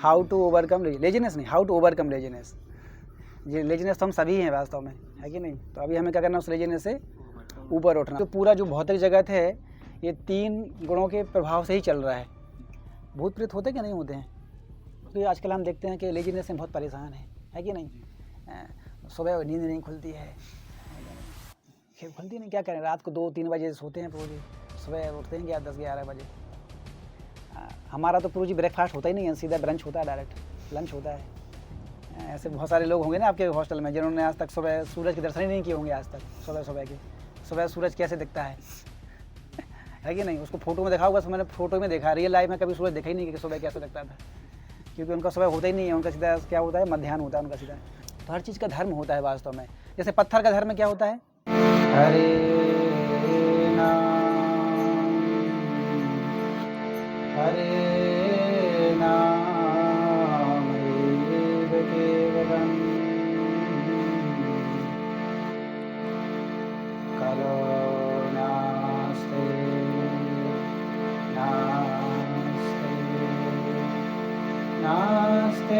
How to overcome laziness, नहीं how to overcome laziness. ये laziness तो हम सभी हैं वास्तव में, है कि नहीं। तो अभी हमें क्या करना है, उस लेजीनेस से ऊपर उठना। तो पूरा जो भौतिक जगत है ये 3 गुणों के प्रभाव से ही चल रहा है। भूत प्रेत होते क्या नहीं होते हैं, क्योंकि आजकल हम देखते हैं कि लेजीनेस से बहुत परेशान है कि नहीं। सुबह नींद नहीं खुलती है, खुलती नहीं, क्या करें, रात को 2-3 बजे सोते हैं पूरी, सुबह उठते हैं 10-11 बजे। हमारा तो पूरी ब्रेकफास्ट होता ही नहीं है, सीधा ब्रंच होता है, डायरेक्ट लंच होता है। ऐसे बहुत सारे लोग होंगे ना आपके हॉस्टल में जिन्होंने आज तक सुबह सूरज के दर्शन ही नहीं किए होंगे आज तक। सुबह सूरज कैसे दिखता है कि नहीं। उसको फोटो में देखा होगा, मैंने फोटो में देखा, रियल लाइफ में कभी सूरज देखा ही नहीं कि सुबह कैसे दिखता था, क्योंकि उनका सुबह होता ही नहीं है, उनका सीधा क्या होता है, मध्याह्न होता है उनका सीधा। तो हर चीज़ का धर्म होता है वास्तव में। जैसे पत्थर का धर्म क्या होता है, हरे नाम हरे नाम एव केवलम् कलो नास्ति नास्ति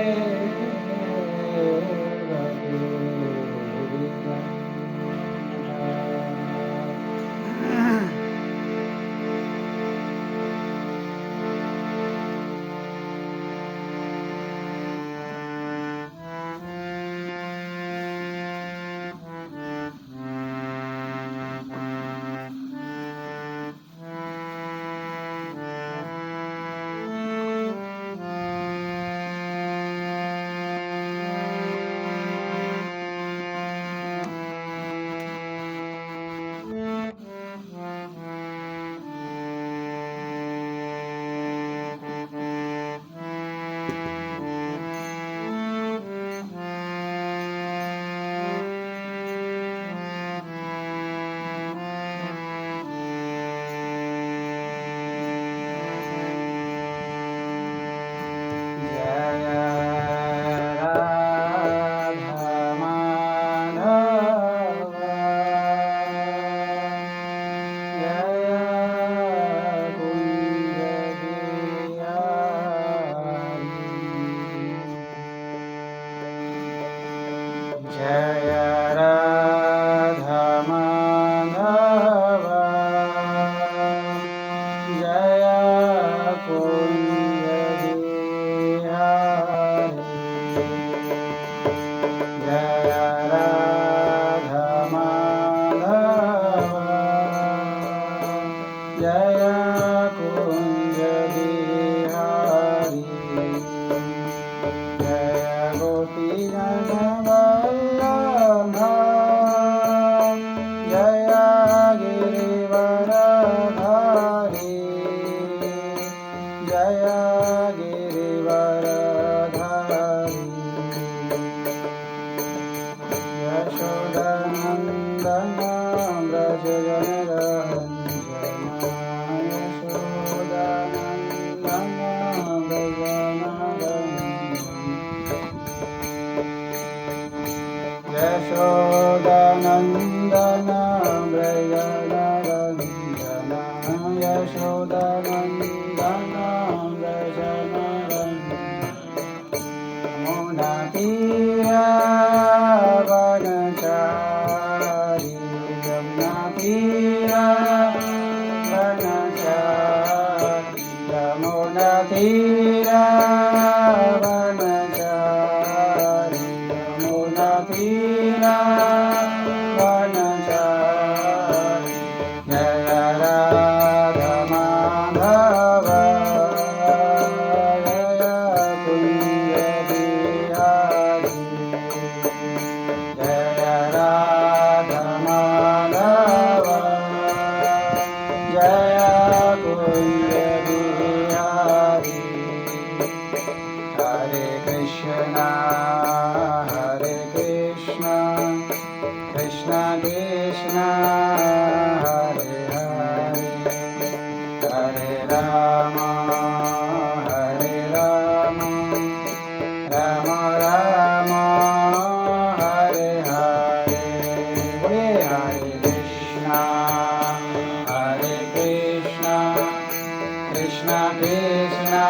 Krishna Krishna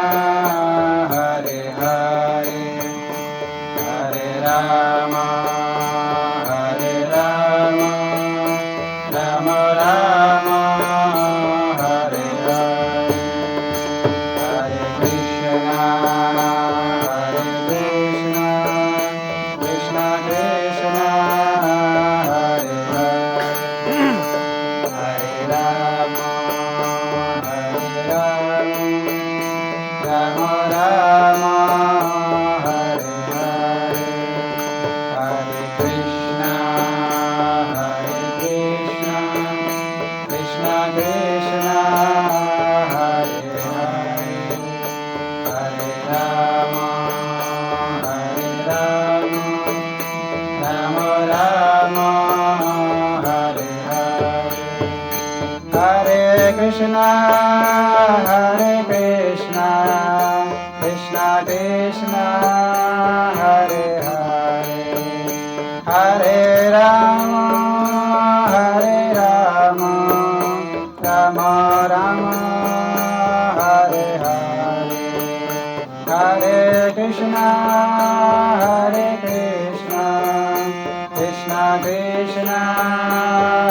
Hare Hare Krishna, Hare Krishna, Krishna Krishna, Hare Hare, Hare Rama, Hare Rama, Rama Rama, Hare Hare, Hare Krishna, Hare Krishna, Krishna Krishna,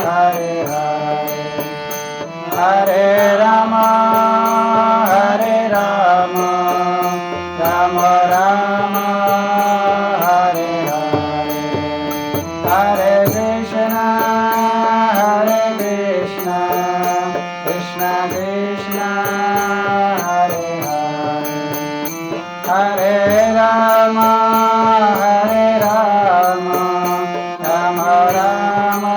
Hare Hare, Hare Rama, Hare Rama, Rama Rama, Hare Hare, Hare Krishna, Hare Krishna, Krishna Krishna, Hare Hare, Hare Rama, Hare Rama, Rama Rama,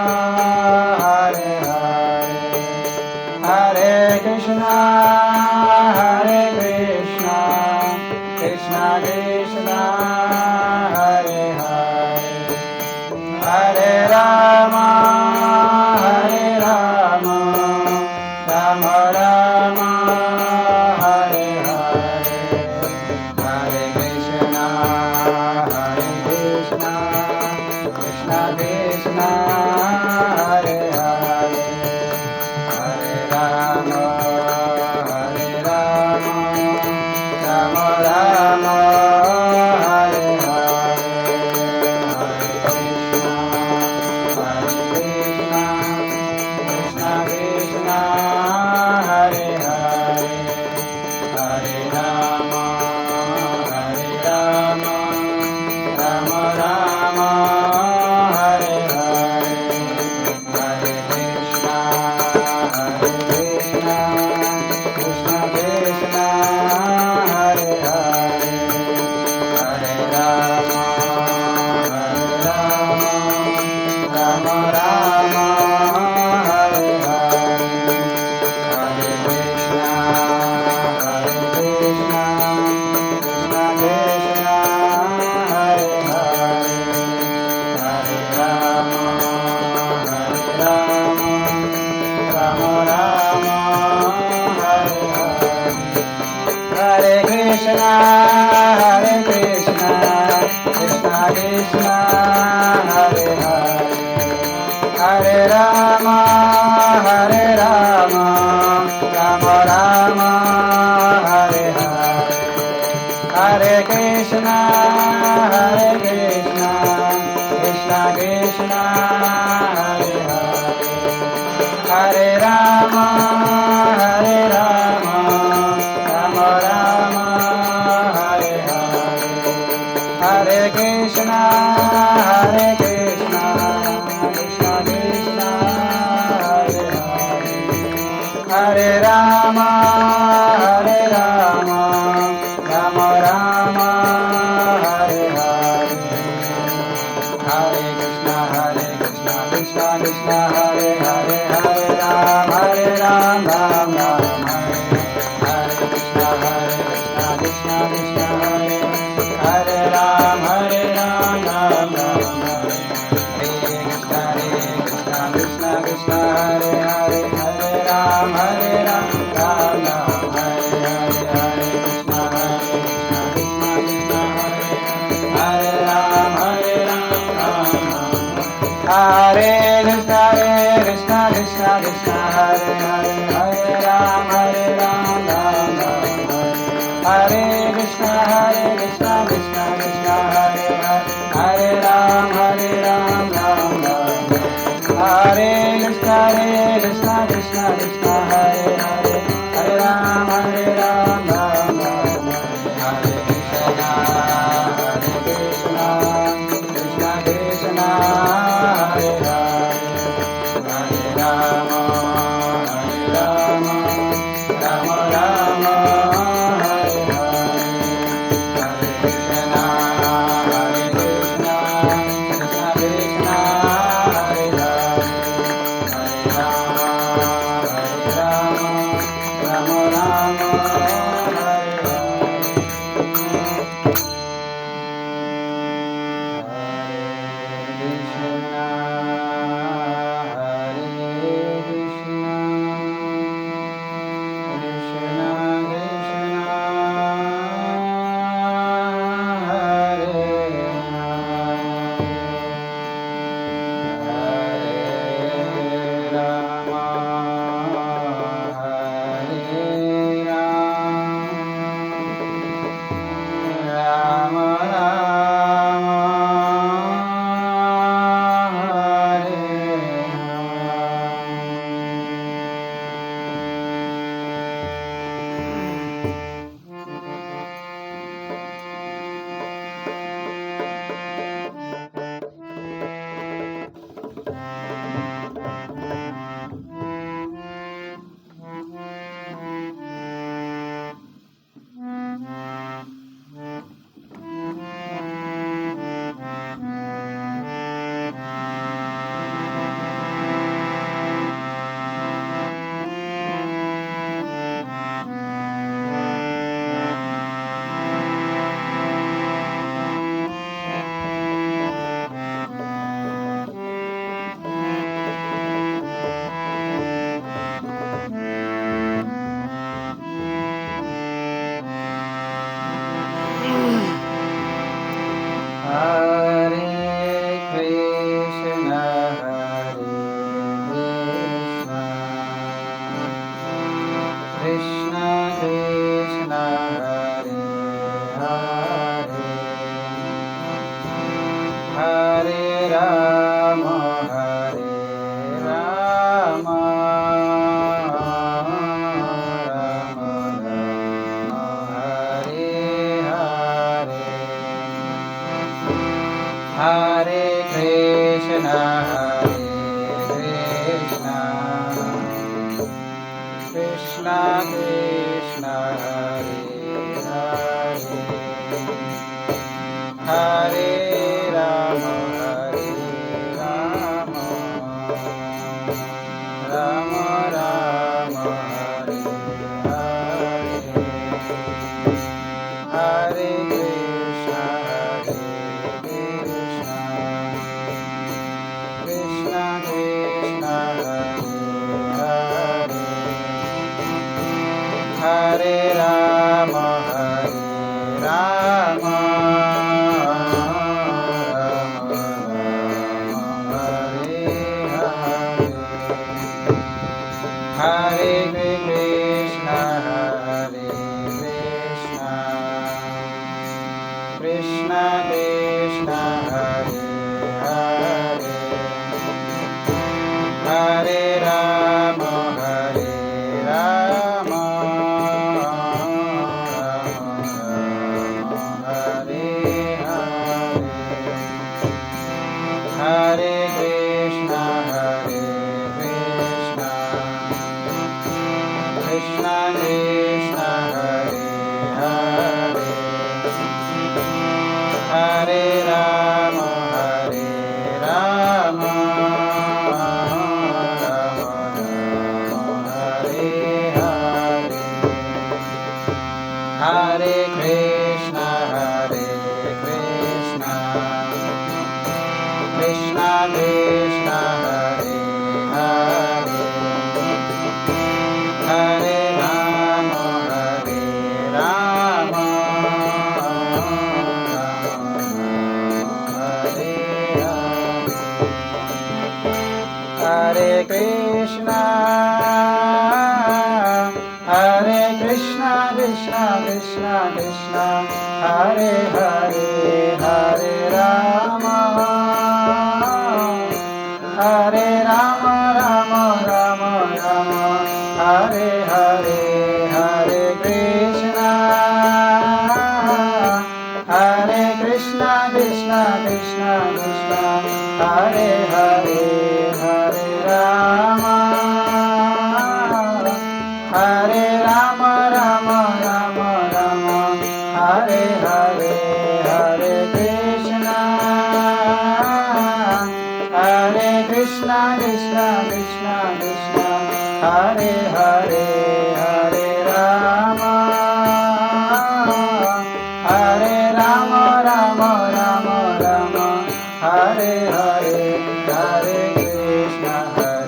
Hare Hare, Hare Krishna, Hare Krishna, Krishna Krishna, Hare Hare, Hare Rama, Hare Rama, Rama Rama, Hare Hare, Hare Krishna, Hare Krishna, Krishna Krishna, Hare Hare, Hare Rama, Hare Rama, Rama Rama, Hare Hare, Hare Krishna, Hare Krishna, Krishna Krishna, Hare Hare, Hare Rama, Hare Rama, Rama Rama, Hare Hare, Hare Krishna, Hare Krishna, Krishna Krishna, Hare Hare, Hare Rama, Hare Rama, Rama Rama, Hare Hare, Hare Krishna, Hare Krishna, Krishna Krishna, Hare Hare, Hare Rama, Hare Rama, Rama Rama, Hare Hare, Hare Krishna, Hare Krishna, Krishna Krishna, Hare Hare, Hare Rama, Hare Rama, Rama Rama, Hare Hare, Hare Krishna, Hare Krishna, Krishna Krishna, Hare Hare, Hare Rama, Hare Rama, Rama Rama, Hare Hare, Hare Krishna, Hare Krishna, Krishna Krishna, Hare Hare, Hare Rama, Hare Rama, Rama Rama, Hare Hare, Hare Krishna, Krishna Krishna, Hare Hare, Hare Ram, Ram Ram, Hare Hare Krishna, Krishna Krishna, Hare Hare Ram, Ram Ram, Hare Krishna, Krishna Krishna, Hare Hare, Hare Ram, Ram Ram, Hare Hare Krishna, Krishna Krishna, Hare Ram, Ram Hare Krishna, Krishna Krishna, Hare Hare, Hare Ram, Ram Ram, Hare Krishna, Krishna Krishna, Hare Hare, Hare Ram, Ram Ram, Hare Krishna, Krishna Krishna, Hare Hare, Hare Ram, Ram Ram, Hare Krishna, Krishna Krishna, Hare Hare, Hare Rama, Rama Rama, Hare Hare, Hare Krishna, Krishna Krishna, Hare Hare, Hare Rama, Rama Rama, Hare Hare. Ram Ram हरे कृष्णा कृष्णा कृष्णा हरे राम राम राम हरे हरे कृष्णा कृष्णा कृष्णा हरे राम राम हरे कृष्णा कृष्णा कृष्णा हरे राम राम हरे कृष्णा कृष्णा कृष्णा हरे राम राम हरे कृष्णा कृष्णा कृष्णा हरे राम राम हरे कृष्णा कृष्णा कृष्णा कृष्णा हरे हरे हरे राम राम राम हरे हरे हरे कृष्णा कृष्णा कृष्णा हरे हरे हरे राम राम हरे हरे हरे कृष्णा कृष्णा कृष्णा हरे हरे हरे राम राम हरे हरे हरे कृष्णा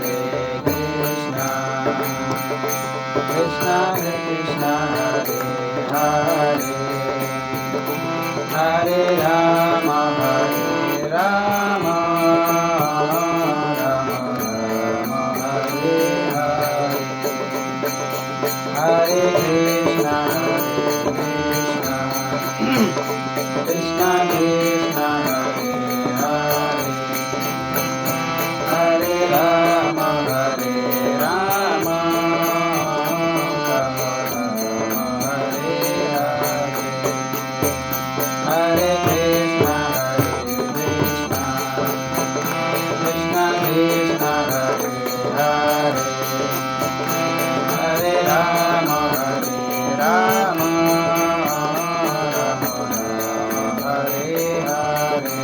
कृष्णा कृष्णा हरे हरे राम राम हरे हरे कृष्णा कृष्णा कृष्णा हरे राम हरे कृष्णा कृष्णा कृष्णा हरे राम हरे हरे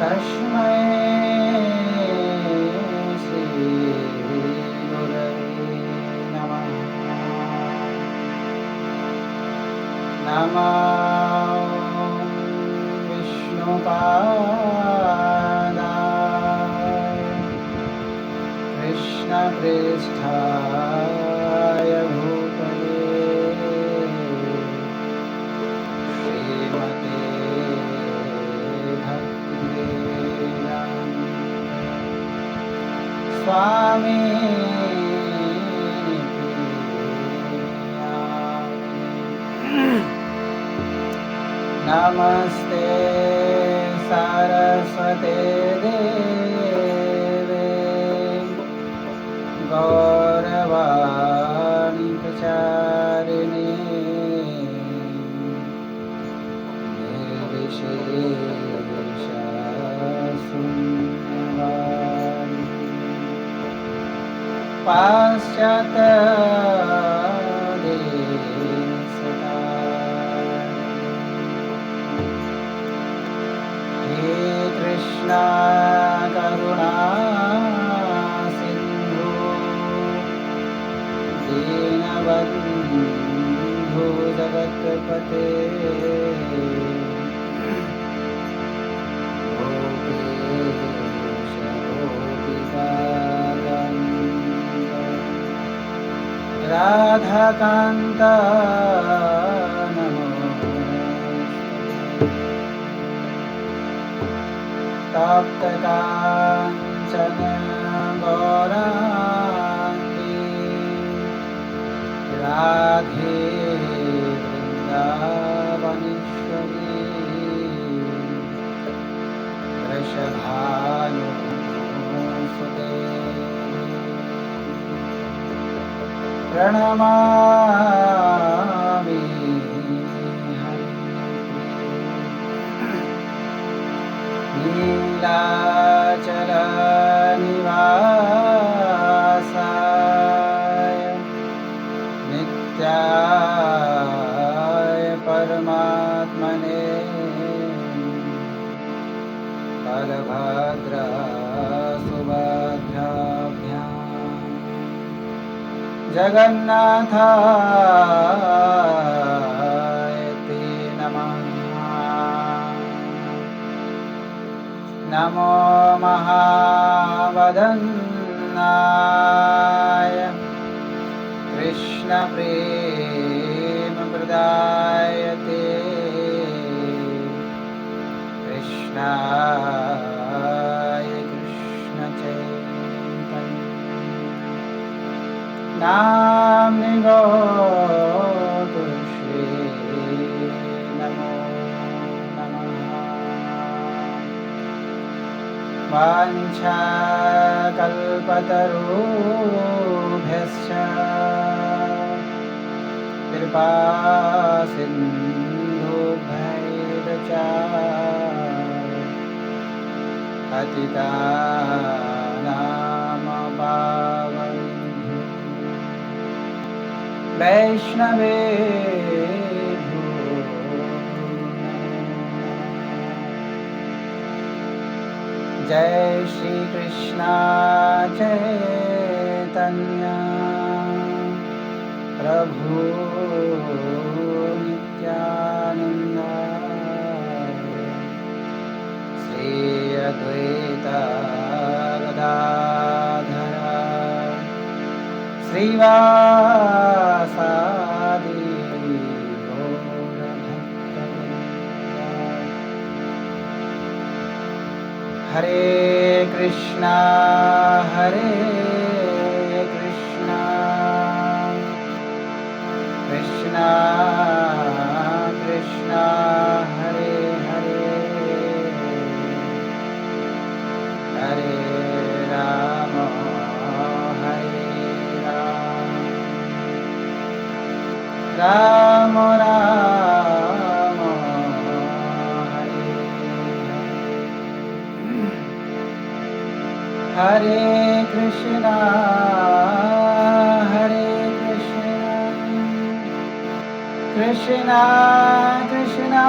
तस्मै श्री गुरवे नमः। नमो विष्णुपादाय कृष्णप्रेष्ठाय भूतले श्रीमते भक्तिवेदान्त स्वामी नमस्ते सरस्वते देवे गौरवाणी प्रचारिणे निर्विशेष शून्यवादी पाश्चात्य कृष्णा करुणा सिंधु दीनबंधु जगत्पते गोपेश गोपिकाकान्त राधाकान्त तप्तकाञ्चन गौराङ्गी राधे वृन्दावनेश्वरी वृषभानुसुते प्रणमामि नीलाचल निवासाय नित्याय परमात्मने बलभद्र सुभद्राभ्यां जगन्नाथाय ते नमः। नमो महावदन्नाय कृष्णप्रेमप्रदायते कृष्णाय कृष्णचैतन्य नाम्नि गौतुष्वे नमो नमः। वाञ्छाकल्पतरुभ्यश्च कृपासिन्धुभ्यैव च पतितानां पावनेभ्यो वैष्णवेभ्यो जय श्री कृष्ण चैतन्य प्रभु नित्यानंद श्री अद्वैत गदाधर श्रीवासादि गौरभक्तवृन्द। हरे Krishna Krishna Krishna Hare Hare Hare Ram Ram Ram Hare Hare Krishna Krishna Krishna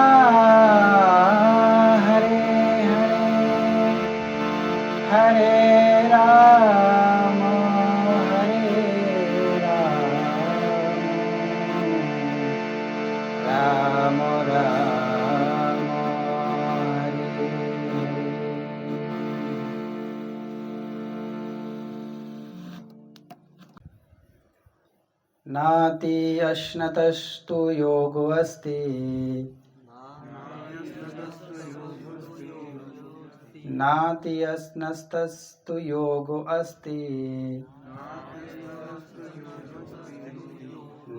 Hare Hare Hare Rama, Rama Rama, Hare Hare. नाति अश्नतस्तु योगो अस्ति नाति अस्नस्तस्तु योगो अस्ति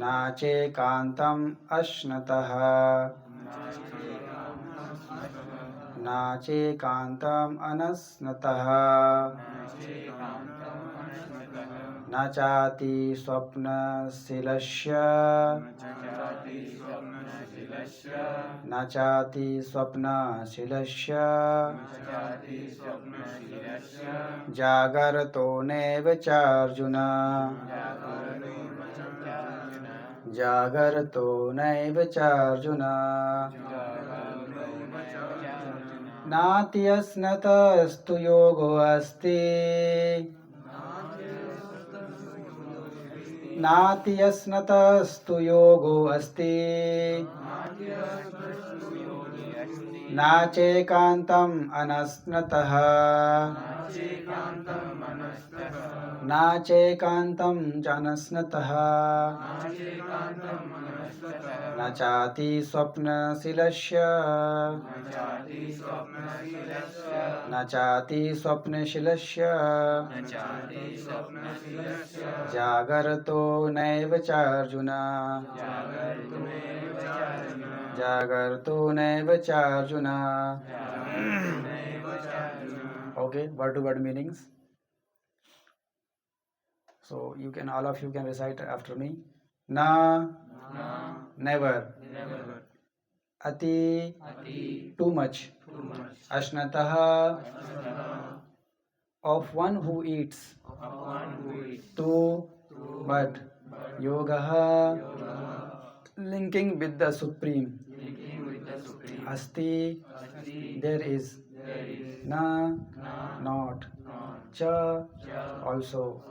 नाचेकान्तम् अश्नतः नाचेकान्तम् अनश्नतः न चाति स्वप्नशीलस्य न चाति स्वप्नशीलस्य जागरतो नैव चार्जुन जागरतो नैव चार्जुन नाति अस्नतस्तु योगो अस्ति नाति अस्नतस्तु योगो अस्ति नाचेकान्तम् अनश्नतः नाचेकान्तं जानस्नतः न चाति स्वप्नशीलस्य न चाति स्वप्नशीलस्य जागरतो नैव चार्जुन जागरतो नैव चार्जुन. Okay, word to word meanings. So you can, all of you can recite after me. Na, never. Ati, too much. Ashnataha, of one who eats. Tu, but. Yogaha, linking with the Supreme. Asti, there is. Na, not. Cha, also.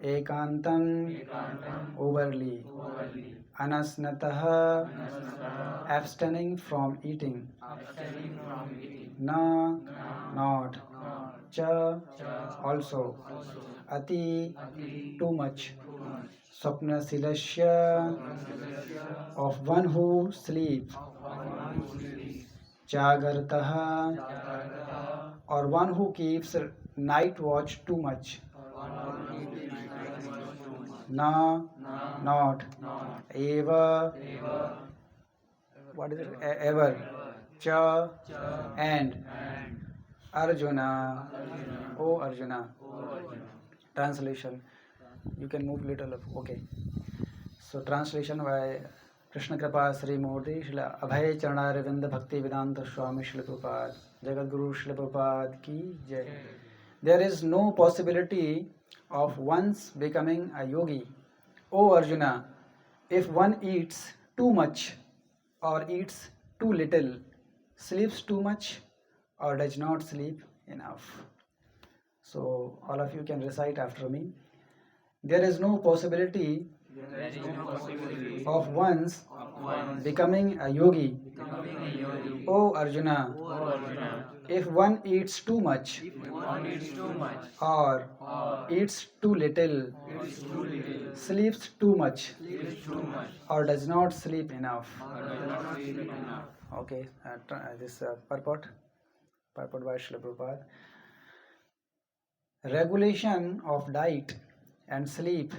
Ekantam, overly. Anasnataha, abstaining from eating. Na, not. Cha, also. Ati, too much. Swapna silasya, of one who sleeps. Jagartaha, or one who keeps night watch too much. Na, not. Eva, what is it? Ever. Cha, and. Arjuna, O Arjuna. Translation. You can move little up. Okay. So translation by Krishna Kripa Sri Murti Shila Abhay Charanarevinda Bhakti Vedanta Swami Shila Prabhupada Jagat Guru Shila Prabhupada Ki Jai. There is no possibility of one's becoming a yogi. O Arjuna, if one eats too much or eats too little, sleeps too much or does not sleep enough. So all of you can recite after me. There is no possibility of one's becoming a yogi. O Arjuna, if one eats too much or eats too little, sleeps too much or does not sleep enough. Okay, this purport by Srila Prabhupada. Regulation of diet and sleep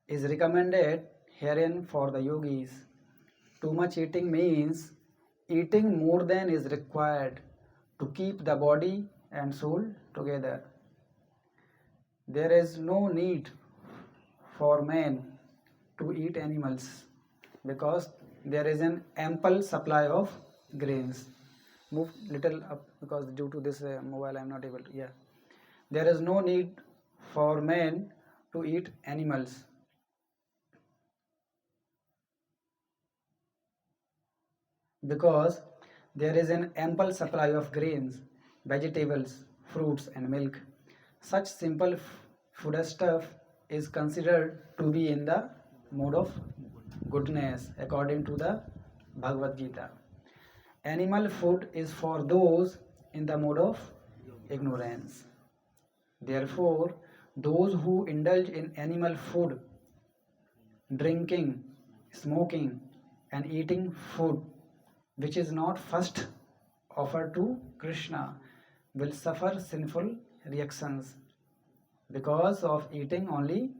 is recommended herein for the yogis. Too much eating means eating more than is required to keep the body and soul together. There is no need for man to eat animals because there is an ample supply of grains. Move little up because due to this mobile I am not able to. Yeah. There is no need for man to eat animals because there is an ample supply of grains, vegetables, fruits and milk. such simple foodstuff is considered to be in the mode of goodness according to the Bhagavad Gita. Animal food is for those in the mode of ignorance. Therefore, those who indulge in animal food, drinking, smoking, and eating food which is not first offered to Krishna will suffer sinful reactions because of eating only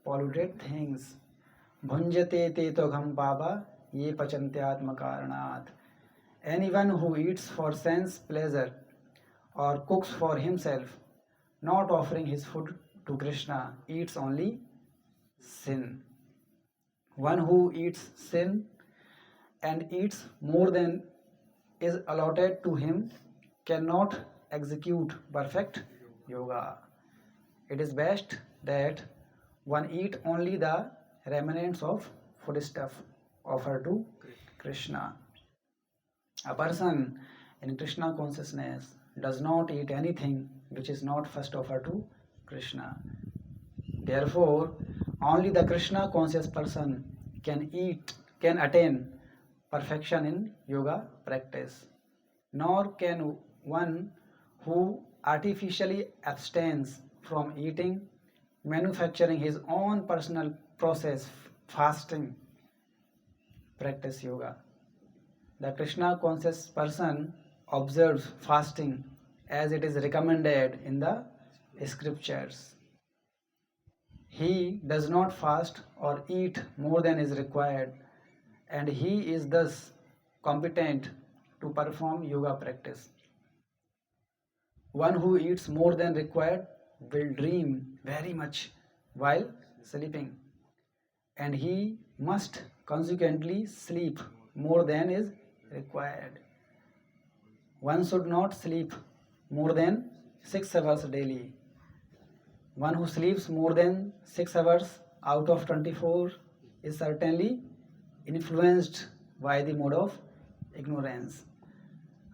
polluted things. Bhunjate te togham baba ye pachantyatma karanat. Anyone who eats for sense pleasure or cooks for himself, not offering his food to Krishna, eats only sin. One who eats sin and eats more than is allotted to him cannot execute perfect yoga. It is best that one eat only the remnants of foodstuff offered to Krishna. A person in Krishna consciousness does not eat anything which is not first offered to Krishna. Therefore, only the Krishna conscious person can attain perfection in yoga practice. Nor can one who artificially abstains from eating, manufacturing his own personal process, fasting, practice yoga. The Krishna conscious person observes fasting as it is recommended in the scriptures. He does not fast or eat more than is required, and he is thus competent to perform yoga practice. One who eats more than required will dream very much while sleeping, and he must consequently sleep more than is required. One should not sleep more than 6 hours daily. One who sleeps more than 6 hours out of 24 is certainly influenced by the mode of ignorance.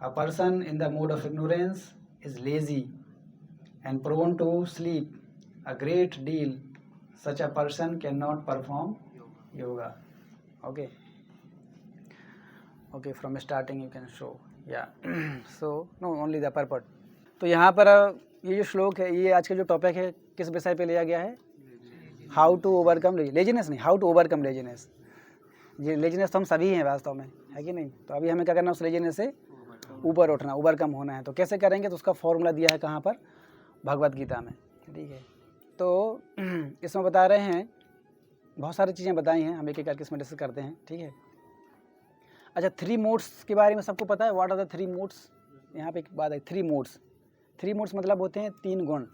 A person in the mode of ignorance is lazy and prone to sleep a great deal. Such a person cannot perform yoga. Okay, from starting you can show. Yeah. So no, only the purport. तो यहाँ पर ये जो श्लोक है, ये आज का जो टॉपिक है किस विषय पे लिया गया है? हाउ टू ओवरकम लेजीनेस, नहीं, हाउ टू ओवरकम लेजीनेस. ये लेजीनेस तो हम सभी हैं वास्तव में, है कि नहीं? तो अभी हमें क्या करना है, उस लेजीनेस से ऊपर उठना, ओवरकम होना है. तो कैसे करेंगे? तो उसका फॉर्मूला दिया है कहाँ पर? भगवत गीता में. ठीक है. तो इसमें बता रहे हैं, बहुत सारी चीज़ें बताई हैं, हम एक एक करके इसमें डिस्कस करते हैं. ठीक है. अच्छा, 3 मोड्स के बारे में सबको पता है? What are the 3 modes? यहाँ पे एक बात है, 3 मोड्स. 3 मोड्स मतलब होते हैं 3 गुण,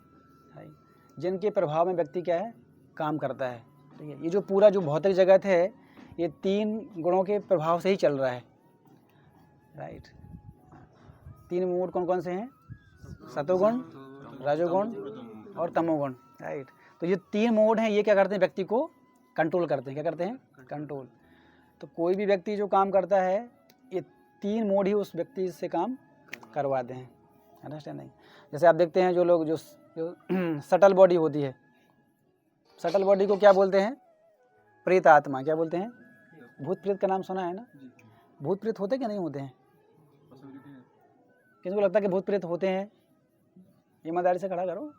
जिनके प्रभाव में व्यक्ति क्या है, काम करता है. ठीक है. ये जो पूरा जो भौतिक जगत है, ये 3 गुणों के प्रभाव से ही चल रहा है. राइट. 3 मोड कौन कौन से हैं? सतोगुण, रजोगुण और तमोगुण. राइट. तो ये 3 मोड हैं, ये क्या करते हैं, व्यक्ति को कंट्रोल करते हैं. क्या करते हैं? कंट्रोल. तो कोई भी व्यक्ति जो काम करता है, ये 3 मोड ही उस व्यक्ति से काम करवाते हैं. अंडरस्टैंडिंग? जैसे आप देखते हैं जो लोग जो सटल बॉडी होती है, सटल बॉडी को क्या बोलते हैं? प्रेत आत्मा. क्या बोलते हैं? भूत प्रेत का नाम सुना है ना? भूत प्रेत होते क्या नहीं होते हैं? किनको लगता है कि भूत प्रेत होते हैं? ईमानदारी से खड़ा करो.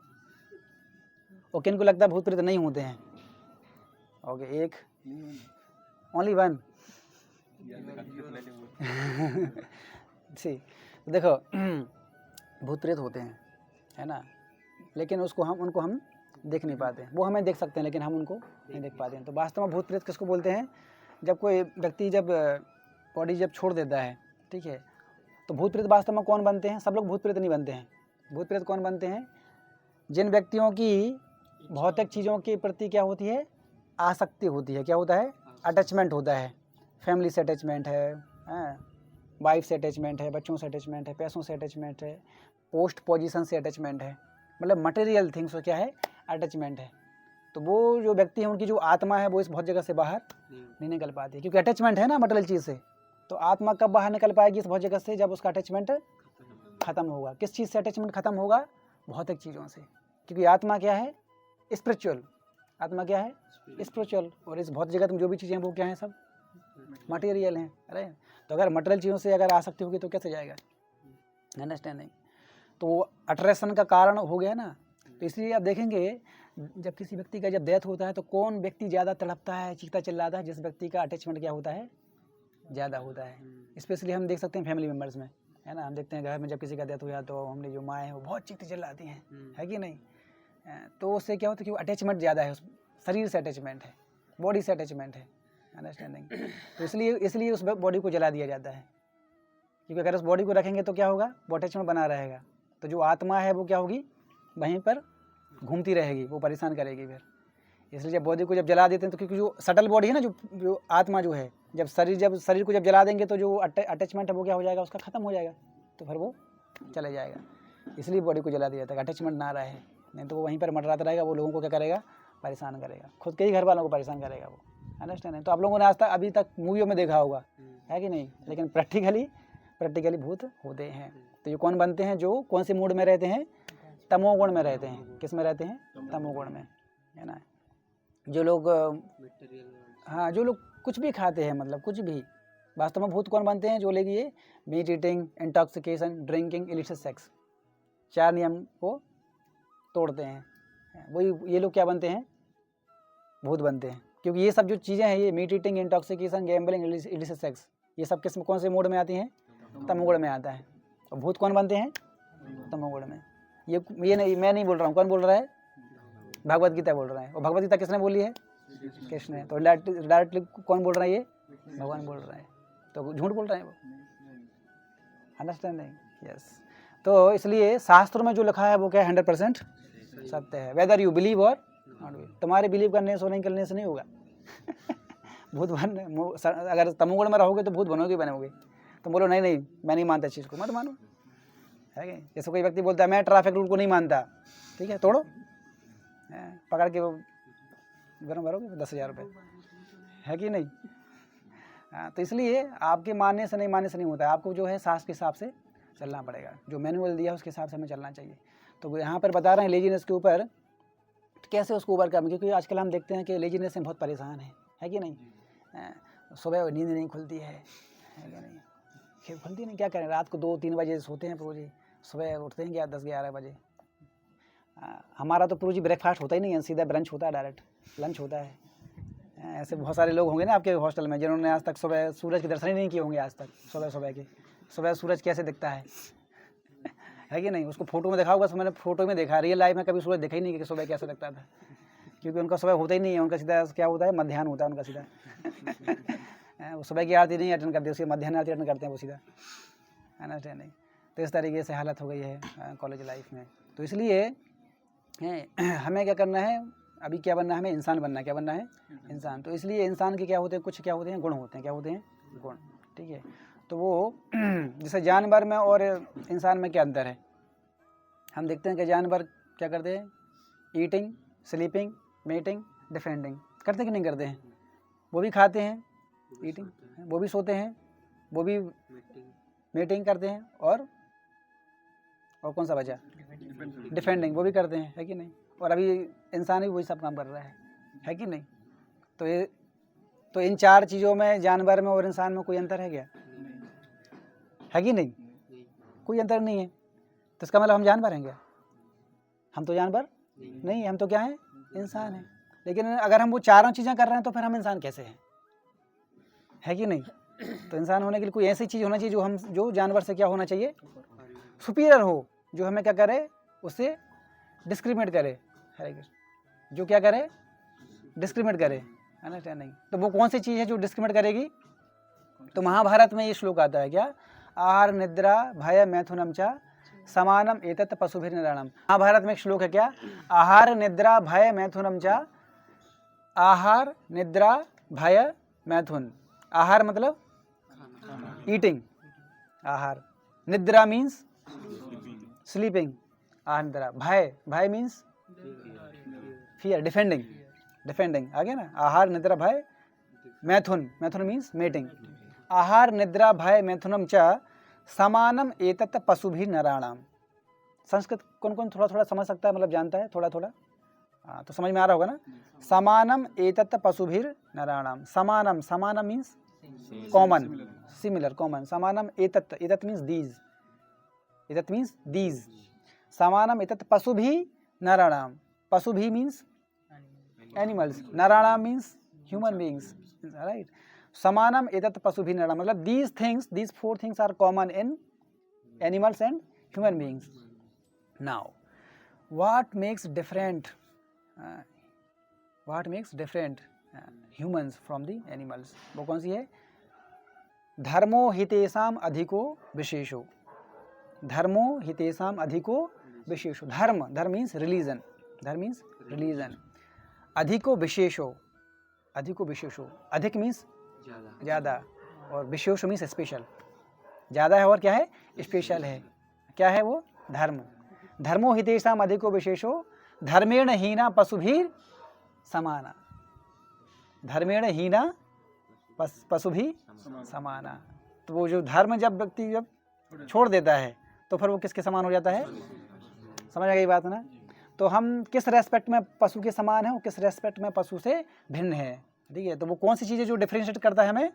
और किनको लगता है भूत प्रेत नहीं होते हैं? ओके, एक, ओनली वन. देखो, भूत प्रेत होते हैं, है ना, लेकिन उनको हम देख नहीं पाते. वो हमें देख सकते हैं लेकिन हम उनको नहीं देख पाते हैं. तो वास्तव में भूत प्रेत किसको बोलते हैं? जब कोई व्यक्ति जब बॉडी जब छोड़ देता है, ठीक है, तो भूत प्रेत वास्तव में कौन बनते हैं? सब लोग भूत प्रेत नहीं बनते हैं. भूत प्रेत कौन बनते हैं? जिन व्यक्तियों की भौतिक चीज़ों के प्रति क्या होती है? आसक्ति होती है. क्या होता है? अटैचमेंट होता है. फैमिली से अटैचमेंट है, वाइफ से अटैचमेंट है, बच्चों से अटैचमेंट है, पैसों से अटैचमेंट है, पोस्ट पोजीशन से अटैचमेंट है, मतलब मटेरियल थिंग्स से क्या है? अटैचमेंट है. तो वो जो व्यक्ति है, उनकी जो आत्मा है, वो इस बहुत जगह से बाहर नहीं निकल पाती, क्योंकि अटैचमेंट है ना मटेरियल चीज़ से. तो आत्मा कब बाहर निकल पाएगी इस बहुत जगह से? जब उसका अटैचमेंट खत्म होगा. किस चीज़ से अटैचमेंट खत्म होगा? भौतिक चीज़ों से. क्योंकि आत्मा क्या है? स्पिरिचुअल। आत्मा क्या है? स्पिरिचुअल। और इस भौतिक जगत में जो भी चीज़ें हैं वो क्या हैं? सब मटेरियल हैं। अरे तो अगर मटेरियल चीज़ों से अगर आसक्ति होगी तो कैसे जाएगा? अंडरस्टैंडिंग। तो अट्रैक्शन का कारण हो गया ना। तो इसलिए आप देखेंगे जब किसी व्यक्ति का जब डेथ होता है तो कौन व्यक्ति ज़्यादा तड़पता है, चीखता चिल्लाता है? जिस व्यक्ति का अटैचमेंट क्या होता है? ज़्यादा होता है। स्पेशली हम देख सकते हैं फैमिली मेम्बर्स में, है ना। हम देखते हैं घर में जब किसी का डेथ हुआ तो हमने जो माँ है वो बहुत चीखती चिल्लाती हैं, है कि नहीं? तो उससे क्या होता है कि वो अटैचमेंट ज़्यादा है, उस शरीर से अटैचमेंट है, बॉडी से अटैचमेंट है। अंडरस्टैंडिंग। तो इसलिए उस बॉडी को जला दिया जाता है, क्योंकि अगर उस बॉडी को रखेंगे तो क्या होगा? वो अटैचमेंट बना रहेगा। तो जो आत्मा है वो क्या होगी? वहीं पर घूमती रहेगी, वो परेशान करेगी फिर। इसलिए जब बॉडी को जब जला देते हैं तो क्योंकि जो सटल बॉडी है ना, जो आत्मा जो है, जब शरीर को जब जला देंगे तो जो अटैचमेंट है वो क्या हो जाएगा? उसका ख़त्म हो जाएगा, तो फिर वो चले जाएगा। इसलिए बॉडी को जला दिया जाता है, अटैचमेंट ना रहे, नहीं तो वो वहीं पर मंडराता रहेगा। वो लोगों को क्या करेगा? परेशान करेगा, खुद के ही घर वालों को परेशान करेगा वो। अंडरस्टैंड है? तो आप लोगों ने आज तक अभी तक मूवियों में देखा होगा, है कि नहीं? लेकिन प्रैक्टिकली भूत होते हैं। तो ये कौन बनते हैं? जो कौन से मूड में रहते हैं? तमोगुण में रहते हैं। किस में रहते हैं? तमोगुण में, है ना। जो लोग हाँ, जो लोग कुछ भी खाते हैं, मतलब कुछ भी, वास्तव में भूत कौन बनते हैं? जो लोग ये meat eating, intoxication, drinking, illicit sex, 4 नियम को तोड़ते हैं, वही ये लोग क्या बनते हैं? भूत बनते हैं। क्योंकि ये सब जो चीज़ें हैं, ये meat eating, intoxication, gambling, illicit sex, ये सब किस कौन से मोड में आती हैं? तमोगुण में आता है। और भूत कौन बनते हैं? तमोगुण में। ये नहीं, मैं नहीं बोल रहा हूँ, कौन बोल रहा है? भगवत गीता बोल रहा है। और भगवत गीता किसने बोली है? कृष्ण ने। तो डायरेक्टली कौन बोल रहा है? ये भगवान बोल रहा है। तो झूठ बोल रहे हैं वो। अंडरस्टैंडिंग? यस। तो इसलिए शास्त्रों में जो लिखा है वो क्या है? 100% सत्य है, वेदर यू बिलीव और नॉट बिलीव। तुम्हारे बिलीव करने से नहीं करने से नहीं होगा। भूत बन, अगर तमोगुण में रहोगे तो भूत बनोगे। तो बोलो नहीं मैं नहीं मानता इस चीज़ को, मत मानो, है कि? जैसे कोई व्यक्ति बोलता है मैं ट्रैफिक रूल को नहीं मानता, ठीक है, तोड़ो, पकड़ के वो गरम भरोगे 10,000 रुपये, है कि नहीं? हाँ, तो इसलिए आपके मानने से नहीं होता है। आपको जो है शास्त्र के हिसाब से चलना पड़ेगा, जो मैनुअल दिया है उसके हिसाब से हमें चलना चाहिए। तो यहाँ पर बता रहे हैं लेजीनेस के ऊपर कैसे उसको ओवरकम, क्योंकि आजकल हम देखते हैं कि लेजीनेस से बहुत परेशान है कि नहीं? सुबह नींद नहीं खुलती है कि नहीं? खुलती नहीं, क्या करें? रात को 2-3 बजे सोते हैं प्रो जी, सुबह उठते हैं क्या 10-11 बजे। हमारा तो प्रो जी ब्रेकफास्ट होता ही नहीं है, सीधा ब्रंच होता है, डायरेक्ट लंच होता है। ऐसे बहुत सारे लोग होंगे ना आपके हॉस्टल में जिन्होंने आज तक सुबह सूरज के दर्शन ही नहीं किए होंगे आज तक। सुबह सूरज कैसे दिखता है कि नहीं? उसको फोटो में देखा होगा, मैंने फोटो में देखा, रियल लाइफ में कभी सूरज देखा ही नहीं कि सुबह कैसे दिखता था, क्योंकि उनका सुबह होता ही नहीं है। उनका सीधा क्या होता है? मध्याह्न होता है उनका सीधा। वो सुबह की आरती नहीं अटेंड करते, उसकी मध्याह्न आरती अटेंड करते हैं वो सीधा। अंडरस्टैंडिंग? तो इस तरीके से हालत हो गई है कॉलेज लाइफ में। तो इसलिए हमें क्या करना है? अभी क्या बनना है? हमें इंसान बनना है। क्या बनना है? इंसान। तो इसलिए इंसान के क्या होते हैं? कुछ क्या होते हैं? गुण होते हैं। क्या होते हैं? गुण, ठीक है। तो वो जैसे जानवर में और इंसान में क्या अंतर है? हम देखते हैं कि जानवर क्या करते हैं? ईटिंग, स्लीपिंग, मीटिंग, डिफेंडिंग करते कि नहीं करते हैं? वो भी खाते हैं, ईटिंग, वो भी सोते हैं, वो भी मीटिंग करते हैं, और कौन सा बचा? डिफेंडिंग, वो भी करते हैं, है कि नहीं? और अभी इंसान भी वही सब काम कर रहा है कि नहीं? तो इन 4 चीज़ों में, जानवर में और इंसान में कोई अंतर है क्या? है कि नहीं? कोई अंतर नहीं है। तो इसका मतलब हम जानवर हैं क्या? हम तो जानवर नहीं, हम तो क्या हैं? इंसान हैं। लेकिन अगर हम वो चारों चीज़ें कर रहे हैं तो फिर हम इंसान कैसे हैं? है कि नहीं? तो इंसान होने के लिए कोई ऐसी चीज़ होना चाहिए जो जानवर से क्या होना चाहिए? सुपीरियर हो, जो हमें क्या करे? उससे डिस्क्रिमिनेट करे। हरे कृष्ण। जो क्या करे? डिस्क्रिमिनेट करे। अंडरस्टैंडिंग? तो वो कौन सी चीज़ है जो डिस्क्रिमिनेट करेगी? तो महाभारत में ये श्लोक आता है क्या? आहार निद्रा भय मैथुनम च समानम एतत् पशुभिर नराणाम। महाभारत में एक श्लोक है क्या? आहार निद्रा भय मैथुनम च। आहार निद्रा भय मैथुन। आहार मतलब ईटिंग, आहार। निद्रा मीन्स स्लीपिंग, आहार निद्रा। भय मीन्स फियर, डिफेंडिंग आ गया ना? आहार निद्रा भय मैथुन मीन्स मीटिंग। आहार निद्रा भय मैथुनम च समानम एतत् पशुभिर नराणाम। संस्कृत कौन कौन थोड़ा थोड़ा समझ सकता है, मतलब जानता है थोड़ा थोड़ा? हाँ, तो समझ में आ रहा होगा ना। समानम एतत् पशुभिर नराणाम। समानम, समानम मीन्स कॉमन, सिमिलर, कॉमन। समानम एतत्, एतत् मीन्स दीज, एतत् मीन्स दीज। समानम एतत् पशुभि नराणाम। पशुभि मीन्स एनिमल्स, नराणाम मीन्स ह्यूमन बीइंग्स, राइट। समानम एतत् पशुभि नराणाम, मतलब these things, these 4 things are common in animals and human beings. Now what makes different humans from the animals? वो कौन सी है? धर्मो हितेषाम अधिको विशेषो। धर्मो हितेषाम अधिको विशेषो। धर्म, धर्म मीन्स रिलीजन, धर्म मीन्स रिलीजन। अधिको विशेषो, अधिको विशेषो, अधिक मीन्स ज़्यादा, और विशेषो मीन्स स्पेशल। ज़्यादा है और क्या है? स्पेशल है। क्या है वो? धर्म। धर्मो हितेषाम अधिको विशेषो धर्मेण हीना पशुभिर समाना। धर्मेण हीना पशुभि समाना। तो वो जो धर्म जब व्यक्ति जब छोड़ देता है तो फिर वो किसके समान हो जाता है? समझ आ गई बात ना। तो हम किस रेस्पेक्ट में पशु के समान है और किस रेस्पेक्ट में पशु से भिन्न है, ठीक है। तो वो कौन सी चीज़ है जो डिफरेंशिएट करता है हमें?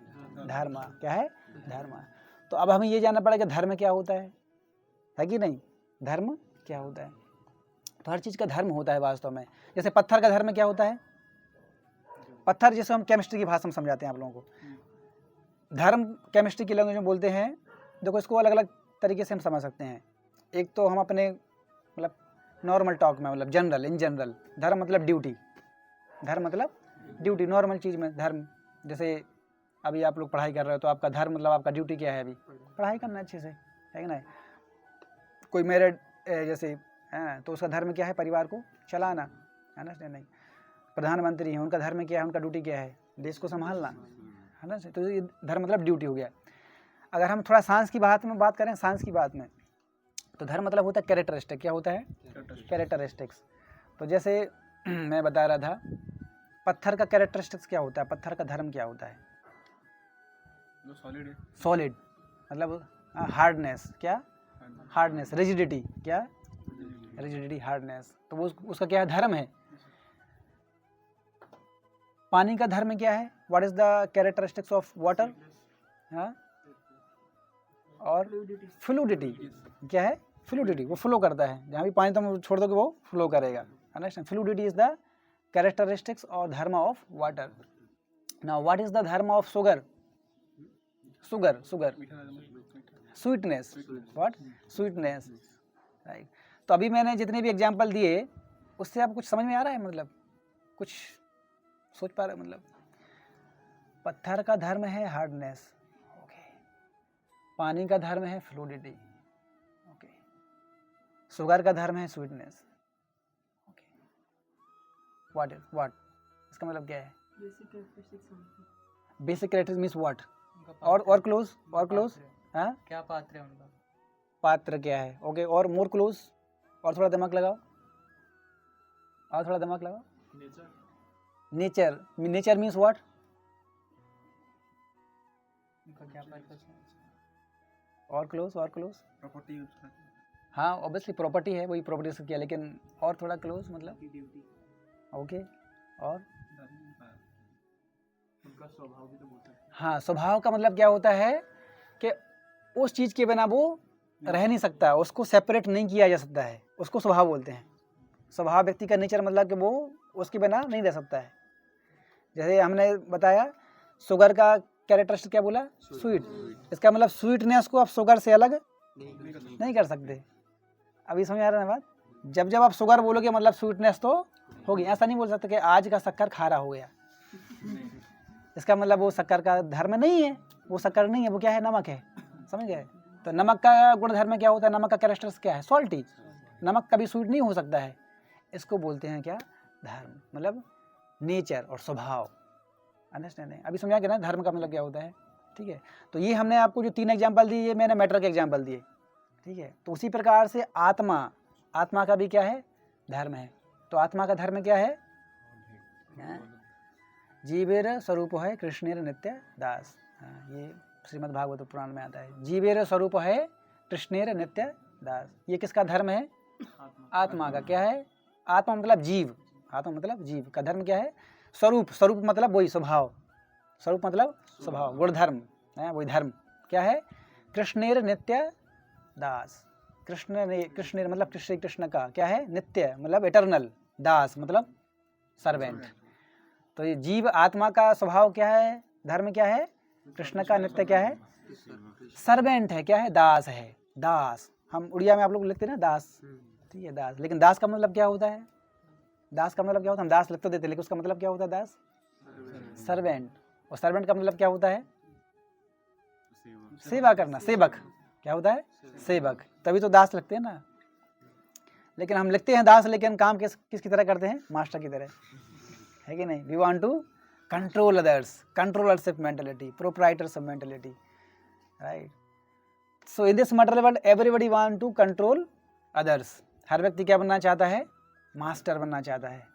धर्म। क्या है? धर्म। तो अब हमें ये जानना पड़ेगा धर्म क्या होता है कि नहीं? धर्म क्या होता है? तो हर चीज़ का धर्म होता है वास्तव में। जैसे पत्थर का धर्म क्या होता है? पत्थर, जैसे हम केमिस्ट्री की भाषा में समझाते हैं आप लोगों को। धर्म केमिस्ट्री की लैंग्वेज में बोलते हैं। देखो, इसको अलग अलग तरीके से हम समझ सकते हैं। एक तो हम अपने मतलब नॉर्मल टॉक में, मतलब जनरल, इन जनरल, धर्म मतलब ड्यूटी। धर्म मतलब ड्यूटी, नॉर्मल चीज़ में धर्म। जैसे अभी आप लोग पढ़ाई कर रहे हो तो आपका धर्म मतलब आपका ड्यूटी क्या है? अभी पढ़ाई करना अच्छे से, है कि नहीं। कोई मैरिड जैसे तो उसका धर्म क्या है? परिवार को चलाना, है ना, नहीं। प्रधानमंत्री हैं, उनका धर्म क्या है? उनका ड्यूटी क्या है? देश को संभालना, है ना। तो ये धर्म मतलब ड्यूटी हो गया। अगर हम थोड़ा साइंस की बात में बात करें, साइंस की बात में, तो धर्म मतलब होता है कैरेक्टरिस्टिक। क्या होता है? कैरेक्टरिस्टिक्स। तो जैसे मैं बता रहा था, पत्थर का कैरेक्टरिस्टिक्स क्या होता है? पत्थर का धर्म क्या होता है? सॉलिड, मतलब हार्डनेस। क्या? हार्डनेस। रिजिडिटी। क्या? Rigidity, hardness. तो वो उसका क्या है? धर्म है। पानी का धर्म क्या है? What is the characteristics of water? हाँ, और फ्लूडिटी। क्या है? फ्लूडिटी। वो फ्लो करता है, जहाँ भी पानी तुम छोड़ दोगे वो फ्लो करेगा। Understand? Fluidity is the characteristics और धर्म of water. Now what is the धर्म of sugar? Sugar, sugar, sweetness. What? Sweetness, right. तो अभी मैंने जितने भी एग्जाम्पल दिए उससे आपको कुछ समझ में आ रहा है? मतलब कुछ सोच पा रहे? मतलब पत्थर का धर्म है हार्डनेस, ओके। पानी का धर्म है फ्लूडिटी, ओके। शुगर का धर्म है स्वीटनेस, ओके। व्हाट इसका मतलब क्या है? Basic characteristics means what? और क्लोज, और क्लोज। हाँ, क्या पात्र है उनका? पात्र क्या है? ओके। और मोर क्लोज, और थोड़ा दिमाग लगाओ, और थोड़ा दिमाग लगाओ। Nature, nature means what? उनका क्या पात्र है? और क्लोज, और क्लोज। प्रॉपर्टी। हाँ, ऑब्वियसली प्रॉपर्टी है, वही प्रॉपर्टी से किया, लेकिन और थोड़ा क्लोज मतलब? ओके। और उनका स्वभाव भी तो बोलता है। हाँ, स्वभाव का मतलब क्या होता है कि उस चीज़ के बिना वो रह नहीं सकता, उसको सेपरेट नहीं किया जा सकता है, उसको स्वभाव बोलते हैं। स्वभाव व्यक्ति का नेचर मतलब कि वो उसके बिना नहीं रह सकता है। जैसे हमने बताया शुगर का कैरेक्टरिस्टिक क्या बोला? स्वीट। इसका मतलब स्वीटनेस को आप शुगर से अलग नहीं कर सकते। अभी समझ आ रहा है बात? जब जब आप शुगर बोलोगे मतलब स्वीटनेस तो होगी। ऐसा नहीं बोल सकते कि आज का शक्कर खारा हो गया, इसका मतलब वो शक्कर का धर्म नहीं है, वो शक्कर नहीं है, वो क्या है? नमक है। समझ गए? तो नमक का गुण धर्म क्या होता है? नमक का कैरेक्टर्स क्या है? सॉल्टी। नमक कभी स्वीट नहीं हो सकता है। इसको बोलते हैं क्या? धर्म, मतलब नेचर और स्वभाव। अंडरस्टैंडिंग? अभी समझा कि ना धर्म का मतलब क्या होता है, ठीक है। तो ये हमने आपको जो 3 एग्जाम्पल दिए, मैंने मैटर के एग्जाम्पल दिए, ठीक है। तो उसी प्रकार से आत्मा, आत्मा का भी क्या है? धर्म है। तो आत्मा का धर्म क्या है? जीवेर स्वरूप है कृष्णेर नित्य दास। ये श्रीमद् भागवत पुराण में आता है। जीवेर स्वरूप है कृष्णेर नित्य दास। ये किसका धर्म है? आत्मा का क्या है? आत्मा मतलब जीव, आत्मा मतलब जीव का धर्म क्या है? स्वरूप, स्वरूप मतलब वही स्वभाव, स्वरूप मतलब स्वभाव, गुण धर्म है, वही धर्म क्या है? कृष्णेर नित्य दास, कृष्ण ने, कृष्ण मतलब श्री कृष्ण का क्या है? नित्य मतलब इटर्नल, दास मतलब सर्वेंट। तो ये जीव आत्मा का स्वभाव क्या है? धर्म क्या है? कृष्ण का नित्य क्या है? सर्वेंट है, क्या है? दास है। दास हम उड़िया में आप लोग लिखते हैं ना दास, ठीक है दास, लेकिन दास का मतलब क्या होता है? दास का मतलब क्या होता है? हम दास लिख तो देते, लेकिन उसका मतलब क्या होता है? दास सर्वेंट। और सर्वेंट का मतलब क्या होता है? सेवा करना, सेवक। क्या होता है? सेवक। तभी तो दास लिखते हैं ना। लेकिन हम लिखते हैं दास, लेकिन काम किसकी तरह करते हैं? मास्टर की तरह, है कि नहीं? We want to control others, controllership mentality, proprietorship mentality, right? So in this material world everybody want to control others. हर व्यक्ति क्या बनना चाहता है? मास्टर बनना चाहता है,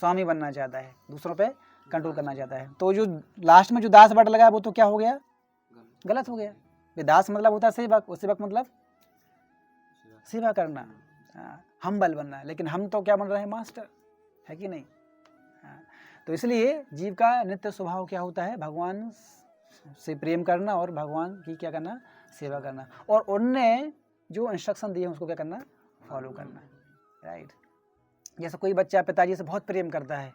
स्वामी बनना चाहता है, दूसरों पे कंट्रोल करना चाहता है। तो जो लास्ट में जो दास वर्ड लगा है वो तो क्या हो गया? गलत हो गया। दास मतलब होता है सेवक, और सेवक मतलब सेवा करना, हम्बल बनना। लेकिन हम तो क्या बन रहे हैं? मास्टर, है कि नहीं? तो इसलिए जीव का नित्य स्वभाव क्या होता है? भगवान से प्रेम करना और भगवान की क्या करना? सेवा करना। और उनने जो इंस्ट्रक्शन दिए उसको क्या करना? फॉलो करना, राइट? जैसे कोई बच्चा पिताजी से बहुत प्रेम करता है,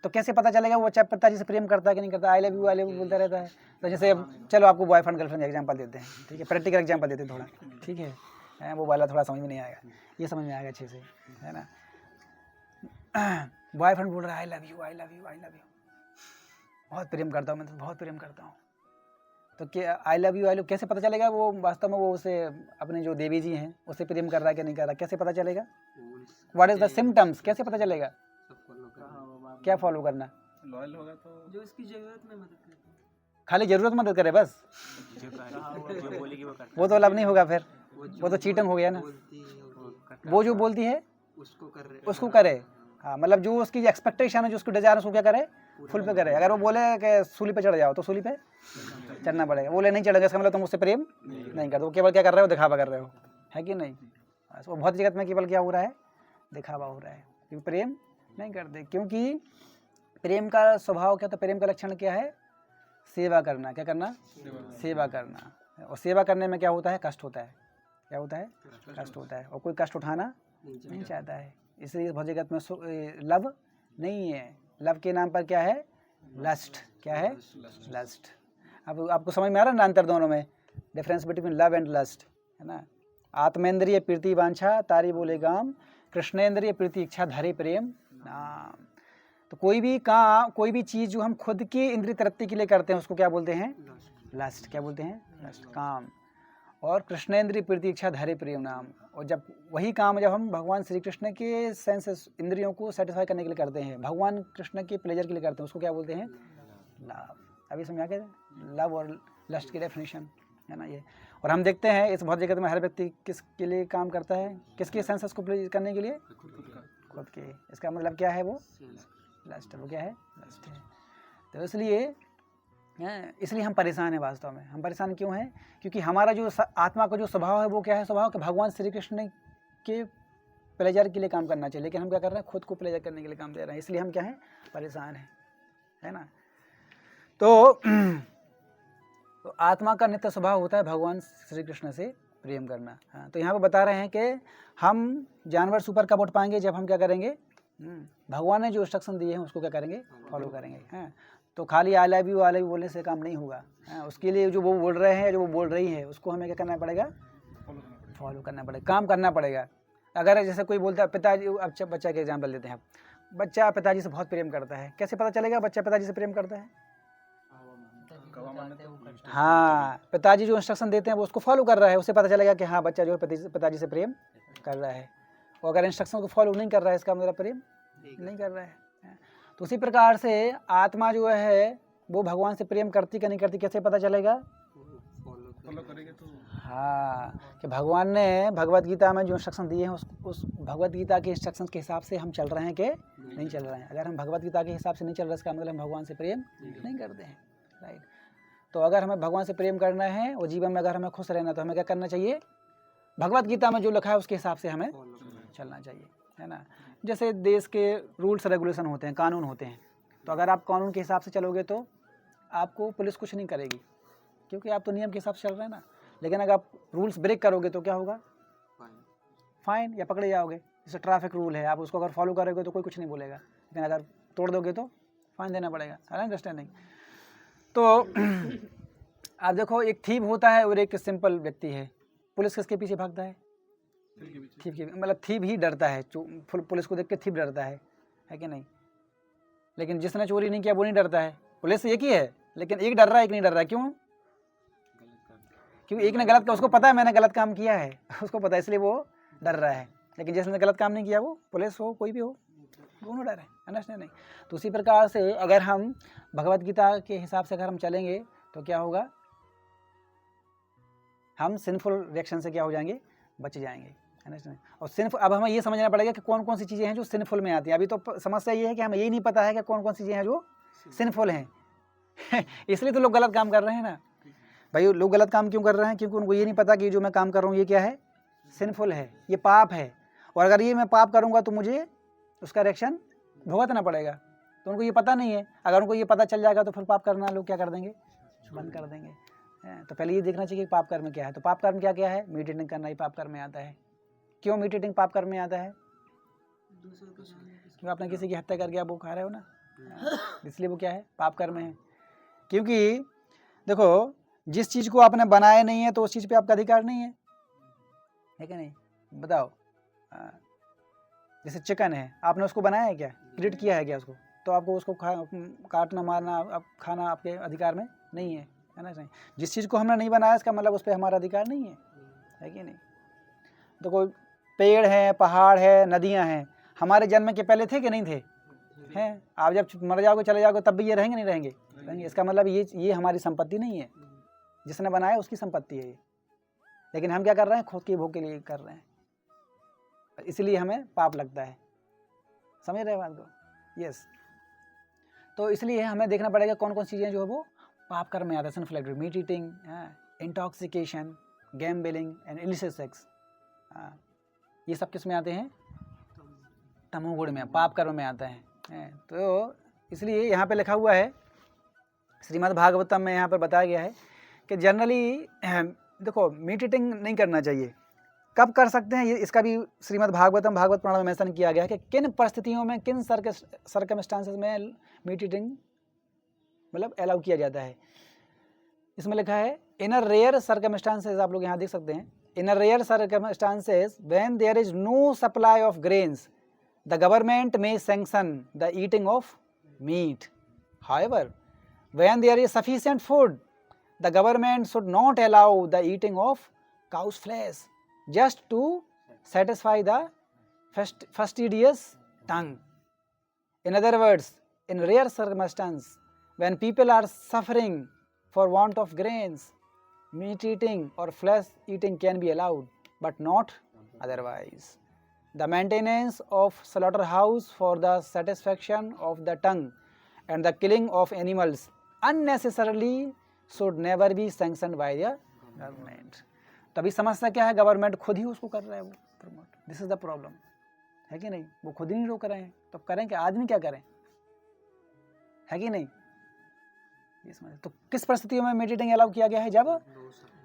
तो कैसे पता चलेगा वो बच्चा पिताजी से प्रेम करता है कि नहीं करता? आई लव यू बोलता रहता है। तो जैसे चलो आपको बॉयफ्रेंड गर्लफ्रेंड एग्जांपल देते हैं, ठीक है, प्रैक्टिकल एग्जांपल देते हैं थोड़ा, ठीक है, वो वाला थोड़ा समझ में नहीं आएगा, ये समझ में आएगा अच्छे से, है ना? बॉयफ्रेंड बोल रहा है I love you, I love you, I love you, बहुत प्रेम करता हूँ मैं, तो बहुत प्रेम करता हूँ। तो क्या आई लव यू कैसे पता चलेगा वो वास्तव में वो उसे अपने जो देवी जी हैं उससे प्रेम कर रहा है कि नहीं कर रहा? कैसे पता चलेगा? What is the symptoms? कैसे पता चलेगा? क्या फॉलो करना? लॉयल होगा तो जो इसकी जरूरत में मदद करता है, खाली जरूरत मदद करे बस, वो तो लब नहीं होगा, फिर वो तो चीटिंग हो गया ना। वो जो बोलती है उसको करे, हाँ, मतलब जो उसकी एक्सपेक्टेशन है, जो उसकी डिजायर है, उसको क्या करे? फुल पे करे। अगर वो बोले कि सूली पे चढ़ जाओ तो सूली पे चढ़ना पड़ेगा। बोले नहीं चढ़ेगा, इसका मतलब तुम उससे प्रेम नहीं करते, वो केवल क्या कर रहे हो? दिखावा कर रहे हो, है कि नहीं? वो बहुत जगत में केवल क्या हो रहा है? दिखावा हो रहा है, क्योंकि प्रेम नहीं करते। क्योंकि प्रेम का स्वभाव क्या होता है? प्रेम का लक्षण क्या है? सेवा करना। क्या करना? सेवा करना। और सेवा करने में क्या होता है? कष्ट होता है। क्या होता है? कष्ट होता है, और कोई कष्ट उठाना नहीं चाहता है। इसलिए बहुत जगत में लव नहीं है। लव के नाम पर क्या है? लस्ट। क्या है? लस्ट। अब आपको समझ में आ रहा है ना अंतर दोनों में, difference between love and lust, है ना? आत्मेंद्रिय प्रीति वांछा तारी बोले गाम, कृष्णेंद्रिय प्रीति इच्छा धरे प्रेम नाम। तो कोई भी काम, कोई भी चीज़ जो हम खुद की इंद्रिय तृप्ति के लिए करते हैं उसको क्या बोलते हैं? लस्ट। क्या बोलते हैं? लस्ट, काम। और कृष्णेंद्रिय प्रीति इच्छा धरे प्रेम नाम। और जब वही काम जब हम भगवान श्री कृष्ण के सेंसेस, इंद्रियों को सेटिस्फाई करने के लिए करते हैं, भगवान कृष्ण के प्लेजर के लिए करते हैं, उसको क्या बोलते हैं? लव। अभी समझा के लव और लस्ट की डेफिनेशन, है ना ये। और हम देखते हैं इस बहुत जगत में हर व्यक्ति किसके लिए काम करता है? किसके सेंसेस को प्लीज करने के लिए? खुद के। इसका मतलब क्या है? वो लस्ट। वो क्या है? लस्ट है। तो इसलिए हम परेशान हैं। वास्तव में हम परेशान क्यों हैं? क्योंकि हमारा जो आत्मा का जो स्वभाव है वो क्या है? स्वभाव कि भगवान श्री कृष्ण के प्लेजर के लिए काम करना चाहिए, लेकिन हम क्या कर रहे हैं? खुद को प्लेजर करने के लिए काम दे रहे हैं। इसलिए हम क्या हैं? परेशान हैं, है ना? तो आत्मा का नित्य स्वभाव होता है भगवान श्री कृष्ण से प्रेम करना। हाँ, तो यहाँ पर बता रहे हैं कि हम जानवर से ऊपर कब उठ पाएंगे? जब हम क्या करेंगे? भगवान ने जो इंस्ट्रक्शन दिए हैं उसको क्या करेंगे? फॉलो करेंगे। हाँ, तो खाली आई लव यू बोलने से काम नहीं होगा। हाँ, उसके लिए जो वो बोल रहे हैं, जो वो बोल रही है, उसको हमें क्या करना पड़ेगा? फॉलो करना पड़ेगा, काम करना पड़ेगा। अगर जैसे कोई बोलता है पिताजी, अब बच्चा के एग्जाम्पल देते हैं, बच्चा पिताजी से बहुत प्रेम करता है, कैसे पता चलेगा बच्चा पिताजी से प्रेम करता है? हाँ, पिताजी जो इंस्ट्रक्शन देते हैं वो उसको फॉलो कर रहा है, उससे पता चलेगा कि हाँ बच्चा जो है पिताजी से प्रेम कर रहा है। और अगर इंस्ट्रक्शन को फॉलो नहीं कर रहा है, इसका मतलब प्रेम नहीं कर रहा है। तो उसी प्रकार से आत्मा जो है वो भगवान से प्रेम करती कि नहीं करती, कैसे पता चलेगा? फॉलो करेंगे तो। हाँ, कि भगवान ने भगवत गीता में जो इंस्ट्रक्शन दिए हैं उस भगवत गीता के इंस्ट्रक्शन के हिसाब से हम चल रहे हैं कि नहीं चल रहे हैं। अगर हम भगवत गीता के हिसाब से नहीं चल रहे, इसका मतलब हम भगवान से प्रेम नहीं करते हैं, राइट? तो अगर हमें भगवान से प्रेम करना है और जीवन में अगर हमें खुश रहना, तो हमें क्या करना चाहिए? भगवत गीता में जो लिखा है उसके हिसाब से हमें चलना चाहिए, है ना। जैसे देश के रूल्स रेगुलेशन होते हैं, कानून होते हैं, तो अगर आप कानून के हिसाब से चलोगे तो आपको पुलिस कुछ नहीं करेगी, क्योंकि आप तो नियम के हिसाब से चल रहे हैं ना। लेकिन अगर आप रूल्स ब्रेक करोगे तो क्या होगा? फाइन या पकड़े जाओगे। जैसे ट्रैफिक रूल है, आप उसको अगर फॉलो करोगे तो कोई कुछ नहीं बोलेगा, लेकिन अगर तोड़ दोगे तो फाइन देना पड़ेगा। है अंडरस्टैंडिंग? तो आप देखो, एक थीप होता है और एक सिंपल व्यक्ति है। पुलिस किसके पीछे भागता है? थीप के, मतलब थीप ही डरता है, पुलिस को देख के थीप डरता है कि नहीं? लेकिन जिसने चोरी नहीं किया वो नहीं डरता है। पुलिस एक ही है, लेकिन एक डर रहा है, एक नहीं डर रहा है। क्यों? क्योंकि एक ने गलत, उसको पता है मैंने गलत काम किया है, उसको पता है, इसलिए वो डर रहा है। लेकिन जिसने गलत काम नहीं किया, वो पुलिस हो कोई भी हो, दोनों डर है। अंडरस्टैंडिंग? तो उसी प्रकार से अगर हम भगवत गीता के हिसाब से अगर हम चलेंगे तो क्या होगा? हम सिंफुल रिएक्शन से क्या हो जाएंगे? बच जाएंगे। अंडरस्टैंड? और सिंफुल, अब हमें ये समझना पड़ेगा कि कौन कौन सी चीज़ें हैं जो सिंफुल में आती हैं। अभी तो समस्या ये है कि हमें यही नहीं पता है कि कौन कौन सी चीज़ें हैं जो सिंफुल हैं इसलिए तो लोग गलत काम कर रहे हैं ना भाई। लोग गलत काम क्यों कर रहे हैं? क्योंकि उनको ये नहीं पता कि जो मैं काम कर रहा हूँ ये क्या है? सिंफुल है, ये पाप है, और अगर ये मैं पाप करूँगा तो मुझे उसका रिएक्शन भुगतना पड़ेगा। तो उनको ये पता नहीं है। अगर उनको ये पता चल जाएगा तो फिर पाप करना लोग क्या कर देंगे? बंद कर देंगे। तो पहले ये देखना चाहिए कि पाप कर्म क्या है। तो पाप कर्म क्या क्या है? मीट ईटिंग करना ही पाप कर्म में आता है। क्यों मीट ईटिंग पाप कर्म में आता है? क्यों? आपने किसी की हत्या करके आप वो खा रहे हो ना, इसलिए वो क्या है? पाप कर्म है। क्योंकि देखो, जिस चीज़ को आपने बनाया नहीं है तो उस चीज़ पे आपका अधिकार नहीं है कि नहीं? बताओ। जैसे चिकन है, आपने उसको बनाया है क्या? क्रिएट किया है क्या उसको? तो आपको उसको काटना, मारना, आप खाना आपके अधिकार में नहीं है ना? नहीं। जिस चीज़ को हमने नहीं बनाया इसका मतलब उस पर हमारा अधिकार नहीं है कि नहीं? तो कोई पेड़ है, पहाड़ है, नदियाँ हैं, हमारे जन्म के पहले थे कि नहीं थे? हैं। आप जब मर जाओगे, चले जाओगे, तब भी ये रहेंगे नहीं रहेंगे? रहेंगे। इसका मतलब ये हमारी संपत्ति नहीं है, जिसने बनाया उसकी संपत्ति है ये। लेकिन हम क्या कर रहे हैं? खुद की भोग के लिए कर रहे हैं, इसलिए हमें पाप लगता है। समझ रहे बात को? यस। तो इसलिए हमें देखना पड़ेगा कौन कौन चीज़ें जो है वो पाप कर्म में आते हैं। Sinful activity, meat eating, intoxication, gambling and illicit sex, ये सब किस में आते हैं? तमोगुण में, पाप कर्म में आता है। तो इसलिए यहाँ पे लिखा हुआ है श्रीमद् भागवतम में, यहाँ पर बताया गया है कि जनरली देखो, मीट ईटिंग नहीं करना चाहिए। कब कर सकते हैं? ये इसका भी श्रीमद् भागवत पुराण में मेंशन किया गया है कि किन परिस्थितियों में, किन सर्कमस्टांसेस में मीट ईटिंग मतलब अलाउ किया जाता है। इसमें लिखा है इन अ रेयर सर्कमस्टांसेस, आप लोग यहाँ देख सकते हैं, in a rare circumstances when there is no supply of grains the government may sanction the eating of meat. However when there is sufficient food the government should not allow the eating of cow's flesh just to satisfy the fastidious tongue. In other words, in rare circumstances, when people are suffering for want of grains, meat eating or flesh eating can be allowed, but not otherwise. The maintenance of slaughterhouse for the satisfaction of the tongue and the killing of animals unnecessarily should never be sanctioned by the government. तभी समस्या क्या है? Government खुद ही उसको कर रहा है वो promote. This is the problem, है कि नहीं? वो खुद ही नहीं रोक रहे हैं, तो करें क्या? आदमी क्या करें? है कि नहीं? तो किस परिस्थितियों में मीट ईटिंग अलाउ किया गया है?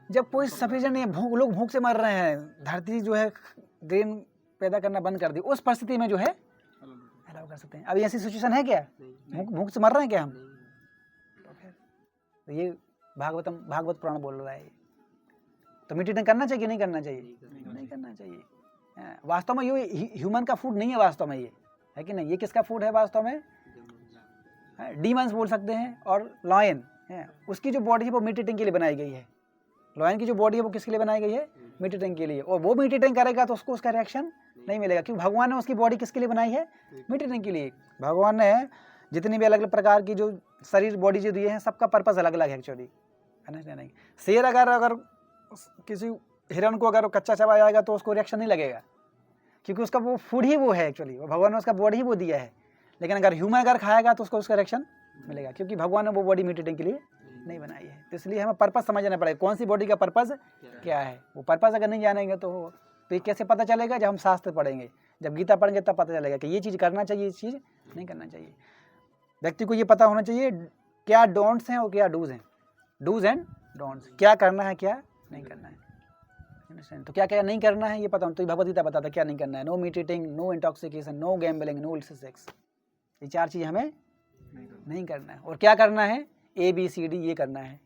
जब कोई सफिशिएंट नहीं है, लोग भूख से मर रहे हैं, धरती जो है ग्रेन पैदा करना बंद कर दी, उस परिस्थिति में जो है अलाउ कर सकते हैं। अभी ऐसी सिचुएशन है क्या? भूख से मर रहे हैं क्या हम? तो ये भागवत पुराण बोल रहा है। तो मीट ईटिंग करना चाहिए कि नहीं करना चाहिए? नहीं करना चाहिए। वास्तव में ये ह्यूमन का फूड नहीं है वास्तव में, ये है कि नहीं? ये किसका फूड है वास्तव में? डीमंस बोल सकते हैं, और लॉयन है, उसकी जो बॉडी है वो मीट ईटिंग के लिए बनाई गई है। लॉयन की जो बॉडी है वो किसके लिए बनाई गई है? मीट ईटिंग के लिए। और वो मीट ईटिंग करेगा तो उसको उसका रिएक्शन नहीं मिलेगा, क्योंकि भगवान ने उसकी बॉडी किसके लिए बनाई है? मीट ईटिंग के लिए। भगवान ने जितनी भी अलग अलग प्रकार की जो शरीर बॉडी जो दिए हैं, सबका पर्पस अलग अलग है एक्चुअली, नहीं। शेर अगर किसी हिरण को अगर कच्चा चबाया जाएगा तो उसको रिएक्शन नहीं लगेगा, क्योंकि उसका वो फूड ही वो है एक्चुअली, भगवान ने उसका बॉडी ही वो दिया है। लेकिन अगर ह्यूमन अगर खाएगा तो उसको उसका रिएक्शन मिलेगा, क्योंकि भगवान ने वो बॉडी मीट ईटिंग के लिए नहीं बनाई है। तो इसलिए हमें पर्पस समझना पड़ेगा, कौन सी बॉडी का पर्पस क्या है। वो पर्पस अगर नहीं जानेंगे तो ये कैसे पता चलेगा? जब हम शास्त्र पढ़ेंगे, जब गीता पढ़ेंगे तब पता चलेगा कि ये चीज़ करना चाहिए, ये चीज़ नहीं करना चाहिए। व्यक्ति को ये पता होना चाहिए क्या डोंट्स हैं और क्या डूज हैं, डूज एंड डोंट्स, क्या करना है क्या नहीं करना है। तो क्या क्या नहीं करना है ये पता होना। तो भगवद गीता बताता क्या नहीं करना है, no meat eating, no intoxication, no gambling, no illicit sex, ये 4 चीज़ हमें नहीं करना है। और क्या करना है? ABCD ये करना है।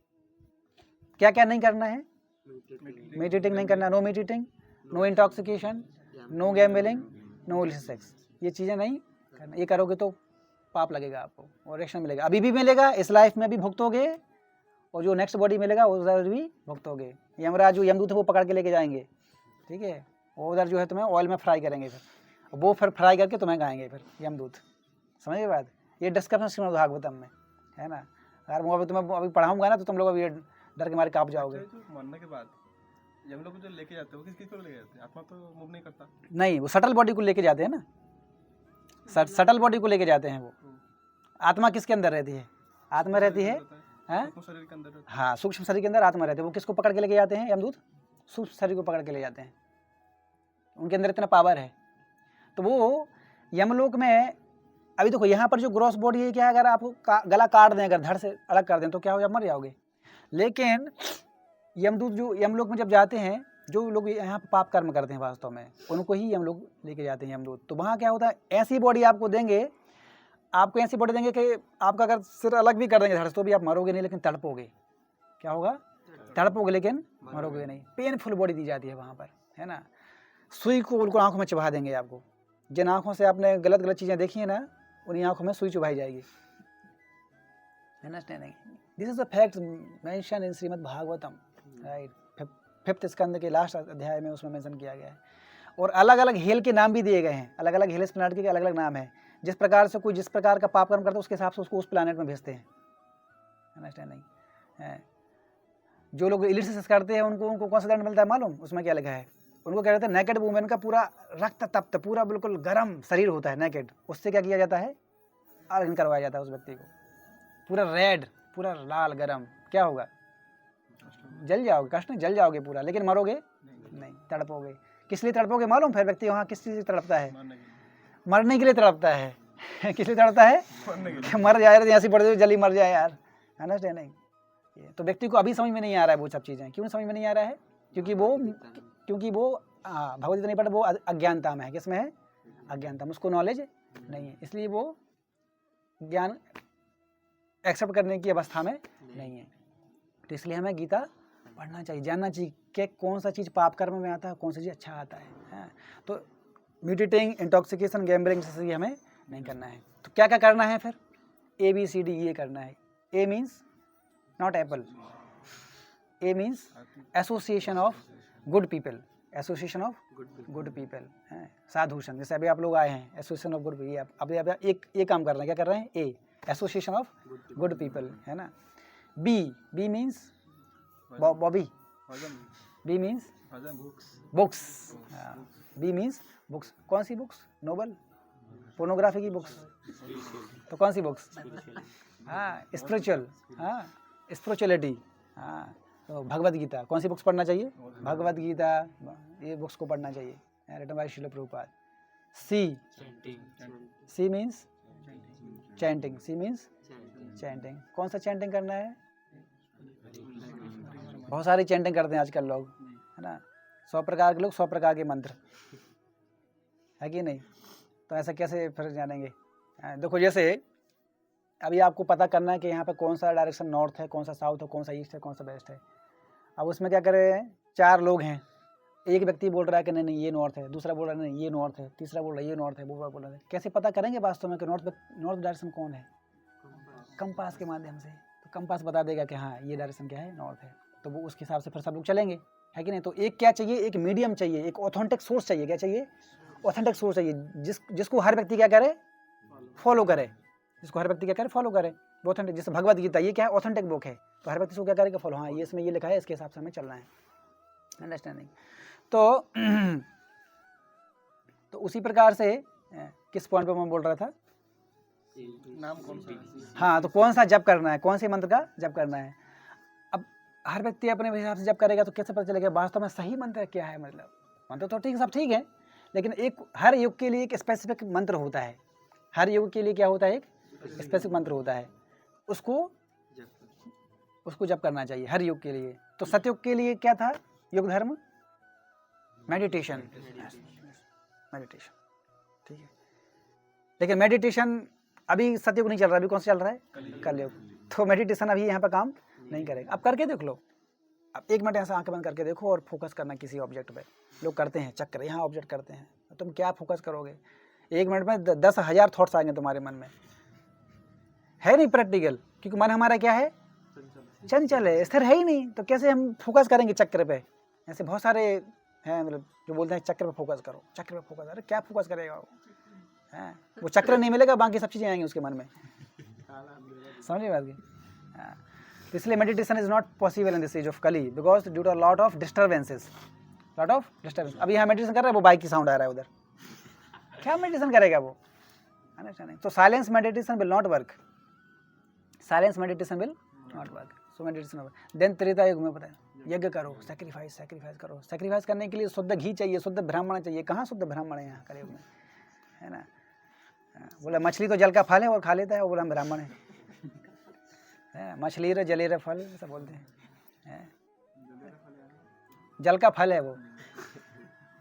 क्या क्या नहीं करना है? मीट ईटिंग नहीं करना, no meat eating, no intoxication, no gambling, no illicit sex, ये चीज़ें नहीं करना। ये करोगे तो पाप लगेगा आपको और एक्शन मिलेगा, अभी भी मिलेगा, इस लाइफ में भी भुगतोगे, और जो नेक्स्ट बॉडी मिलेगा उधर भी भुगतोगे। यमराज जो यमदूत है वो पकड़ के लेके जाएंगे, ठीक है, वो उधर जो है तुम्हें ऑयल में फ्राई करेंगे, फिर वो फिर फ्राई करके तुम्हें खाएंगे फिर यमदूत। समझ गए बात? ये डिस्क्रिप्शन श्रीमद् भागवतम में है ना। अगर वो अभी तुम्हें अभी पढ़ाऊंगा ना तो तुम लोग अभी डर के मारे काँप जाओगे। मरने के बाद यम लोग जो लेके जाते हैं वो किस को लेके जाते हैं? आत्मा तो मूव नहीं करता। नहीं, वो सटल बॉडी को लेके जाते हैं ना, सटल बॉडी को लेके जाते हैं। वो आत्मा किसके अंदर रहती है? आत्मा रहती है, शरीर के अंदर। हाँ, सूक्ष्म शरीर के अंदर आत्मा रहती है। वो किसको पकड़ के लेके जाते हैं? यमदूत सूक्ष्म शरीर को पकड़ के ले जाते हैं, उनके अंदर इतना पावर है। तो वो यमलोक में अभी देखो यहाँ पर जो ग्रॉस बॉडी है क्या है, अगर आप गला काट दें, अगर धड़ से अलग कर दें तो क्या हो जाए? मर जाओगे। लेकिन यमदूत जो यमलोक में जब जाते हैं, जो लोग यहाँ पर पाप कर्म करते हैं वास्तव में, उनको ही यमलोक लेके जाते हैं यमदूत। तो वहाँ क्या होता है, ऐसी बॉडी आपको देंगे, आपको ऐसी बॉडी देंगे कि आपका अगर सिर अलग भी कर देंगे धड़ से तो भी आप मरोगे नहीं, लेकिन तड़पोगे। क्या होगा? तड़पोगे लेकिन मरोगे नहीं। पेनफुल बॉडी दी जाती है वहाँ पर, है ना। सुई को बिल्कुल आँखों में चुभा देंगे आपको। जिन आँखों से आपने गलत गलत चीज़ें देखी हैं ना, उन्हीं आँखों में सुई चुभाई जाएगी। Understanding? This is the fact mention in Shrimad Bhagavatam, right. 5th स्कंद के लास्ट अध्याय में उसमें मेंशन किया गया है। और अलग अलग हिल के नाम भी दिए गए हैं, अलग अलग हिल्स प्लैनेट के अलग अलग नाम है। जिस प्रकार से कोई जिस प्रकार का पाप कर्म करता है उसके हिसाब से उसको उस प्लैनेट में भेजते हैं। अंडरस्टैंडिंग है? जो लोग इलिसिट करते हैं उनको कौन सा दंड मिलता है मालूम? उसमें क्या लिखा है? उनको क्या कहते हैं? नेकेड वुमेन का पूरा रक्त तप्त, पूरा बिल्कुल गर्म शरीर होता है नेकेड, उससे क्या किया जाता है? आलिंगन करवाया जाता है उस व्यक्ति को, पूरा रेड, पूरा लाल गरम। क्या होगा? जल जाओगे, कष्ट नहीं, जल जाओगे पूरा, लेकिन मरोगे नहीं, तड़पोगे। किस लिए तड़पोगे मालूम? फिर व्यक्ति वहाँ किस चीज़ से तड़पता है? मरने के लिए तड़पता है। किस लिए तड़पता है? कि मर जाए, ऐसी पड़ जाए जल्दी मर जाए यार। अंडरस्टैंडिंग? तो व्यक्ति को अभी समझ में नहीं आ रहा है वो सब चीज़ें। क्यों समझ में नहीं आ रहा है? क्योंकि वो भगवत गीता नहीं पढ़ा, वो अज्ञानता में है। किसमें है? अज्ञानता में, उसको नॉलेज नहीं है, इसलिए वो ज्ञान एक्सेप्ट करने की अवस्था में नहीं है। तो इसलिए हमें गीता पढ़ना चाहिए, जानना चाहिए कि कौन सा चीज़ पाप कर्म में आता है, कौन सा चीज़ अच्छा आता है। तो मीट ईटिंग, इंटॉक्सिकेशन, गैम्बलिंग जैसे हमें नहीं करना है। तो क्या क्या करना है फिर? ABCD ये करना है। A means not Apple, A means association of good people, association of good people है, साधु संघ। जैसे अभी आप लोग आए हैं, एसोसिएशन ऑफ गुड पीपल, अभी आप एक काम कर रहे हैं। क्या कर रहे हैं? A association of good people, है ना। B means Bobby, B means books, B means books. कौन सी बुक्स? नोबल, पोर्नोग्राफी की बुक्स। तो कौन सी बुक्स? हाँ, स्पिरिचुअल, हाँ, स्पिरिचुअलिटी। हाँ, तो भगवद गीता। कौन सी बुक्स पढ़ना चाहिए? भगवद गीता, ये बुक्स को पढ़ना चाहिए, written by Srila Prabhupada. C means chanting, C means chanting. कौन सा चैंटिंग करना है? बहुत सारी चैंटिंग करते हैं आजकल लोग, है ना। 100 प्रकार के लोग 100 प्रकार के मंत्र, है कि नहीं। तो ऐसा कैसे फिर जानेंगे? देखो, जैसे अभी आपको पता करना है कि यहाँ पे कौन सा डायरेक्शन नॉर्थ है, कौन सा साउथ है, कौन सा ईस्ट है, कौन सा वेस्ट है। अब उसमें क्या करें? 4 लोग हैं, एक व्यक्ति बोल रहा है कि नहीं नहीं ये नॉर्थ है, दूसरा बोल रहा है नहीं ये नॉर्थ है, तीसरा बोल रहा है ये नॉर्थ है, वो बोल रहा है। कैसे पता करेंगे वास्तव में कि नॉर्थ डायरेक्शन कौन है? कंपास के माध्यम से। तो कंपास बता देगा कि हाँ ये डायरेक्शन क्या है, नॉर्थ है। तो वो उसके हिसाब से फिर सब लोग चलेंगे, है कि नहीं। तो एक क्या चाहिए? एक मीडियम चाहिए, एक ऑथेंटिक सोर्स चाहिए। क्या चाहिए? ऑथेंटिक सोर्स चाहिए, जिसको हर व्यक्ति क्या करे? फॉलो करे। जिसको हर व्यक्ति क्या करे? फॉलो करे। वो ऑथेंटिक, जैसे भगवद गीता, ये क्या है? ऑथेंटिक बुक है। तो हर व्यक्ति को क्या करेगा? फॉलो। हाँ, ये इसमें ये लिखा है, इसके हिसाब से हमें चलना है। अंडरस्टैंडिंग? तो उसी प्रकार से किस पॉइंट पे मैं बोल रहा था? नाम कौन सा? हाँ, तो कौन सा जप करना है, कौन से मंत्र का जप करना है। हर व्यक्ति अपने हिसाब से जब करेगा तो कैसे पता चलेगा वास्तव में सही मंत्र क्या है? मतलब मंत्र तो ठीक, सब ठीक है, लेकिन एक हर युग के लिए एक स्पेसिफिक मंत्र होता है। हर युग के लिए क्या होता है? एक स्पेसिफिक मंत्र होता है, उसको जप करना चाहिए हर युग के लिए। तो सतयुग के लिए क्या था? युग धर्म मेडिटेशन, मेडिटेशन, ठीक है। लेकिन मेडिटेशन अभी सतयुग नहीं चल रहा, अभी कौन सा चल रहा है? कलयुग। तो मेडिटेशन अभी यहाँ पर काम नहीं करेगा। अब करके देख लो, अब 1 मिनट ऐसा आंखें बंद करके देखो और फोकस करना किसी ऑब्जेक्ट पे। लोग करते हैं चक्कर, यहाँ ऑब्जेक्ट करते हैं, तुम क्या फोकस करोगे? 1 मिनट में 10,000 थॉट्स आएंगे तुम्हारे मन में, है नहीं प्रैक्टिकल, क्योंकि मन हमारा क्या है? चंचल है, स्थिर है ही नहीं। तो कैसे हम फोकस करेंगे चक्र पे? ऐसे बहुत सारे हैं मतलब जो बोलते हैं चक्र पे फोकस करो, चक्र पे फोकस। अरे क्या फोकस करेगा वो? है वो चक्र नहीं मिलेगा, बाकी सब चीज़ें आएंगी उसके मन में। समझिए बात की? हाँ, तो इसलिए meditation is not possible in this age of Kali because due to lot of disturbances, lot of disturbance. अभी यहाँ मेडिटेशन कर रहा है, वो बाइक की साउंड आ रहा है उधर, क्या मेडिटेशन करेगा वो? अंडरस्टैंडिंग? तो silence meditation will not work, silence meditation will not work. So meditation then Treta Yuga में पता है यज्ञ करो, सैक्रिफाइस करो। सैक्रिफाइस करने के लिए शुद्ध घी चाहिए, शुद्ध ब्राह्मण चाहिए। कहाँ शुद्ध ब्राह्मण है यहाँ कलयुग में? है ना? बोला मछली तो जल का फल है और खा लेता है, वो बोला हम ब्राह्मण है। मछली रे जले रे फल ऐसा बोलते हैं, जल का फल है वो,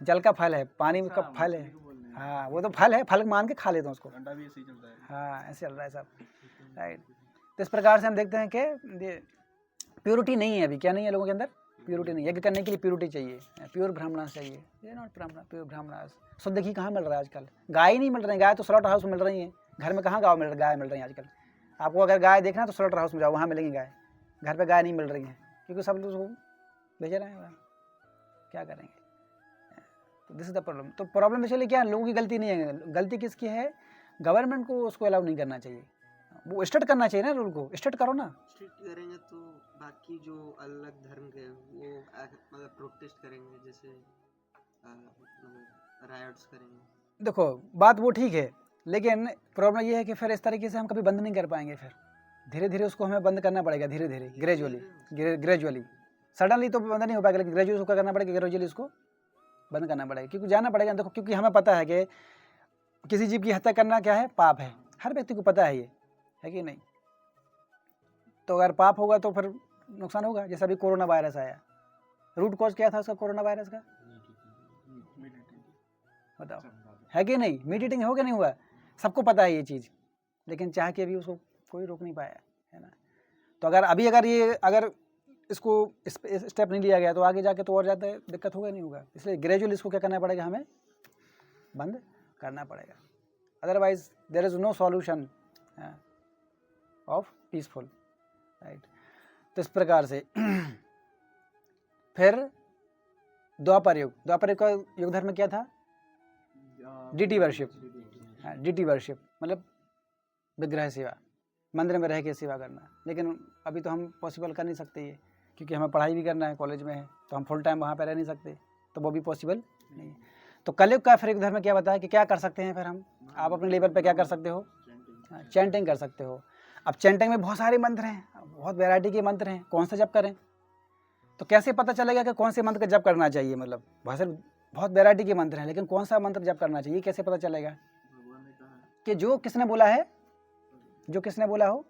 जल का फल है, पानी का फल है। हाँ वो तो फल है, फल मान के खा लेते हैं उसको। अंडा भी ऐसे ही चलता है। हाँ ऐसे चल रहा है सब, राइट। तो इस प्रकार से हम देखते हैं कि प्योरिटी नहीं है अभी। क्या नहीं है लोगों के अंदर? प्योरिटी नहीं। यज्ञ करने के लिए प्योरिटी चाहिए, प्योर ब्राह्मणास चाहिए। ये नॉट ब्राह्मण, प्योर ब्राह्मणास। शुद्ध घी कहाँ मिल रहा है आजकल? गाय ही नहीं मिल रही है, गाय तो स्लॉटर हाउस में मिल रही है। घर में कहाँ गाय मिल रही है आजकल? आपको अगर गाय देखना है तो स्लॉटर हाउस में जाओ, वहाँ मिलेंगी गाय। घर पे गाय नहीं मिल रही है क्योंकि सब लोग उसको भेज रहे हैं, क्या करेंगे? तो दिस इज द प्रॉब्लम। तो प्रॉब्लम इसलिए क्या है? लोगों की गलती नहीं है, गलती किसकी है? गवर्नमेंट को उसको अलाउ नहीं करना चाहिए। वो स्टार्ट करना चाहिए ना, रूल को स्टार्ट करो ना। स्ट्रिक्ट करेंगे तो बाकी जो अलग धर्म के वो मतलब प्रोटेस्ट करेंगे, जैसे मतलब रायट्स करेंगे। देखो बात वो ठीक है, लेकिन प्रॉब्लम ये है कि फिर इस तरीके से हम कभी बंद नहीं कर पाएंगे। फिर धीरे धीरे उसको हमें बंद करना पड़ेगा, धीरे धीरे, ग्रेजुअली। सडनली तो बंद नहीं हो पाएगा, लेकिन ग्रेजुअली उसको करना पड़ेगा, ग्रेजुअली उसको बंद करना पड़ेगा। क्योंकि जाना पड़ेगा, देखो, क्योंकि हमें पता है कि किसी जीव की हत्या करना क्या है? पाप है। हर व्यक्ति को पता है, ये है कि नहीं? तो अगर पाप होगा तो फिर नुकसान होगा। जैसे अभी कोरोना वायरस आया, रूट कॉज क्या था उसका? कोरोना वायरस का बताओ, है कि नहीं? मीट ईटिंग हो क्या नहीं हुआ? सबको पता है ये चीज़, लेकिन चाह के अभी उसको कोई रोक नहीं पाया, है ना? तो अगर इसको स्टेप नहीं लिया गया तो आगे जाके तो और ज़्यादा दिक्कत होगा, नहीं होगा? इसलिए ग्रेजुअली इसको क्या करना पड़ेगा? हमें बंद करना पड़ेगा, otherwise there is no solution of peaceful, right. तो इस प्रकार से फिर द्वापर युग का युग धर्म क्या था? डीटी वर्शिप, डीटी वर्शिप मतलब विग्रह सेवा, मंदिर में रह के सेवा करना। लेकिन अभी तो हम पॉसिबल कर नहीं सकते ये, क्योंकि हमें पढ़ाई भी करना है, कॉलेज में है, तो हम फुल टाइम वहाँ पर रह नहीं सकते, तो वो भी पॉसिबल नहीं है। तो कलयुग का फिर युग धर्म क्या बताया कि क्या कर सकते हैं फिर हम? आप अपने लेवल पे क्या कर सकते हो? चैंटिंग कर सकते हो। अब चैंटिंग में बहुत सारे मंत्र हैं, बहुत वैरायटी के मंत्र हैं, कौन सा जप करें? तो कैसे पता चलेगा कि कौन से मंत्र का जप करना चाहिए? मतलब बहुत वैरायटी के मंत्र हैं, लेकिन कौन सा मंत्र जप करना चाहिए कैसे पता चलेगा? कि जो किसने बोला है, जो किसने बोला हो,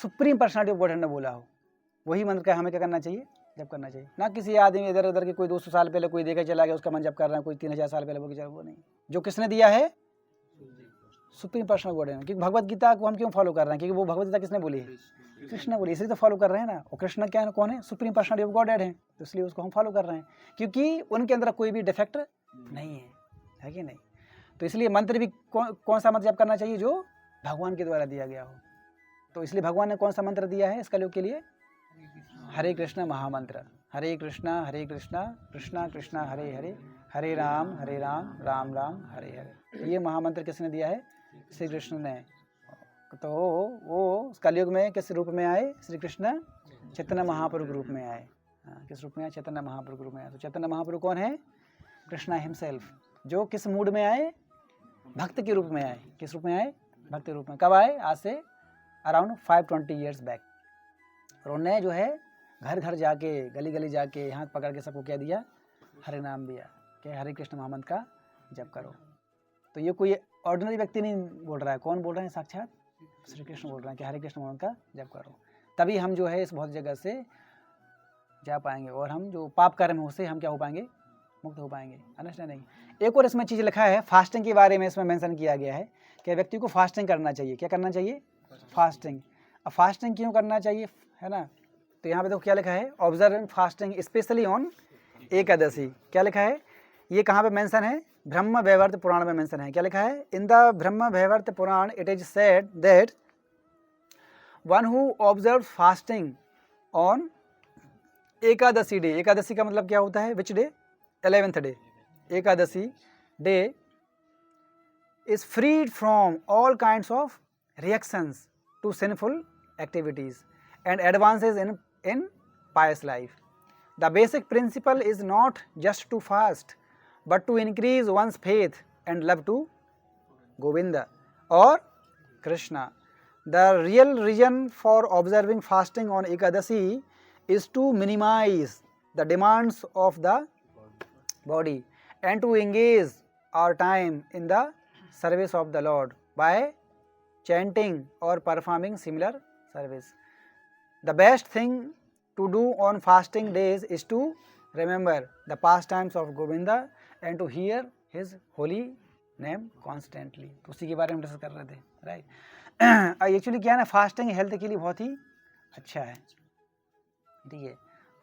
सुप्रीम पर्सनालिटी ऑफ गॉडहेड ने बोला हो, वही मंत्र का हमें क्या करना चाहिए? जप करना चाहिए। ना किसी आदमी इधर उधर के, कोई 200 साल पहले कोई देकर चला गया उसका मन जप कर रहा है, कोई 3000 साल पहले वो नहीं। जो किसने दिया है? सुप्रीम पर्सनल गॉड है। क्योंकि भगवत गीता को हम क्यों फॉलो कर रहे हैं? क्योंकि वो भगवत गीता किसने बोली है? कृष्ण बोली, इसलिए तो फॉलो कर रहे हैं ना। और कृष्ण क्या है? कौन है? सुप्रीम पर्सनालिटी ऑफ गॉडहेड है, तो इसलिए उसको हम फॉलो कर रहे हैं, क्योंकि उनके अंदर कोई भी डिफेक्ट नहीं है कि नहीं? तो इसलिए मंत्र भी कौन सा मंत्र जप करना चाहिए? जो भगवान के द्वारा दिया गया हो। तो इसलिए भगवान ने कौन सा मंत्र दिया है इस कलयुग के लिए? हरे कृष्ण महामंत्र, हरे कृष्णा कृष्णा कृष्णा हरे हरे, हरे राम राम राम हरे हरे। ये महामंत्र किसने दिया है? श्री कृष्ण ने। तो वो कलयुग में किस रूप में आए? श्री कृष्ण चैतन्य महाप्रभु के रूप में आए। किस रूप में आए? चैतन्य महाप्रभु के रूप में आए। तो चैतन्य महाप्रभु कौन है? कृष्णा हिमसेल्फ। जो किस मूड में आए? भक्त के रूप में आए। किस रूप में आए? भक्त के रूप में। कब आए? आज से अराउंड 520 ईयर्स बैक। और उन्हें जो है घर घर जाके, गली गली जाके हाथ पकड़ के सबको क्या दिया, हरे नाम दिया कि हरे कृष्ण महामंत्र का जप करो। तो ये कोई ऑर्डिनरी व्यक्ति नहीं बोल रहा है, कौन बोल रहे हैं, साक्षात श्री कृष्ण बोल रहे हैं कि हरे कृष्ण महामंत्र का जप करो। तभी हम जो है इस बहुत जगह से जा पाएंगे और हम जो पाप कर्म है उससे हम क्या हो पाएंगे, मुक्त हो पाएंगे। अंडरस्टैंडिंग। एक और इसमें चीज़ लिखा है फास्टिंग के बारे में, इसमें मेंशन किया गया है कि व्यक्ति को फास्टिंग करना चाहिए। क्या करना चाहिए, फास्टिंग। अब फास्टिंग क्यों करना चाहिए, है ना। तो यहाँ पे देखो क्या लिखा है, observing fasting specially on Ekadashi. क्या लिखा है, ये कहाँ पे मेंशन है, ब्रह्म वैवर्त पुराण में मेंशन है। क्या लिखा है, in the Brahma Vaivarta Purana it is said that one who observe fasting on Ekadashi day. Ekadashi का मतलब क्या होता है, which day, 11th day. Ekadashi day is freed from all kinds of reactions to sinful activities and advances in pious life. The basic principle is not just to fast but to increase one's faith and love to Govinda or Krishna. The real reason for observing fasting on Ekadashi is to minimize the demands of the body and to engage our time in the service of the Lord by chanting or performing similar service. The best thing to do on fasting days is to remember the pastimes of Govinda and to hear his holy name constantly. तो उसी के बारे में discuss कर रहे थे, right. Actually क्या है ना, फास्टिंग हेल्थ के लिए बहुत ही अच्छा है, ठीक है।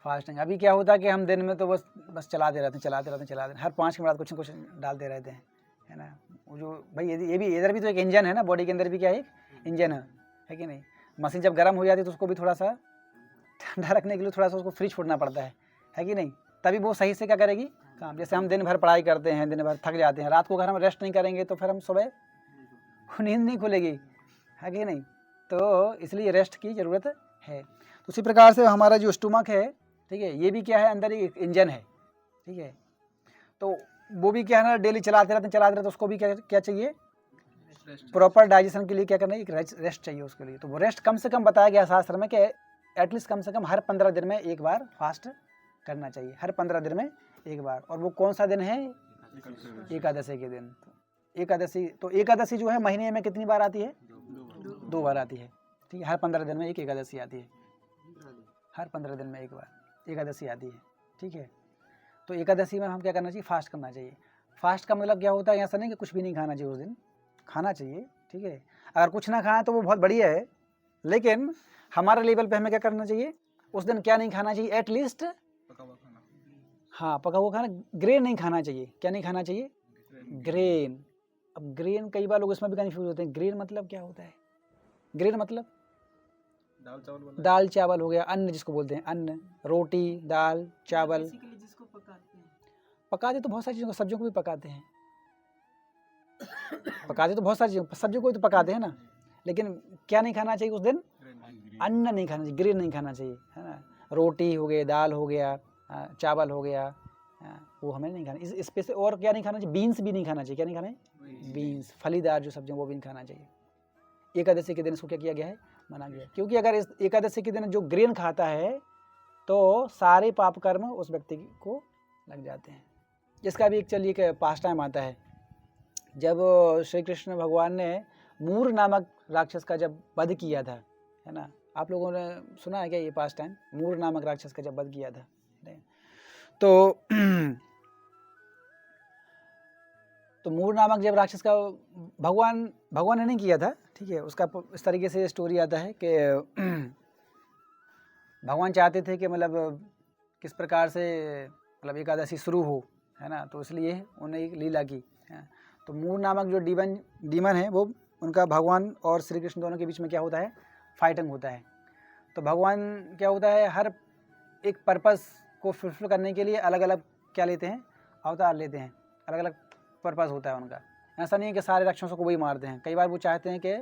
फास्टिंग अभी क्या होता है कि हम दिन में तो बस चलाते रहते हैं, हर 5 मिनट बाद कुछ न कुछ डालते रहते हैं, है ना। वो जो भाई ये भी इधर भी तो एक इंजन है ना, बॉडी के अंदर भी क्या एक इंजन है कि नहीं। मशीन जब गर्म हो जाती है तो उसको भी थोड़ा सा ठंडा रखने के लिए थोड़ा सा उसको फ्री छोड़ना पड़ता है कि नहीं, तभी वो सही से क्या करेगी काम। जैसे हम दिन भर पढ़ाई करते हैं, दिन भर थक जाते हैं, रात को अगर हम रेस्ट नहीं करेंगे तो फिर हम सुबह नींद नहीं खुलेगी, है कि नहीं। तो इसलिए रेस्ट की ज़रूरत है। तो उसी प्रकार से हमारा जो स्टोमक है, ठीक है, ये भी क्या है, अंदर एक इंजन है, ठीक है। तो वो भी क्या है ना, डेली चलाते रहते उसको भी क्या चाहिए, प्रॉपर डाइजेशन के लिए क्या करना है, एक रेस्ट चाहिए उसके लिए। तो वो रेस्ट कम से कम बताया गया शास्त्र में कि एटलीस्ट कम से कम हर 15 दिन में एक बार फास्ट करना चाहिए, हर 15 दिन में एक बार। और वो कौन सा दिन है, एकादशी के दिन। तो एकादशी जो है महीने में कितनी बार आती है, 2 बार आती है, ठीक है। हर 15 दिन में एक एकादशी आती है, हर 15 दिन में एक बार एकादशी आती है, ठीक है। तो एकादशी में हम क्या करना चाहिए, फास्ट करना चाहिए। फास्ट का मतलब क्या होता है, ऐसा नहीं कि कुछ भी नहीं खाना चाहिए उस दिन, खाना चाहिए, ठीक है। अगर कुछ ना खाएं तो वो बहुत बढ़िया है, लेकिन हमारे लेवल पे हमें क्या करना चाहिए, उस दिन क्या नहीं खाना चाहिए, एटलीस्ट हाँ पका हुआ खाना, ग्रेन नहीं खाना चाहिए। क्या नहीं खाना चाहिए, ग्रेन। अब ग्रेन कई बार लोग इसमें भी कन्फ्यूज होते हैं, ग्रेन मतलब क्या होता है। ग्रेन मतलब दाल चावल हो गया, अन्न जिसको बोलते हैं, अन्न, रोटी, दाल, चावल। जिसको पकाते तो बहुत सारी चीज़ों, सब्जियों को भी पकाते हैं, पकाते तो बहुत सारी चीज़ों, सब्जियों को तो पकाते हैं ना। लेकिन क्या नहीं खाना चाहिए उस दिन, अन्न नहीं खाना चाहिए, ग्रेन नहीं खाना चाहिए, है ना। रोटी हो गई, दाल हो गया, चावल हो गया, वो हमें नहीं खाना। इस पे से और क्या नहीं खाना चाहिए, बीन्स भी नहीं खाना चाहिए। क्या नहीं खाना है, बीन्स, फलीदार जो सब्जियाँ वो भी नहीं खाना चाहिए। एकादशी के दिन इसको क्या किया गया है, मना गया। क्योंकि अगर इस एकादशी के दिन जो ग्रेन खाता है तो सारे पाप कर्म उस व्यक्ति को लग जाते हैं। इसका भी एक चलिए एक पास टाइम आता है, जब श्री कृष्ण भगवान ने मूर नामक राक्षस का जब वध किया था, है ना। आप लोगों ने सुना है क्या ये पास टाइम, मूर नामक राक्षस का जब वध किया था। तो मूर नामक जब राक्षस का भगवान ने नहीं किया था, ठीक है। उसका इस तरीके से स्टोरी आता है कि भगवान चाहते थे कि मतलब किस प्रकार से मतलब एकादशी शुरू हो, है ना। तो इसलिए उन्हें एक लीला की, है। तो मूर नामक जो डीमन है वो उनका भगवान और श्री कृष्ण दोनों के बीच में क्या होता है, फाइटिंग होता है। तो भगवान क्या होता है, हर एक पर्पस को फुलफिल करने के लिए अलग अलग क्या लेते हैं, अवतार लेते हैं, अलग अलग पर्पस होता है उनका। ऐसा नहीं है कि सारे राक्षसों को वही मारते हैं। कई बार वो चाहते हैं कि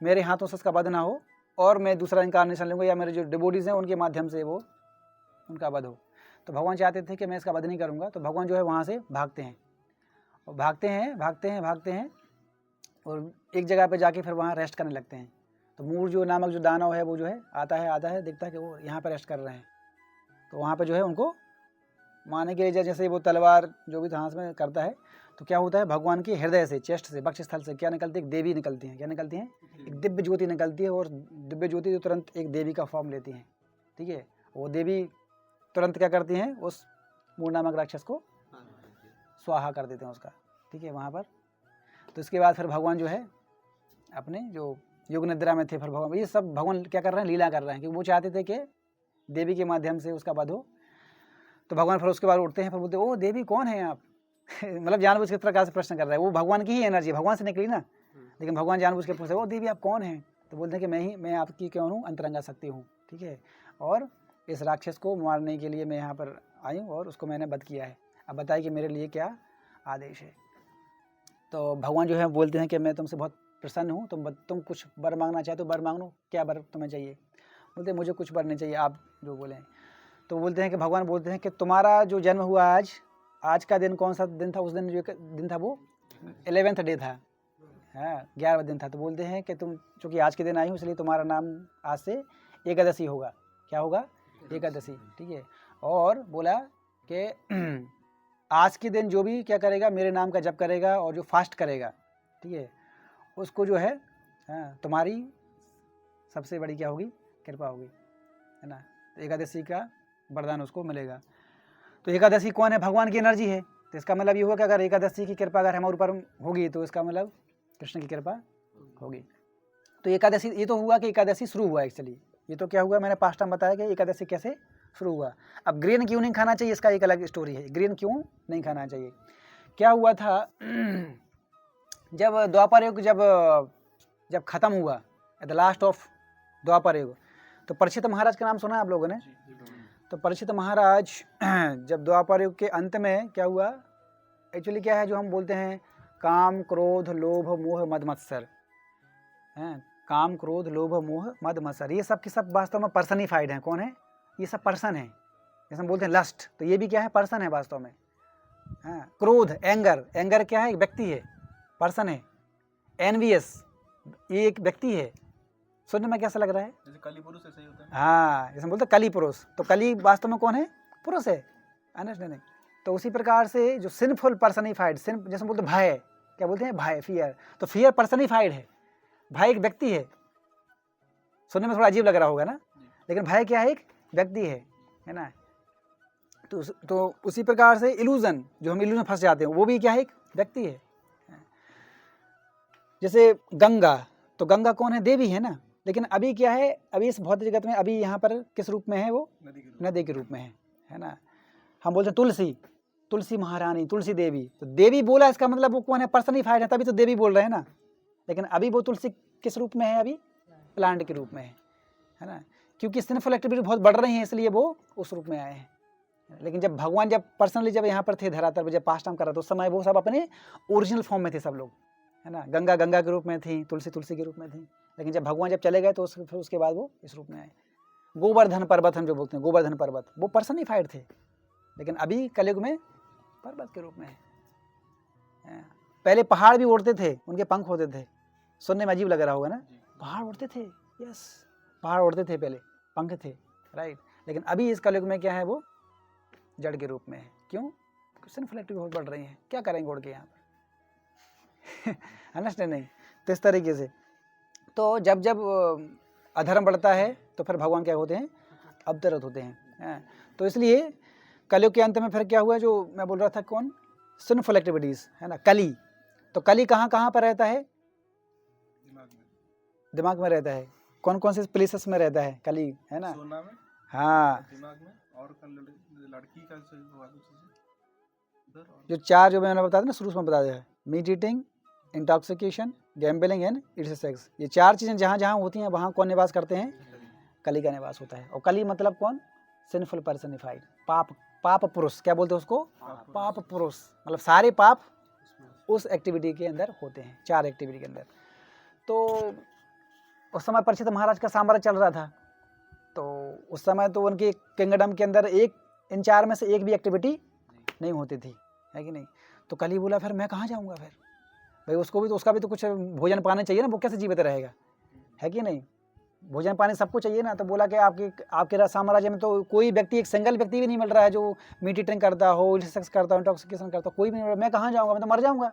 मेरे हाथों से उसका वध ना हो और मैं दूसरा इनकारनेशन लूँगा, या मेरे जो डिवोटीज़ हैं उनके माध्यम से वो उनका वध हो। तो भगवान चाहते थे कि मैं इसका वध नहीं करूँगा। तो भगवान जो है वहाँ से भागते हैं और भागते हैं और एक जगह पे जाके फिर वहाँ रेस्ट करने लगते हैं। तो मूर जो नामक जो दानव है वो जो है आता है देखता है कि वो यहाँ पर रेस्ट कर रहे हैं, तो वहाँ पे जो है उनको मारने के लिए जैसे वो तलवार जो भी हाथ में करता है, तो क्या होता है भगवान के हृदय से, चेस्ट से, वक्षस्थल से क्या निकलती है, एक देवी निकलती है। क्या निकलती है? एक दिव्य ज्योति निकलती है, और दिव्य ज्योति जो तुरंत एक देवी का फॉर्म लेती है। ठीक है, वो देवी तुरंत क्या करती हैं, उस मूढ़ नामक राक्षस को स्वाहा कर देते हैं उसका। ठीक है, वहाँ पर तो इसके बाद फिर भगवान जो है अपने जो योग निद्रा में थे, फिर भगवान ये सब भगवान क्या कर रहे हैं, लीला कर रहे हैं, क्योंकि वो चाहते थे कि देवी के माध्यम से उसका वध हो। तो भगवान फिर उसके बाद उठते हैं, फिर बोलते ओ देवी कौन है आप मतलब जानबूझ के प्रकार से प्रश्न कर रहा है, वो भगवान की ही एनर्जी भगवान से निकली ना, लेकिन भगवान जानबूझ के पूछे ओ देवी आप कौन हैं, तो बोलते हैं कि मैं आपकी कौन हूँ, अंतरंगा शक्ति हूँ। ठीक है, और इस राक्षस को मारने के लिए मैं यहाँ पर आई हूँ और उसको मैंने वध किया है। अब बताइए कि मेरे लिए क्या आदेश है। तो भगवान जो है बोलते हैं कि मैं तुमसे बहुत प्रसन्न हूँ, तुम कुछ वर मांगना चाहे तो वर मांग लो, क्या वर तुम्हें चाहिए। बोलते हैं मुझे कुछ वर नहीं चाहिए, आप जो बोलें। तो बोलते हैं कि भगवान बोलते हैं कि तुम्हारा जो जन्म हुआ आज का दिन कौन सा दिन था, उस दिन जो दिन था वो 11th डे था, हाँ 11वां दिन था। तो बोलते हैं कि तुम चूँकि आज के दिन आई हो इसलिए तुम्हारा नाम आज से एकादशी होगा। क्या होगा? एकादशी। ठीक है, और बोला कि आज के दिन जो भी क्या करेगा, मेरे नाम का जप करेगा और जो फास्ट करेगा, ठीक है, उसको जो है तुम्हारी सबसे बड़ी क्या होगी, कृपा होगी, है ना। तो एकादशी का वरदान उसको मिलेगा। तो एकादशी कौन है? भगवान की एनर्जी है। तो इसका मतलब ये हुआ कि अगर एकादशी की कृपा अगर हमारे ऊपर होगी तो इसका मतलब कृष्ण की कृपा होगी। तो एकादशी ये तो हुआ कि एकादशी शुरू हुआ एक्चुअली। ये तो क्या हुआ, मैंने पास्ट टाइम बताया कि एकादशी कैसे शुरू हुआ। अब ग्रेन क्यों नहीं खाना चाहिए, इसका एक अलग स्टोरी है। ग्रेन क्यों नहीं खाना चाहिए, क्या हुआ था जब द्वापर युग जब खत्म हुआ, एट द लास्ट ऑफ द्वापर युग, तो परीक्षित महाराज का नाम सुना है आप लोगों ने। तो परीक्षित महाराज जब द्वापर युग के अंत में क्या हुआ, एक्चुअली क्या है जो हम बोलते हैं काम क्रोध लोभ मोह मद मत्सर, हैं काम क्रोध लोभ मोह मद मत्सर, ये सब के सब वास्तव में पर्सनिफाइड हैं। कौन है? ये सब पर्सन है। जैसे हम बोलते हैं लस्ट, तो ये भी क्या है, पर्सन है वास्तव में। हाँ, क्रोध एंगर क्या है, एक व्यक्ति है, पर्सन है। एनवियस ये एक व्यक्ति है। सुनने में कैसा लग रहा है? जैसे कली पुरुष ऐसा ही होता है। हाँ, जैसे हम बोलते हैं कली पुरुष, तो कली वास्तव में कौन है? पुरुष है। अंडरस्टैंडिंग। तो उसी प्रकार से जो सिंफुल पर्सनिफाइड, जैसे हम बोलते हैं भय, क्या बोलते हैं, भय, फियर, तो फियर पर्सनिफाइड है, भय एक व्यक्ति है। सुनने में थोड़ा अजीब लग रहा होगा ना, लेकिन भय क्या है, एक व्यक्ति है ना। तो उसी प्रकार से इल्यूजन, जो हम इल्यूजन फंस जाते हैं, वो भी क्या है, एक व्यक्ति है। जैसे गंगा, तो गंगा कौन है? देवी है ना। लेकिन अभी क्या है, अभी इस भौतिक जगत में अभी यहाँ पर किस रूप में है, वो नदी के रूप में है ना। हम बोलते हैं तुलसी महारानी, तुलसी देवी, तो देवी बोला इसका मतलब वो कौन है, पर्सनिफाइड है, तभी तो देवी बोल रहे हैं ना। लेकिन अभी वो तुलसी किस रूप में है, अभी प्लांट के रूप में है ना, क्योंकि सिंफुल एक्टिविटी बहुत बढ़ रही है इसलिए वो उस रूप में आए हैं। लेकिन जब भगवान जब पर्सनली जब यहाँ पर थे धरातल पर, जब पास्ट टाइम कर रहे थे, उस समय वो सब अपने ओरिजिनल फॉर्म में थे सब लोग, है ना। गंगा के रूप में थी, तुलसी के रूप में थी। लेकिन जब भगवान जब चले गए तो फिर उसके बाद वो इस रूप में आए। गोवर्धन पर्वत हम जो बोलते हैं, गोवर्धन पर्वत, वो पर्सनिफाइड थे, लेकिन अभी कलयुग में पर्वत के रूप में है। पहले पहाड़ भी उड़ते थे, उनके पंख होते थे। सुनने में अजीब लग रहा होगा ना, पहाड़ उड़ते थे, यस, पहाड़ उड़ते थे, पहले पंख थे, राइट। लेकिन अभी इस कलयुग में क्या है, वो जड़ के रूप में है। क्यों? सिंफुल एक्टिविटी बहुत बढ़ रही है, क्या करेंगे उड़ के यहाँ पर अंडरस्टैंड नहीं। तो इस तरीके से तो जब अधर्म बढ़ता है तो फिर भगवान क्या होते हैं, अवतरित होते हैं। तो इसलिए कलयुग के अंत में फिर क्या हुआ, जो मैं बोल रहा था, कौन? सिंफुल एक्टिविटीज़, है ना, कली। तो कली कहाँ पर रहता है? दिमाग में रहता है। कौन कौन से प्लेसेस में रहता है कली, है ना? सोना में, हाँ, दिमाग में, और लड़की का जो चार जो मैंने बताया ना, शुरू में बता दिया, meat eating, intoxication, gambling and it's sex. ये चार चीज़ें जहाँ जहाँ होती हैं वहाँ कौन निवास करते हैं? कली का निवास होता है। और कली मतलब कौन? सिंफुल पर्सनिफाइड, पाप पुरुष, क्या बोलते हैं उसको? पाप पुरुष, मतलब सारे पाप उस एक्टिविटी के अंदर होते हैं, चार एक्टिविटी के अंदर। तो उस समय परीक्षित महाराज का साम्राज्य चल रहा था, तो उस समय तो उनके किंगडम के अंदर इन चार में से एक भी एक्टिविटी नहीं होती थी, है कि नहीं। तो कली बोला फिर मैं कहाँ जाऊँगा, फिर भाई उसको भी तो, उसका भी तो कुछ भोजन पाना चाहिए ना, वो कैसे जीवित रहेगा, है कि नहीं। भोजन पानी सबको चाहिए ना। तो बोला कि आपके साम्राज्य में तो कोई व्यक्ति, एक सिंगल व्यक्ति भी नहीं मिल रहा है जो मीट ईटिंग करता हो, सेक्स करता हो, इंटॉक्सिकेशन करता हो, कोई भी नहीं मिल रहा। मैं कहाँ जाऊँगा, मैं तो मर जाऊँगा।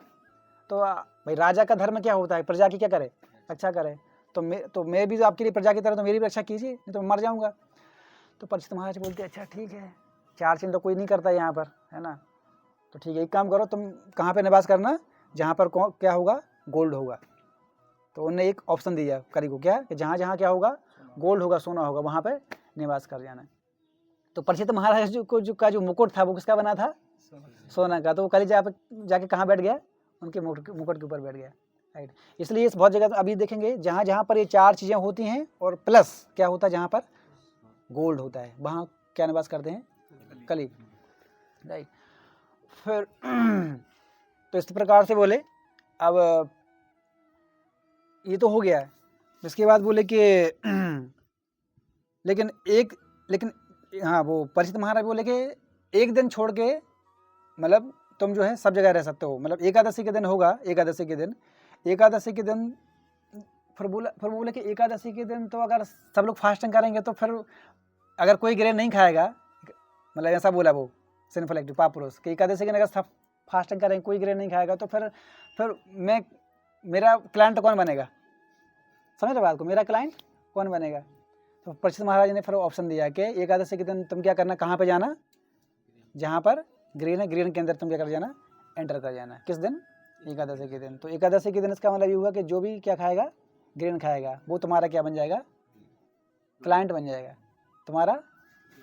तो भाई राजा का धर्म क्या होता है, प्रजा की क्या करे, रक्षा करे। तो मैं भी आपके लिए प्रजा की तरह, तो मेरी भी रक्षा कीजिए, नहीं तो मैं मर जाऊँगा। तो परीक्षित महाराज बोलते अच्छा ठीक है, 4 चिन्ह तो कोई नहीं करता यहाँ पर, है ना। तो ठीक है, एक काम करो, तुम कहाँ पे निवास करना, जहाँ पर क्या होगा, गोल्ड होगा। तो उन्होंने एक ऑप्शन दिया करी को, क्या कि जहाँ जहाँ क्या होगा, गोल्ड होगा, सोना होगा, वहाँ पर निवास कर जाना। तो परीक्षित महाराज का जो मुकुट था वो किसका बना था, सोना का। तो वो कली जाके कहाँ बैठ गया, उनके मुकुट के ऊपर बैठ गया, राइट। इसलिए इस बहुत जगह तो अभी देखेंगे जहाँ जहाँ पर ये 4 चीज़ें होती हैं और प्लस क्या होता है, जहाँ पर गोल्ड होता है वहाँ क्या निवास करते हैं, कली, राइट। फिर तो इस प्रकार से बोले। अब ये तो हो गया है। इसके बाद बोले कि लेकिन हाँ, वो परीक्षित महाराज बोले कि एक दिन छोड़ के मतलब तुम जो है सब जगह रह सकते हो। मतलब एकादशी के दिन होगा, एकादशी के दिन फिर बोले कि एकादशी के दिन तो अगर सब लोग फास्टिंग करेंगे तो फिर अगर कोई ग्रेन नहीं खाएगा, मतलब ऐसा बोला वो सिंफुल एक्टिव पाप पुरुष कि एकादशी के दिन अगर सब फास्टिंग करेंगे, कोई ग्रेन नहीं खाएगा, तो फिर मेरा क्लाइंट कौन बनेगा, समझ रहे बात को, मेरा क्लाइंट कौन बनेगा। तो परीक्षित महाराज ने फिर ऑप्शन दिया कि एकादशी के दिन तुम क्या करना, कहाँ पे जाना, जहाँ पर ग्रीन है, ग्रीन के अंदर तुम क्या कर जाना, एंटर कर जाना। किस दिन, एकादशी के दिन। तो एकादशी के दिन इसका मतलब ये हुआ कि जो भी क्या खाएगा, ग्रीन खाएगा, वो तुम्हारा क्या बन जाएगा, क्लाइंट बन जाएगा, तुम्हारा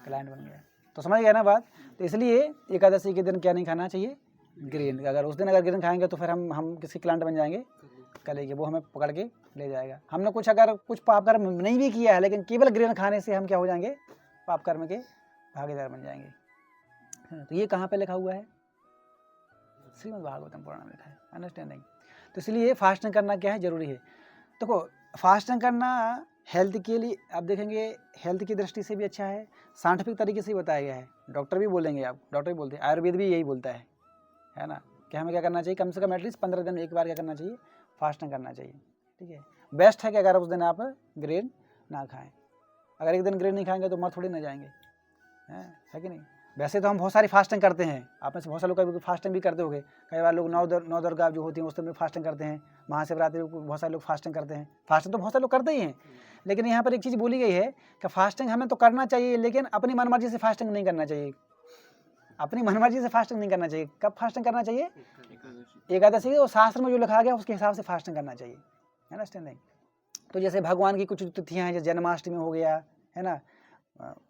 क्लाइंट बन गया। तो समझ गया ना बात। तो इसलिए एकादशी के दिन क्या नहीं खाना चाहिए, ग्रीन। अगर उस दिन अगर ग्रीन खाएंगे तो फिर हम किसके क्लाइंट बन जाएंगे, कले के। वो हमें पकड़ के ले जाएगा। हमने अगर कुछ पाप कर्म नहीं भी किया है, लेकिन केवल ग्रेन खाने से हम क्या हो जाएंगे, पाप कर्म के भागीदार बन जाएंगे। तो ये कहाँ पे लिखा हुआ है, श्रीमद् भागवतम पुराण में लिखा है, अंडरस्टैंडिंग। तो इसलिए फास्टिंग करना क्या है, जरूरी है। देखो फास्टिंग करना हेल्थ के लिए, आप देखेंगे हेल्थ की दृष्टि से भी अच्छा है, साइंटिफिक तरीके से बताया गया है। डॉक्टर भी बोलेंगे, आप डॉक्टर भी बोलते हैं, आयुर्वेद भी यही बोलता है ना, कि हमें क्या करना चाहिए, कम से कम एटलीस्ट 15 दिन एक बार क्या करना चाहिए, फास्टिंग करना चाहिए। ठीक है, बेस्ट है कि अगर उस दिन आप ग्रेन ना खाएं। अगर एक दिन ग्रेन नहीं खाएंगे तो मर थोड़ी ना जाएंगे, है कि नहीं। वैसे तो हम बहुत सारी फास्टिंग करते हैं, आप में से बहुत सारे लोग फास्टिंग भी करते होंगे। कई बार लोग नौ दुर्गा जो होती हैं उस दिन फास्टिंग करते हैं, महाशिवरात्रि को बहुत सारे लोग फास्टिंग करते हैं। फास्टिंग तो बहुत सारे लोग करते ही हैं, लेकिन यहाँ पर एक चीज़ बोली गई है कि फास्टिंग हमें तो करना चाहिए, लेकिन अपनी मनमर्जी से फास्टिंग नहीं करना चाहिए। अपनी मनमर्जी से फास्टिंग नहीं करना चाहिए। कब फास्टिंग करना चाहिए, एकादशी। और शास्त्र में जो लिखा गया उसके हिसाब से फास्टिंग करना चाहिए, है ना, स्टैंडिंग। तो जैसे भगवान की कुछ तिथियाँ हैं, जैसे जन्माष्टमी हो गया, है ना,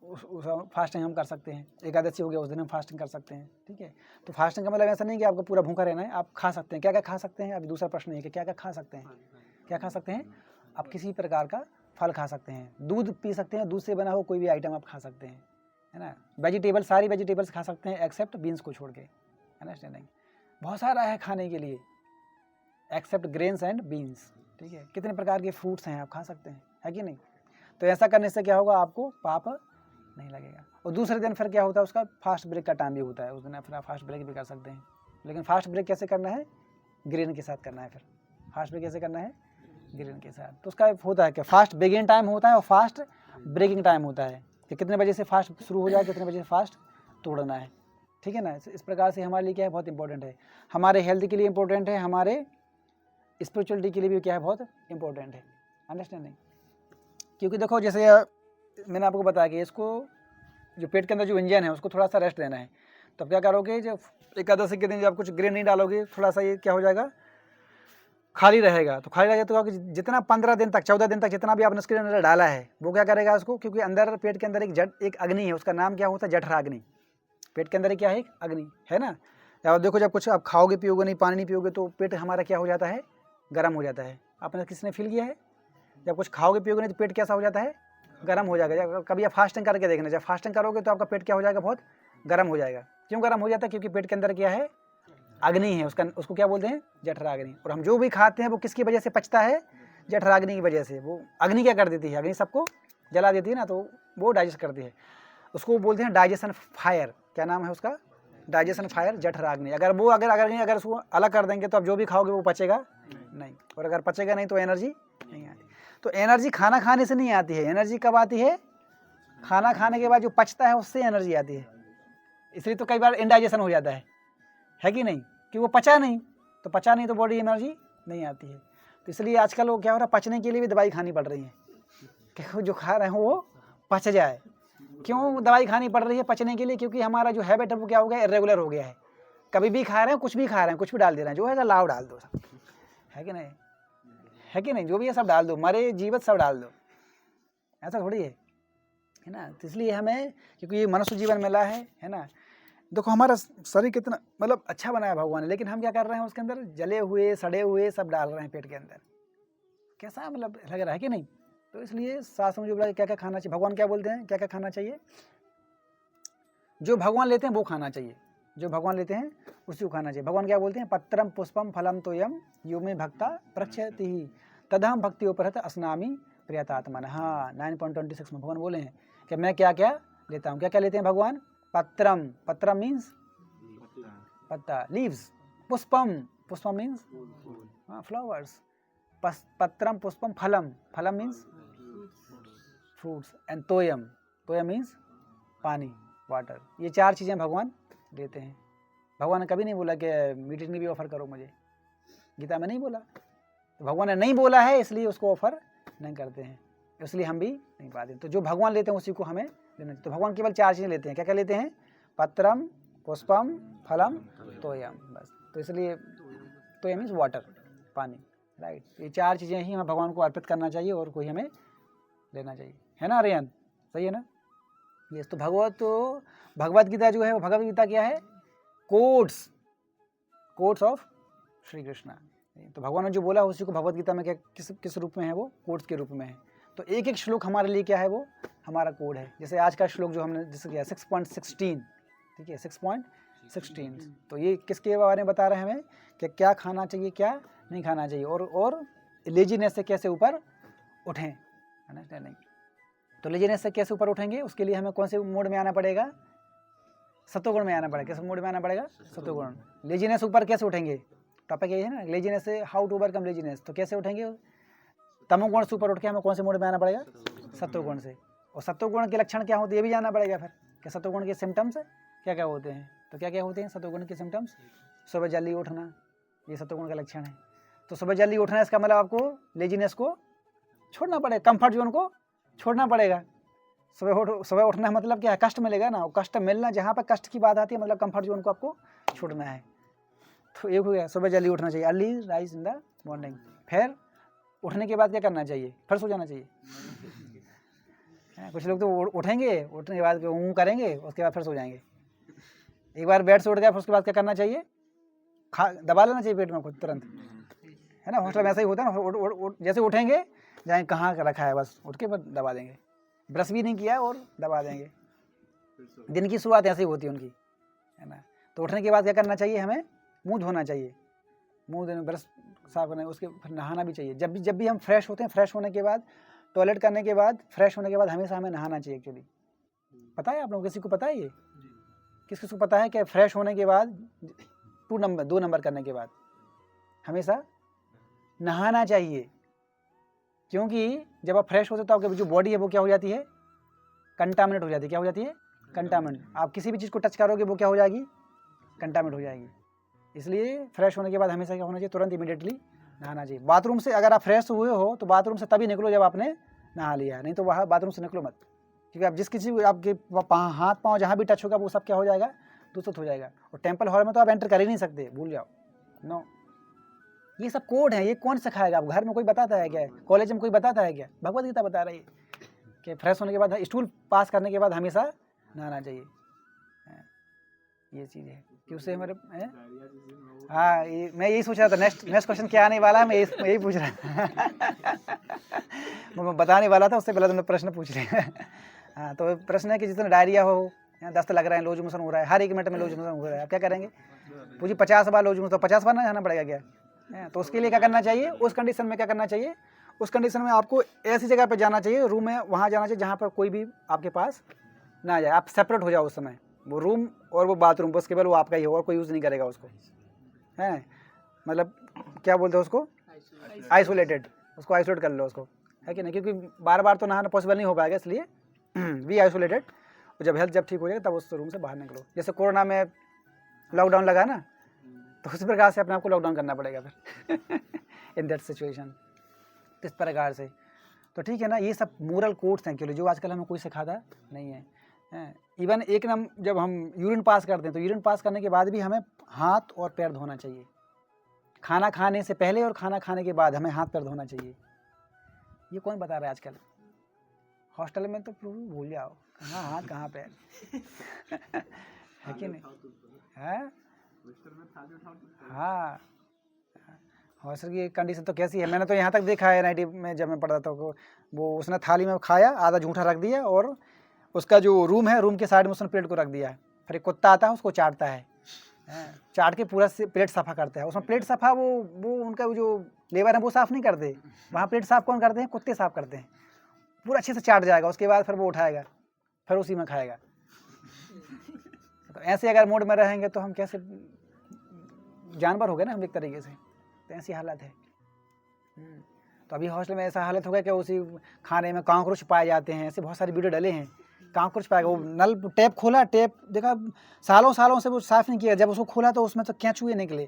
उस फास्टिंग हम कर सकते हैं। एकादशी हो गया, उस दिन हम फास्टिंग कर सकते हैं। ठीक है, तो फास्टिंग का मतलब ऐसा नहीं कि आपको पूरा भूखा रहना है, आप खा सकते हैं। क्या क्या खा सकते हैं, अभी दूसरा प्रश्न है कि क्या क्या खा सकते हैं। क्या खा सकते हैं, आप किसी प्रकार का फल खा सकते हैं, दूध पी सकते हैं, दूध से बना हो कोई भी आइटम आप खा सकते हैं, है ना। वेजिटेबल, सारी वेजिटेबल्स खा सकते हैं एक्सेप्ट बीन्स को छोड़ के, है ना, स्टैंडिंग। बहुत सारा है खाने के लिए एक्सेप्ट ग्रेन्स एंड बीन्स। ठीक है, कितने प्रकार के फ्रूट्स हैं आप खा सकते हैं, है कि नहीं। तो ऐसा करने से क्या होगा, आपको पाप नहीं लगेगा। और दूसरे दिन फिर क्या होता है, उसका फास्ट ब्रेक का टाइम भी होता है, उस दिन फिर आप फास्ट ब्रेक भी कर सकते हैं। लेकिन फास्ट ब्रेक कैसे करना है, ग्रेन के साथ करना है। फिर फास्ट ब्रेक कैसे करना है, ग्रेन के साथ। तो उसका होता है कि फास्ट बिगिन टाइम होता है और फास्ट ब्रेकिंग टाइम होता है, कि कितने बजे से फास्ट शुरू हो जाए, कितने बजे से फास्ट तोड़ना है। ठीक है ना। इस प्रकार से हमारे लिए क्या है, बहुत इंपॉर्टेंट है, हमारे हेल्थ के लिए इंपॉर्टेंट है, हमारे स्पिरिचुअलिटी के लिए भी क्या है, बहुत इंपॉर्टेंट है, अंडरस्टैंडिंग। क्योंकि देखो जैसे मैंने आपको बताया कि इसको जो पेट के अंदर जो इंजन है उसको थोड़ा सा रेस्ट देना है। तो क्या करोगे, जब एकादशी के दिन जब कुछ ग्रेन नहीं डालोगे, थोड़ा सा ये क्या हो जाएगा, खाली रहेगा। तो खाली रहेगा तो आपको जितना 15 दिन तक 14 दिन तक जितना भी आपने उसके अंदर डाला है वो क्या करेगा उसको, क्योंकि अंदर पेट के अंदर एक अग्नि है, उसका नाम क्या होता है, जठराग्नि। पेट के अंदर क्या है, एक अग्नि है ना। अब देखो जब कुछ आप खाओगे पियोगे नहीं, पानी नहीं पियोगे तो पेट हमारा क्या हो जाता है, गर्म हो जाता है। आपने किसी ने फील किया है, जब कुछ खाओगे पियोगे नहीं तो पेट कैसा हो जाता है, गर्म हो जाएगा। कभी आप फास्टिंग करके देखना, जब फास्टिंग करोगे तो आपका पेट क्या हो जाएगा, बहुत गर्म हो जाएगा। क्यों गर्म हो जाता है, क्योंकि पेट के अंदर क्या है, अग्नि है, उसको क्या बोलते हैं, जठराग्नि। और हम जो भी खाते हैं वो किसकी वजह से पचता है, जठराग्नि की वजह से। वो अग्नि क्या कर देती है, अग्नि सबको जला देती है ना, तो वो डाइजेस्ट करती है। उसको बोलते हैं डाइजेशन फायर। क्या नाम है उसका, डाइजेशन फायर, जठराग्नि। अगर उसको अलग कर देंगे तो आप जो भी खाओगे वो पचेगा नहीं, और अगर पचेगा नहीं तो एनर्जी नहीं आती। तो एनर्जी खाना खाने से नहीं आती है, एनर्जी कब आती है? खाना खाने के बाद जो पचता है उससे एनर्जी आती है। इसलिए तो कई बार इंडाइजेशन हो जाता है कि नहीं, कि वो पचा नहीं, तो पचा नहीं तो बॉडी एनर्जी नहीं आती है। तो इसलिए आजकल वो क्या हो रहा है, पचने के लिए भी दवाई खानी पड़ रही है कि जो खा रहे हैं वो पच जाए। क्यों दवाई खानी पड़ रही है पचने के लिए? क्योंकि हमारा जो हैबिट है वो क्या हो गया, इरेगुलर हो गया है। कभी भी खा रहे हैं, कुछ भी खा रहे हैं, कुछ भी डाल दे रहे हैं, जो है लाव डाल दो सब, है कि नहीं, है कि नहीं, जो भी है सब डाल दो, मरे जीवित सब डाल दो, ऐसा थोड़ी है ना। तो इसलिए हमें, क्योंकि ये मनुष्य जीवन मिला है ना। देखो हमारा शरीर कितना मतलब अच्छा बनाया भगवान ने, लेकिन हम क्या कर रहे हैं, उसके अंदर जले हुए सड़े हुए सब डाल रहे हैं पेट के अंदर। कैसा मतलब लग रहा है कि नहीं। तो इसलिए शास्त्र में जो बोला क्या क्या खाना चाहिए, भगवान क्या बोलते हैं, क्या क्या खाना चाहिए? जो भगवान लेते हैं वो खाना चाहिए, जो भगवान लेते हैं उसी को खाना चाहिए। भगवान क्या बोलते हैं, पत्रम पुष्पम फलम तोयम यो में भक्ता प्रक्षति ही तदहम भक्ति उपरत अस्नामी प्रियतात्मन। हाँ, 9.26 में भगवान बोले हैं कि मैं क्या क्या लेता हूँ। क्या क्या लेते हैं भगवान? पत्रम, पत्रम मीन्स पत्ता, लीव्स। पुष्पम, पुष्पम मीन्स फ्लावर्स। पत्रम पुष्पम फलम, फलम मीन्स फ्रूट्स। एंड तोयम, तोयम मीन्स पानी, वाटर। ये 4 चीज़ें भगवान देते हैं। भगवान ने कभी नहीं बोला कि मीटिंग भी ऑफर करो मुझे, गीता में नहीं बोला। तो भगवान ने नहीं बोला है इसलिए उसको ऑफर नहीं करते हैं, इसलिए हम भी नहीं पाते। तो जो भगवान लेते हैं उसी को हमें लेना चाहिए। तो भगवान केवल 4 चीज़ें लेते हैं। क्या क्या लेते हैं? पत्रम पुष्पम फलम तोयम, बस। तो इसलिए तोयम मीन्स वाटर, पानी, राइट। ये 4 चीज़ें ही हमें भगवान को अर्पित करना चाहिए और कोई हमें लेना चाहिए, है ना आर्यन, सही है ना। ये तो भगवत गीता जो है वो, भगवत गीता क्या है? Quotes of Shri Krishna. तो भगवान ने जो बोला उसी को भगवत गीता में क्या किस रूप में है? वो कोट्स के रूप में है। तो एक एक श्लोक हमारे लिए क्या है, वो हमारा कोड है। जैसे आज का श्लोक जो हमने जैसे किया 6.16, ठीक है, 6.16। तो ये किसके बारे में बता रहे हैं हमें कि क्या खाना चाहिए, क्या नहीं खाना चाहिए, और लेजीनेस से कैसे ऊपर उठें, अंडरस्टैंडिंग। तो लेजीनेस से कैसे ऊपर उठेंगे, उसके लिए हमें कौन से मोड में आना पड़ेगा? सत्वगुण में आना पड़ेगा। किस मोड में आना पड़ेगा? सत्वगुण। लेजीनेस ऊपर कैसे उठेंगे? टॉपिक यही है ना, लेजीनेस से हाउ टू ओवरकम लेजीनेस। तो कैसे उठेंगे? तमोगुण से ऊपर उठ के हमें कौन से मोड में आना पड़ेगा? सत्वगुण से। और सत्वगुण के लक्षण क्या होते हैं ये भी जानना पड़ेगा फिर, कि सत्वगुण के सिम्टम्स क्या क्या होते हैं। तो क्या क्या होते हैं सत्वगुण के सिम्टम्स? सुबह जल्दी उठना, ये सत्वगुण का लक्षण है। तो सुबह जल्दी उठना, इसका मतलब आपको लेजीनेस को छोड़ना पड़ेगा, कंफर्ट जोन को छोड़ना पड़ेगा। सुबह उठना मतलब क्या है? कष्ट मिलेगा ना, और कष्ट मिलना, जहाँ पर कष्ट की बात आती है मतलब कंफर्ट जोन को आपको छोड़ना है। तो एक हो गया, सुबह जल्दी उठना चाहिए, early rise in the morning. फिर उठने के बाद क्या करना चाहिए? फिर सो जाना चाहिए। कुछ लोग तो उठेंगे, उठने के बाद ऊँ करेंगे, उसके बाद फिर सो जाएंगे। एक बार बेड से उठ गया, फिर उसके बाद क्या करना चाहिए? दबा लेना चाहिए पेट में खुद तुरंत, है ना। हॉस्टल में ऐसा ही होता है ना, जैसे उठेंगे जाए कहाँ रखा है, बस उठ के बस दबा देंगे, ब्रश भी नहीं किया और दबा देंगे। दिन की शुरुआत ऐसे ही होती है उनकी, है ना। तो उठने के बाद क्या करना चाहिए? हमें मुंह धोना चाहिए, मुंह धोने, ब्रश साफ करना, उसके फिर नहाना भी चाहिए। जब भी हम फ्रेश होते हैं, फ्रेश होने के बाद, टॉयलेट करने के बाद, फ्रेश होने के बाद हमेशा हमें नहाना चाहिए। एक्चुअली पता है आप लोगों को, किसी को पता है ये? किस को पता है कि फ्रेश होने के बाद 2 नंबर करने के बाद हमेशा नहाना चाहिए? क्योंकि जब आप फ्रेश होते हो तो आपकी जो बॉडी है वो क्या हो जाती है? कंटामिनेट हो जाती है। क्या हो जाती है? कंटामिनेट। आप किसी भी चीज़ को टच करोगे वो क्या हो जाएगी? कंटामिनेट हो जाएगी। इसलिए फ्रेश होने के बाद हमेशा क्या होना चाहिए? तुरंत इमीडिएटली नहाना चाहिए। बाथरूम से अगर आप फ्रेश हुए हो तो बाथरूम से तभी निकलो जब आपने नहा लिया है, नहीं तो वहाँ बाथरूम से निकलो मत, क्योंकि आप जिस किसी आपके हाथ पाँव जहाँ भी टच होगा वो सब क्या हो जाएगा? दूषित हो जाएगा। और टेम्पल हॉल में तो आप एंटर कर ही नहीं सकते, भूल जाओ, नो। ये सब कोड है, ये कौन सिखाएगा? आप घर में कोई बताता है क्या? कॉलेज में कोई बताता है क्या? भगवत गीता बता रही है कि फ्रेश होने के बाद, स्टूल पास करने के बाद हमेशा नहाना चाहिए। ये चीज़ है कि उससे हमारे हाँ, मैं यही सोच रहा था नेक्स्ट क्वेश्चन क्या आने वाला है, मैं यही पूछ रहा था। मैं बताने वाला था, उससे पहले तुमने प्रश्न पूछ लिया। हाँ, तो प्रश्न है कि जिसने डायरिया हो, दस्त लग रहा है, लूज मोशन हो रहा है, हर 1 मिनट में लूज मोशन हो रहा है, आप क्या करेंगे? पूछिए 50 बार लूज मोशन, तो 50 बार ना जाना पड़ेगा क्या? तो उसके लिए क्या करना चाहिए? उस कंडीशन में क्या करना चाहिए? उस कंडीशन में आपको ऐसी जगह पर जाना चाहिए, रूम में वहाँ जाना चाहिए जहाँ पर कोई भी आपके पास ना जाए। आप सेपरेट हो जाओ उस समय, वो रूम और वो बाथरूम बस केवल वो आपका ही हो और कोई यूज़ नहीं करेगा उसको, है मतलब क्या बोलते हैं उसको? आइसोलेटेड। उसको आइसोलेट कर लो उसको, है कि नहीं, क्योंकि बार बार तो नहाना पॉसिबल नहीं हो पाएगा, इसलिए बी आइसोलेटेड। और जब हेल्थ जब ठीक हो जाएगा तब उस रूम से बाहर निकलो। जैसे कोरोना में लॉकडाउन लगा ना, तो उसी प्रकार से अपने आप को लॉकडाउन करना पड़ेगा फिर इन दैट सिचुएशन। इस प्रकार से तो ठीक है ना, ये सब मोरल कोड्स हैं एक्चुअली, जो आजकल हमें कोई सिखाता नहीं है। इवन एक नम जब हम यूरिन पास करते हैं तो यूरिन पास करने के बाद भी हमें हाथ और पैर धोना चाहिए। खाना खाने से पहले और खाना खाने के बाद हमें हाथ पैर धोना चाहिए। ये कौन बता रहा है आजकल? हॉस्टल में तो भूल जाओ, कहाँ हाथ कहाँ पैर है कि नहीं? है हाँ, हॉस्टल की कंडीशन तो कैसी है, मैंने तो यहाँ तक देखा है 90 में जब मैं पढ़ा था, वो उसने थाली में खाया, आधा झूठा रख दिया और उसका जो रूम है, रूम के साइड में उसने प्लेट को रख दिया है। फिर एक कुत्ता आता है, उसको चाटता है, चाट के पूरा प्लेट सफ़ा करता है। उसमें प्लेट सफ़ा वो उनका जो लेबर है वो साफ़ नहीं करते, वहाँ प्लेट साफ़ कौन करते हैं? कुत्ते साफ़ करते हैं। पूरा अच्छे से चाट जाएगा, उसके बाद फिर वो उठाएगा, फिर उसी में खाएगा। तो ऐसे अगर मूड में रहेंगे तो हम कैसे जानवर हो गए ना हम एक तरीके से, तो ऐसी हालत है। तो अभी हॉस्टल में ऐसा हालत हो गया कि उसी खाने में कॉकरोच पाए जाते हैं। ऐसे बहुत सारी वीडियो डले हैं, कॉकरोच पाएगा। वो नल टैप खोला, टैप देखा, सालों से वो साफ़ नहीं किया, जब उसको खोला तो उसमें तो क्या चूहे निकले,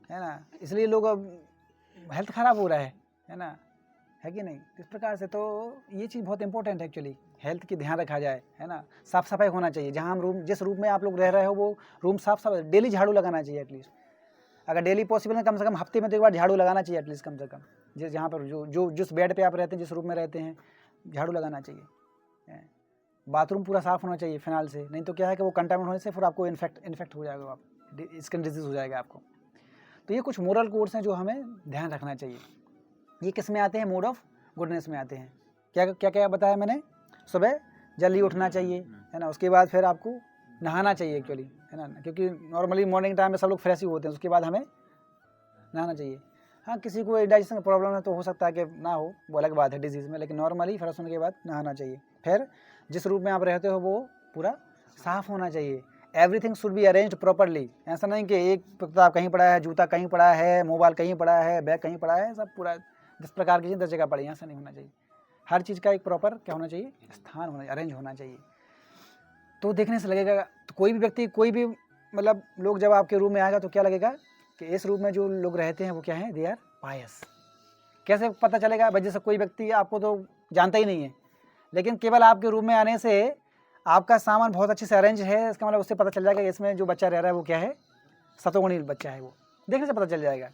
है ना। इसलिए लोग अब हेल्थ ख़राब हो रहा है ना, है कि नहीं? इस प्रकार से तो ये चीज़ बहुत इंपॉर्टेंट है एक्चुअली, हेल्थ की ध्यान रखा जाए, है ना। साफ़ सफाई होना चाहिए। जहाँ हम रूम, जिस रूम में आप लोग रह रहे हो वो रूम साफ़ सफाई, डेली झाड़ू लगाना चाहिए एटलीस्ट। अगर डेली पॉसिबल है, कम से कम हफ्ते में तो एक बार झाड़ू लगाना चाहिए एटलीस्ट, कम से कम। जहाँ पर जिस बेड पे आप रहते हैं, जिस रूम में रहते हैं, झाड़ू लगाना चाहिए। बाथरूम पूरा साफ़ होना चाहिए फिनाइल से, नहीं तो क्या है कि वो कंटामिनेट होने से फिर आपको इन्फेक्ट हो जाएगा, आप स्किन डिजीज़ हो जाएगा आपको। तो ये कुछ मोरल कोड्स हैं जो हमें ध्यान रखना चाहिए। ये किस में आते हैं? मोड ऑफ गुडनेस में आते हैं। क्या क्या बताया मैंने? सुबह जल्दी उठना चाहिए, है ना। उसके बाद फिर आपको नहाना चाहिए एक्चुअली, है ना, क्योंकि नॉर्मली मॉर्निंग टाइम में सब लोग फ्रेश ही होते हैं। उसके बाद हमें नहाना चाहिए। हाँ, किसी को डाइजेशन का प्रॉब्लम है तो हो सकता है कि ना हो, वो अलग बात है डिजीज़ में, लेकिन नॉर्मली फ्रेश होने के बाद नहाना चाहिए। फिर जिस रूम में आप रहते हो वो पूरा साफ़ होना चाहिए। Everything should be arranged properly. ऐसा नहीं कि एक किताब कहीं पड़ा है, जूता कहीं पड़ा है, मोबाइल कहीं पड़ा है, बैग कहीं पड़ा है, सब पूरा जिस प्रकार की चीज़ 10 जगह पड़ी, ऐसा नहीं होना चाहिए। हर चीज़ का एक प्रॉपर क्या होना चाहिए? स्थान होना चाहिए, अरेंज होना चाहिए। तो देखने से लगेगा, तो कोई भी व्यक्ति, कोई भी मतलब लोग जब आपके रूम में आएगा तो क्या लगेगा कि इस रूम में जो लोग रहते हैं वो क्या है? दे आर पायस। कैसे पता चलेगा? भाई जैसे कोई व्यक्ति आपको तो जानता ही नहीं है, लेकिन केवल आपके रूम में आने से आपका सामान बहुत अच्छे से अरेंज है, इसका मतलब उससे पता चल जाएगा कि इसमें जो बच्चा रह रहा है वो क्या है? सतोगुणी बच्चा है। वो देखने से पता चल जाएगा।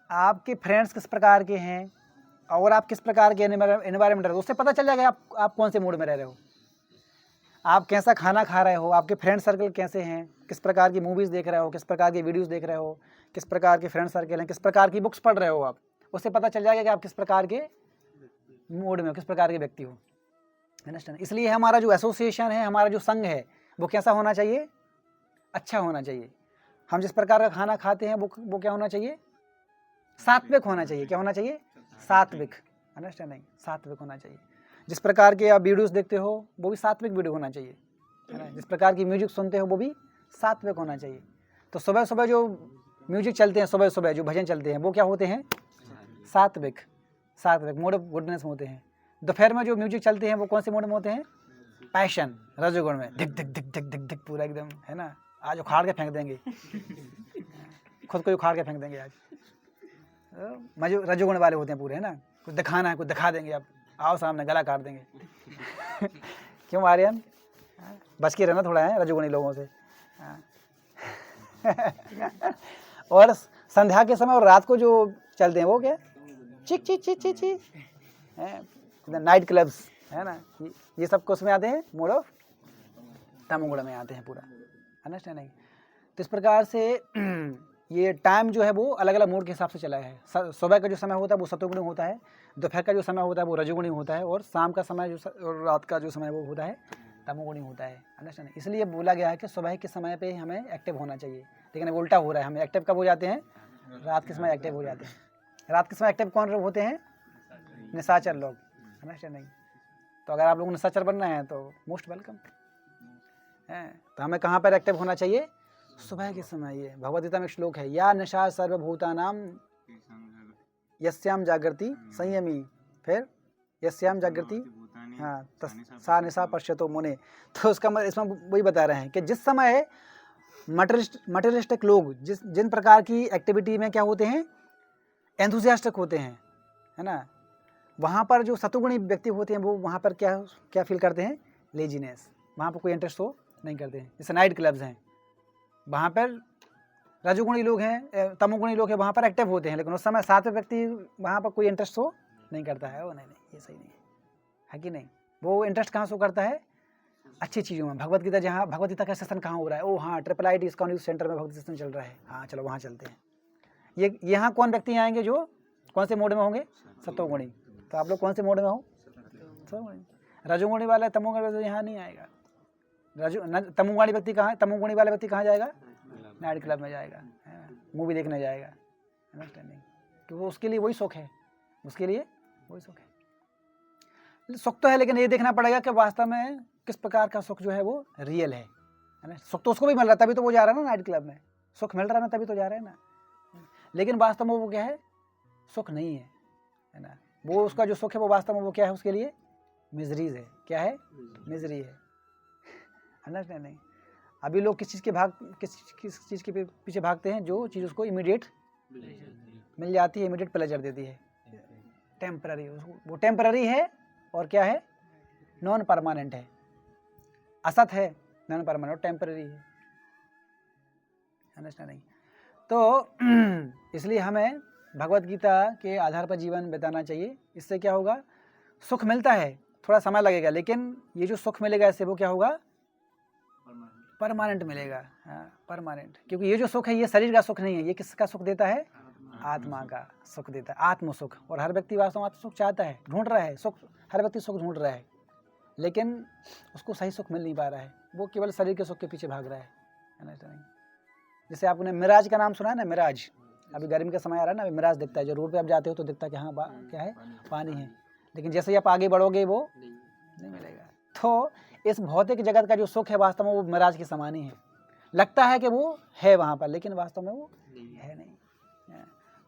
आपके फ्रेंड्स किस प्रकार के हैं और आप किस प्रकार के एनवायरनमेंट रहे हो, उससे पता चल जाएगा आप कौन से मूड में रह रहे हो, आप कैसा खाना खा रहे हो, आपके फ्रेंड सर्कल कैसे हैं, किस प्रकार की मूवीज़ देख रहे हो, किस प्रकार की वीडियोस देख रहे हो, किस प्रकार के फ्रेंड सर्कल हैं, किस प्रकार की बुक्स पढ़ रहे हो आप, उससे पता चल जाएगा कि आप किस प्रकार के मूड में हो, किस प्रकार के व्यक्ति हो। अंडरस्टैंड? इसलिए हमारा जो एसोसिएशन है, हमारा जो संघ है, वो कैसा होना चाहिए? अच्छा होना चाहिए। हम जिस प्रकार का खाना खाते हैं वो क्या होना चाहिए? सात्विक होना चाहिए। क्या होना चाहिए? सात्विक। अंडरस्टैंडिंग? सात्विक होना चाहिए। जिस प्रकार के आप वीडियोस देखते हो वो भी सात्विक वीडियो होना चाहिए, है ना। जिस प्रकार की म्यूजिक सुनते हो वो भी सात्विक होना चाहिए। तो सुबह सुबह जो म्यूजिक चलते हैं, सुबह सुबह जो भजन चलते हैं वो क्या होते हैं? सात्विक मोड ऑफ गुडनेस में होते हैं। दोपहर में जो म्यूजिक चलते हैं वो कौन से मोड में होते हैं? पैशन, रजोगुण में, धिक धिक धिक धिक धिक धिक पूरा एकदम, है ना। आज उखाड़ के फेंक देंगे, खुद को उखाड़ के फेंक देंगे आज। मजो रजोगुण वाले होते हैं पूरे, है ना। कुछ दिखाना है, कुछ दिखा देंगे, आप आओ सामने, गला काट देंगे। क्यों आर्यन? बच के रहना थोड़ा है रजोगुणी लोगों से। और संध्या के समय और रात को जो चलते हैं वो क्या? चिक चिक चिक चिक चिक, नाइट क्लब्स, है ना। ये सब कुछ में आते हैं? मोड ऑफ तमोगुण में आते हैं पूरा। अंडरस्टैंडिंग? तो इस प्रकार से ये टाइम जो है वो अलग अलग मूड के हिसाब से चला है। सुबह का जो समय होता है वो सतोगुणी होता है, दोपहर का जो समय होता है वो रजोगुणी होता है, और शाम का समय और रात का जो समय वो होता है तमोगुणी होता है। अंडरस्टैंड? इसलिए बोला गया है कि सुबह के समय पे हमें एक्टिव होना चाहिए, लेकिन वो उल्टा हो रहा है। हम एक्टिव कब हो जाते हैं? रात के समय एक्टिव हो जाते हैं। रात के समय एक्टिव कौन होते हैं? निशाचर लोग। अंडरस्टैंडिंग? तो अगर आप लोग निशाचर बनना है तो मोस्ट वेलकम है। तो हमें कहाँ पर एक्टिव होना चाहिए? सुबह के समय। ये भगवद गीता में एक श्लोक है, या निशा सर्वभूतानां यस्याम जागृति संयमी। फिर यस्याम जागृति, हाँ, सा निशा पश्यतो मुने। तो उसका मतलब इसमें वही बता रहे हैं कि जिस समय मटेरियलिस्टिक लोग जिन प्रकार की एक्टिविटी में क्या होते हैं, एंथुसियास्टिक होते हैं, है ना, वहाँ पर जो सतुगुणी व्यक्ति होते हैं वो वहाँ पर क्या फील करते हैं, लेजीनेस, वहाँ पर कोई इंटरेस्ट हो नहीं करते हैं। जैसे नाइट क्लब्स हैं, वहाँ पर रजोगुणी लोग हैं, तमोगुणी लोग हैं, वहाँ पर एक्टिव होते हैं, लेकिन उस समय सात्विक व्यक्ति वहाँ पर कोई इंटरेस्ट हो नहीं करता है। वो नहीं, ये सही नहीं है कि नहीं। वो इंटरेस्ट कहाँ शो करता है, अच्छी चीज़ों में। भगवत गीता, जहाँ भगवत गीता का सेशन कहाँ हो रहा है, ओ हाँ, IIIT ISKCON न्यूज़ सेंटर में भगवत सेशन चल रहा है, हाँ चलो वहाँ चलते हैं। ये यहाँ कौन व्यक्ति आएंगे जो कौन से मोड में होंगे, सत्वगुणी। तो आप लोग कौन से मोड में हो, सत्वगुणी। रजोगुणी वाला, तमोगुणी वाला यहाँ नहीं आएगा। तमोगुणी व्यक्ति कहाँ है, तमोगुणी वाला व्यक्ति कहाँ जाएगा, नाइट क्लब में जाएगा, मूवी देखने जाएगा, अंडरस्टैंडिंग, क्योंकि उसके लिए वही सुख है, उसके लिए वही सुख है। सुख तो है, लेकिन ये देखना पड़ेगा कि वास्तव में किस प्रकार का सुख जो है वो रियल है ना। सुख तो उसको भी मिल रहा है, तभी तो वो जा रहा है ना नाइट क्लब में, सुख मिल रहा है ना, तभी तो जा रहे हैं ना। लेकिन वास्तव में वो क्या है, सुख नहीं है ना। वो उसका जो सुख है वो वास्तव में वो क्या है, उसके लिए मिजरीज है। क्या है, मिजरी है, अंडरस्टैंडिंग। अभी लोग किस चीज़ के पीछे भागते हैं, जो चीज़ उसको इमीडिएट मिल जाती है, इमीडिएट प्लेजर देती है, टेम्पररी। वो टेम्पररी है और क्या है, नॉन परमानेंट है, असत है, नॉन परमानेंट, टेम्पररी है, अंडरस्टैंडिंग। तो इसलिए हमें भगवत गीता के आधार पर जीवन बिताना चाहिए। इससे क्या होगा, सुख मिलता है, थोड़ा समय लगेगा, लेकिन ये जो सुख मिलेगा इससे वो क्या होगा, परमानेंट मिलेगा। हाँ, परमानेंट। क्योंकि ये जो सुख है ये शरीर का सुख नहीं है, ये किसका सुख देता है, आत्मा का सुख देता है, आत्म सुख। और हर व्यक्ति वास्तव में आत्म सुख चाहता है, ढूंढ रहा है सुख, हर व्यक्ति सुख ढूंढ रहा है, लेकिन उसको सही सुख मिल नहीं पा रहा है, वो केवल शरीर के सुख के पीछे भाग रहा है, अंडरस्टैंडिंग। जैसे आपने मिराज का नाम सुना है ना, मिराज, अभी गर्मी का समय आ रहा है ना, अभी मिराज दिखता है, जो रोड पे आप जाते हो तो दिखता है कि हाँ क्या है, पानी है, लेकिन जैसे ही आप आगे बढ़ोगे वो नहीं मिलेगा। तो इस भौतिक जगत का जो सुख है वास्तव में वो मिराज के समान ही है, लगता है कि वो है वहाँ पर, लेकिन वास्तव में वो है नहीं।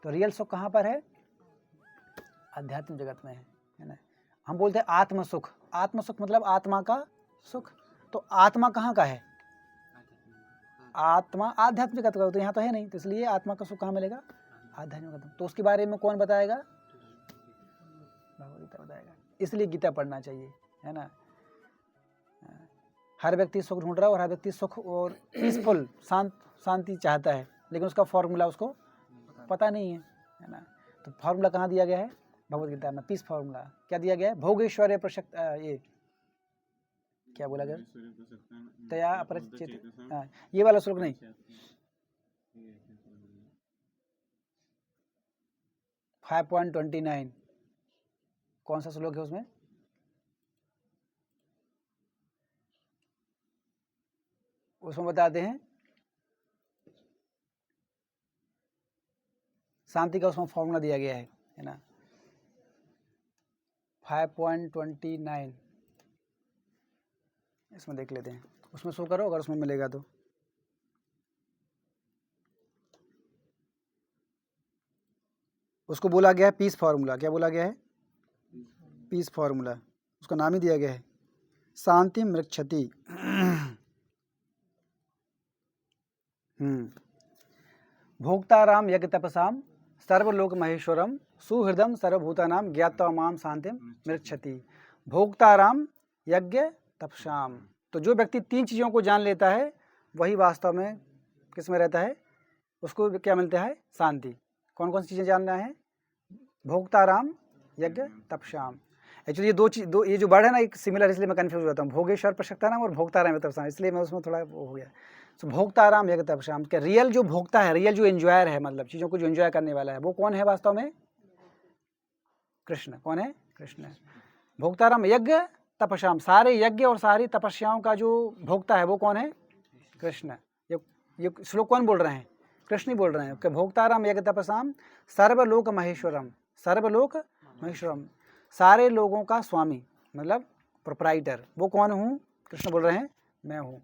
तो रियल सुख कहाँ पर है, आध्यात्मिक जगत में है ना। हम बोलते हैं आत्म सुख, आत्म सुख मतलब आत्मा का सुख। तो आत्मा कहाँ का है, आत्मा आध्यात्मिक जगत का, तो यहाँ तो है नहीं, तो इसलिए आत्मा का सुख कहाँ मिलेगा, आध्यात्मिक जगत। तो उसके बारे में कौन बताएगा, भगवद गीता बताएगा। इसलिए गीता पढ़ना चाहिए, है ना। हर व्यक्ति सुख ढूंढ रहा है और हर व्यक्ति सुख और पीसफुल शांति चाहता है, लेकिन उसका फॉर्मूला उसको पता नहीं है ना। तो फॉर्मूला कहाँ दिया गया है, भगवद गीता में, पीस फॉर्मूला क्या दिया गया है, भोगेश्वर्य प्रशक्त, ये क्या बोला गया, तया अपरिचित, ये वाला श्लोक नहीं, 5.29 कौन सा श्लोक है उसमें, उसमें बताते हैं शांति का, उसमें फॉर्मूला दिया गया है ना, 5.29 इसमें देख लेते हैं, उसमें शो करो अगर उसमें मिलेगा तो। उसको बोला गया है पीस फार्मूला, क्या बोला गया है, पीस फार्मूला, उसका नाम ही दिया गया है शांति मृक्षति। भोक्ताराम यज्ञ तपसाम सर्वलोक महेश्वरम सुहृदम सर्वभूतानाम ज्ञात्वा माम शांतिम मृक्षति। भोक्ताराम यज्ञ तपसाम, तो जो व्यक्ति तीन चीज़ों को जान लेता है वही वास्तव में किस में रहता है, उसको क्या मिलता है, शांति। कौन कौन सी चीज़ें जानना है, भोक्ताराम यज्ञ तपसाम। एक्चुअली ये जो वर्ड है ना एक सिमिलर, इसलिए मैं कन्फ्यूज होता हूँ, भोगेश्वर प्रशक्ताराम और भोक्ताराम यज्ञ तपसाम, इसलिए मैं उसमें थोड़ा वो हो गया। तो भोक्ताराम यज्ञ तपसाम के रियल जो भोक्ता है, रियल जो एंजॉयर है, मतलब चीज़ों को जो एंजॉय करने वाला है, वो कौन है वास्तव में, कृष्ण। कौन है, कृष्ण। भोक्ताराम यज्ञ तपस्याम, सारे यज्ञ और सारी तपस्याओं का जो भोक्ता है वो कौन है, कृष्ण। ये श्लोक कौन बोल रहे हैं, कृष्ण ही बोल रहे हैं कि भोक्ताराम यज्ञ तपस्याम सर्वलोक महेश्वरम, सर्वलोक महेश्वरम, सारे लोगों का स्वामी मतलब प्रोप्राइटर, वो कौन हूँ, कृष्ण बोल रहे हैं मैं हूँ।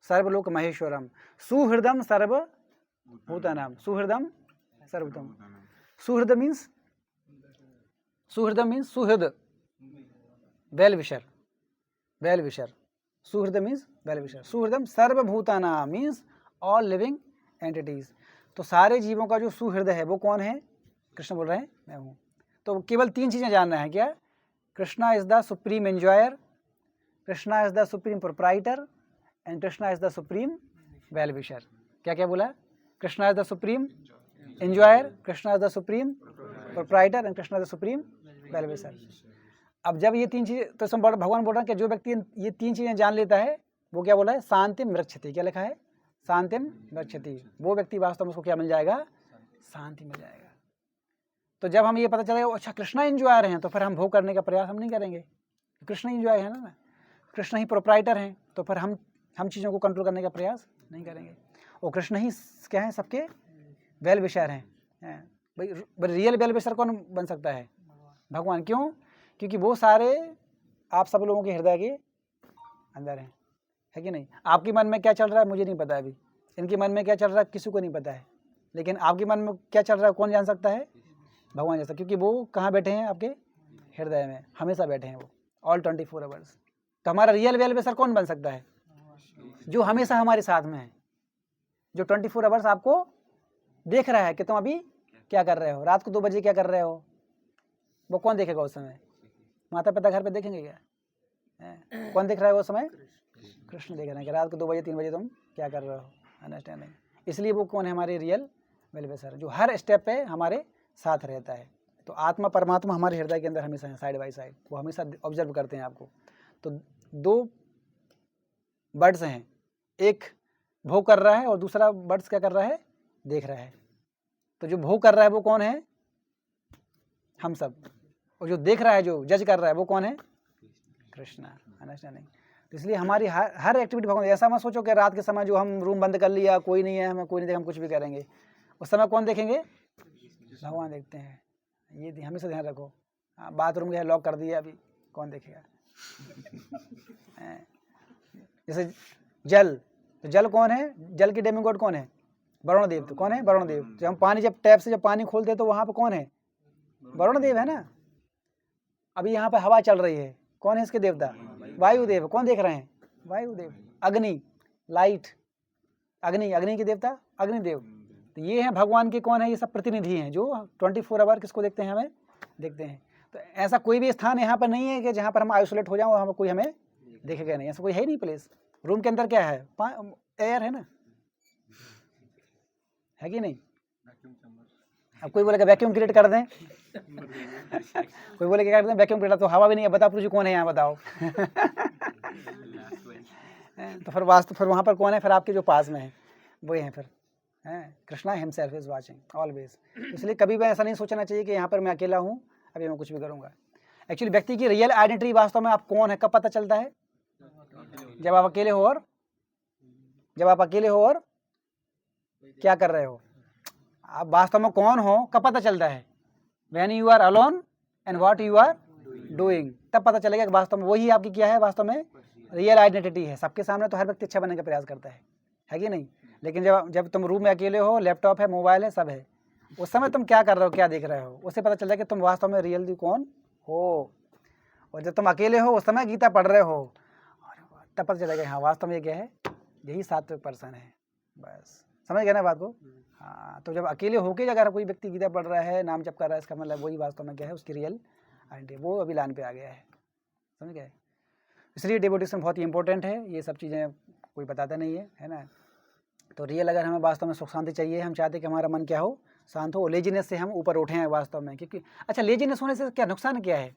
सर्वलोक महेश्वरम सुहृदम सर्वभूतानाम, सुहृदम सर्वभूतम, सुहृद मीन्स सुहृद मीन्स सुहृद, वेल विशर, वेल विशर। सुहृद मीन्स वेल विशर। सुहृदम सर्वभूतानां मीन्स ऑल लिविंग एंटिटीज। तो सारे जीवों का जो सुहृद है वो कौन है? कृष्ण बोल रहे हैं मैं हूँ। तो केवल 3 चीज़ें जानना है क्या? Krishna is the supreme enjoyer, Krishna is the supreme proprietor and Krishna is the supreme well wisher. क्या क्या बोला? Krishna is the supreme enjoyer, Krishna is the supreme proprietor and Krishna is the supreme well wisher. अब जब ये 3 चीज़ें, तो भगवान बोल रहे हैं कि जो व्यक्ति ये 3 चीज़ें जान लेता है वो क्या बोला है? शांतिम रक्षति। क्या लिखा है? शांतिम रक्षति। वो व्यक्ति वास्तव में उसको क्या मिल जाएगा? शांति मिल जाएगा। तो जब हम ये पता चलेगा अच्छा कृष्णा एंजॉयर हैं, तो फिर हम भोग करने का प्रयास हम नहीं करेंगे। कृष्ण एंजॉय है ना, कृष्ण ही प्रोप्राइटर हैं, तो फिर हम चीज़ों को कंट्रोल करने का प्रयास नहीं करेंगे। और कृष्ण ही क्या है? सबके वेल विशर हैं। भाई रियल वेल विशर कौन बन सकता है? भगवान। क्यों? क्योंकि वो सारे आप सब लोगों के हृदय के अंदर हैं, है कि नहीं? आपके मन में क्या चल रहा है मुझे नहीं पता, अभी इनके मन में क्या चल रहा है किसी को नहीं पता है, लेकिन आपके मन में क्या चल रहा है कौन जान सकता है? भगवान जैसा। क्योंकि वो कहाँ बैठे हैं? आपके हृदय में हमेशा बैठे हैं वो, ऑल 24 आवर्स। तो हमारा रियल वेल विशर कौन बन सकता है? जो हमेशा हमारे साथ में है, जो 24 आवर्स आपको देख रहा है कि तुम अभी क्या कर रहे हो, रात को 2 बजे क्या कर रहे हो। वो कौन देखेगा उस समय? माता पिता घर पे देखेंगे क्या? कौन देख रहा है वो समय? कृष्ण देख रहे हैं कि रात को 2 बजे 3 बजे तुम क्या कर रहे हो। अंडरस्टैंडिंग। इसलिए वो कौन है? हमारे रियल वेल विशर, जो हर स्टेप पे हमारे साथ रहता है। तो आत्मा परमात्मा हमारे हृदय के अंदर हमेशा है, साइड बाय साइड। वो हमेशा ऑब्जर्व करते हैं आपको। तो 2 बर्ड्स हैं, एक भोग कर रहा है और दूसरा बर्ड्स क्या कर रहा है? देख रहा है। तो जो भोग कर रहा है वो कौन है? हम सब। और जो देख रहा है, जो जज कर रहा है वो कौन है? कृष्ण। अंडरस्टैंडिंग। तो इसलिए हमारी हर एक्टिविटी भगवान। ऐसा मत सोचो कि रात के समय जो हम रूम बंद कर लिया, कोई नहीं है, हमें कोई नहीं देखेगा, हम कुछ भी करेंगे, उस समय कौन देखेंगे? भगवान देखते हैं। ये हमेशा ध्यान रखो। बाथरूम गया लॉक कर दिया, अभी कौन देखेगा? जैसे जल, तो जल कौन है? जल की डेमिगॉड कौन है? वरुण देव। तो कौन है? वरुण देव। जब हम पानी, जब टैप से जब पानी खोलते हैं तो वहाँ पे कौन है? वरुण देव है ना। अभी यहाँ पे हवा चल रही है, कौन है इसके देवता? वायुदेव। कौन देख रहे हैं? वायुदेव। अग्नि, लाइट, अग्नि, अग्नि के देवता अग्निदेव। तो ये हैं भगवान के कौन है? ये सब प्रतिनिधि हैं जो 24 आवर किसको देखते हैं? हमें देखते हैं। तो ऐसा कोई भी स्थान यहाँ पर नहीं है कि जहाँ पर हम आइसोलेट हो जाएं, वहाँ पर कोई हमें देखेगा नहीं, ऐसा कोई है नहीं प्लेस। रूम के अंदर क्या है? एयर है ना, है कि नहीं? अब कोई बोलेगा वैक्यूम क्रिएट कर दें, कोई बोले क्या कर दें वैक्यूम क्रिएट, तो हवा भी नहीं है, बताओ जी कौन है यहाँ, बताओ। तो फिर वास्तव फिर वहाँ पर कौन है? फिर आपके जो पास में है वही हैं फिर। Krishna himself is watching always. इसलिए कभी भी ऐसा नहीं सोचना चाहिए कि यहाँ पर मैं अकेला हूँ, अभी मैं कुछ भी करूँगा। एक्चुअली व्यक्ति की रियल आइडेंटिटी वास्तव में आप कौन है कब पता चलता है? जब आप अकेले हो और क्या कर रहे हो। आप वास्तव में कौन हो कब पता चलता है? When you are alone and what you are doing, तब पता चलेगा कि वास्तव में वही आपकी क्या है, वास्तव में रियल आइडेंटिटी है। सबके सामने तो हर व्यक्ति अच्छा बनने का प्रयास करता है कि नहीं? लेकिन जब तुम रूम में अकेले हो, लैपटॉप है, मोबाइल है, सब है, उस समय तुम क्या कर रहे हो, क्या देख रहे हो, उससे पता चल जाए कि तुम वास्तव में रियली कौन हो। और जब तुम अकेले हो उस समय गीता पढ़ रहे हो, तब पता चलेगा हाँ वास्तव में क्या है, यही सात्विक पर्सन है। बस समझ गए ना बात को? हाँ। तो जब अकेले होके अगर कोई व्यक्ति गीता पढ़ रहा है, नाम जप कर रहा है, इसका मतलब वही वास्तव में क्या है, उसकी रियल आइडेंटिटी, वो अभी लाइन पे आ गया है। समझ गए? इसलिए डिवोटिज़म बहुत ही इंपॉर्टेंट है। ये सब चीज़ें कोई बताता नहीं है ना। तो रियल अगर हमें वास्तव में सुख शांति चाहिए, हम चाहते हैं कि हमारा मन क्या हो, शांत हो, लेजीनेस से हम ऊपर उठे हैं वास्तव में। क्योंकि अच्छा लेजीनेस होने से क्या नुकसान क्या है?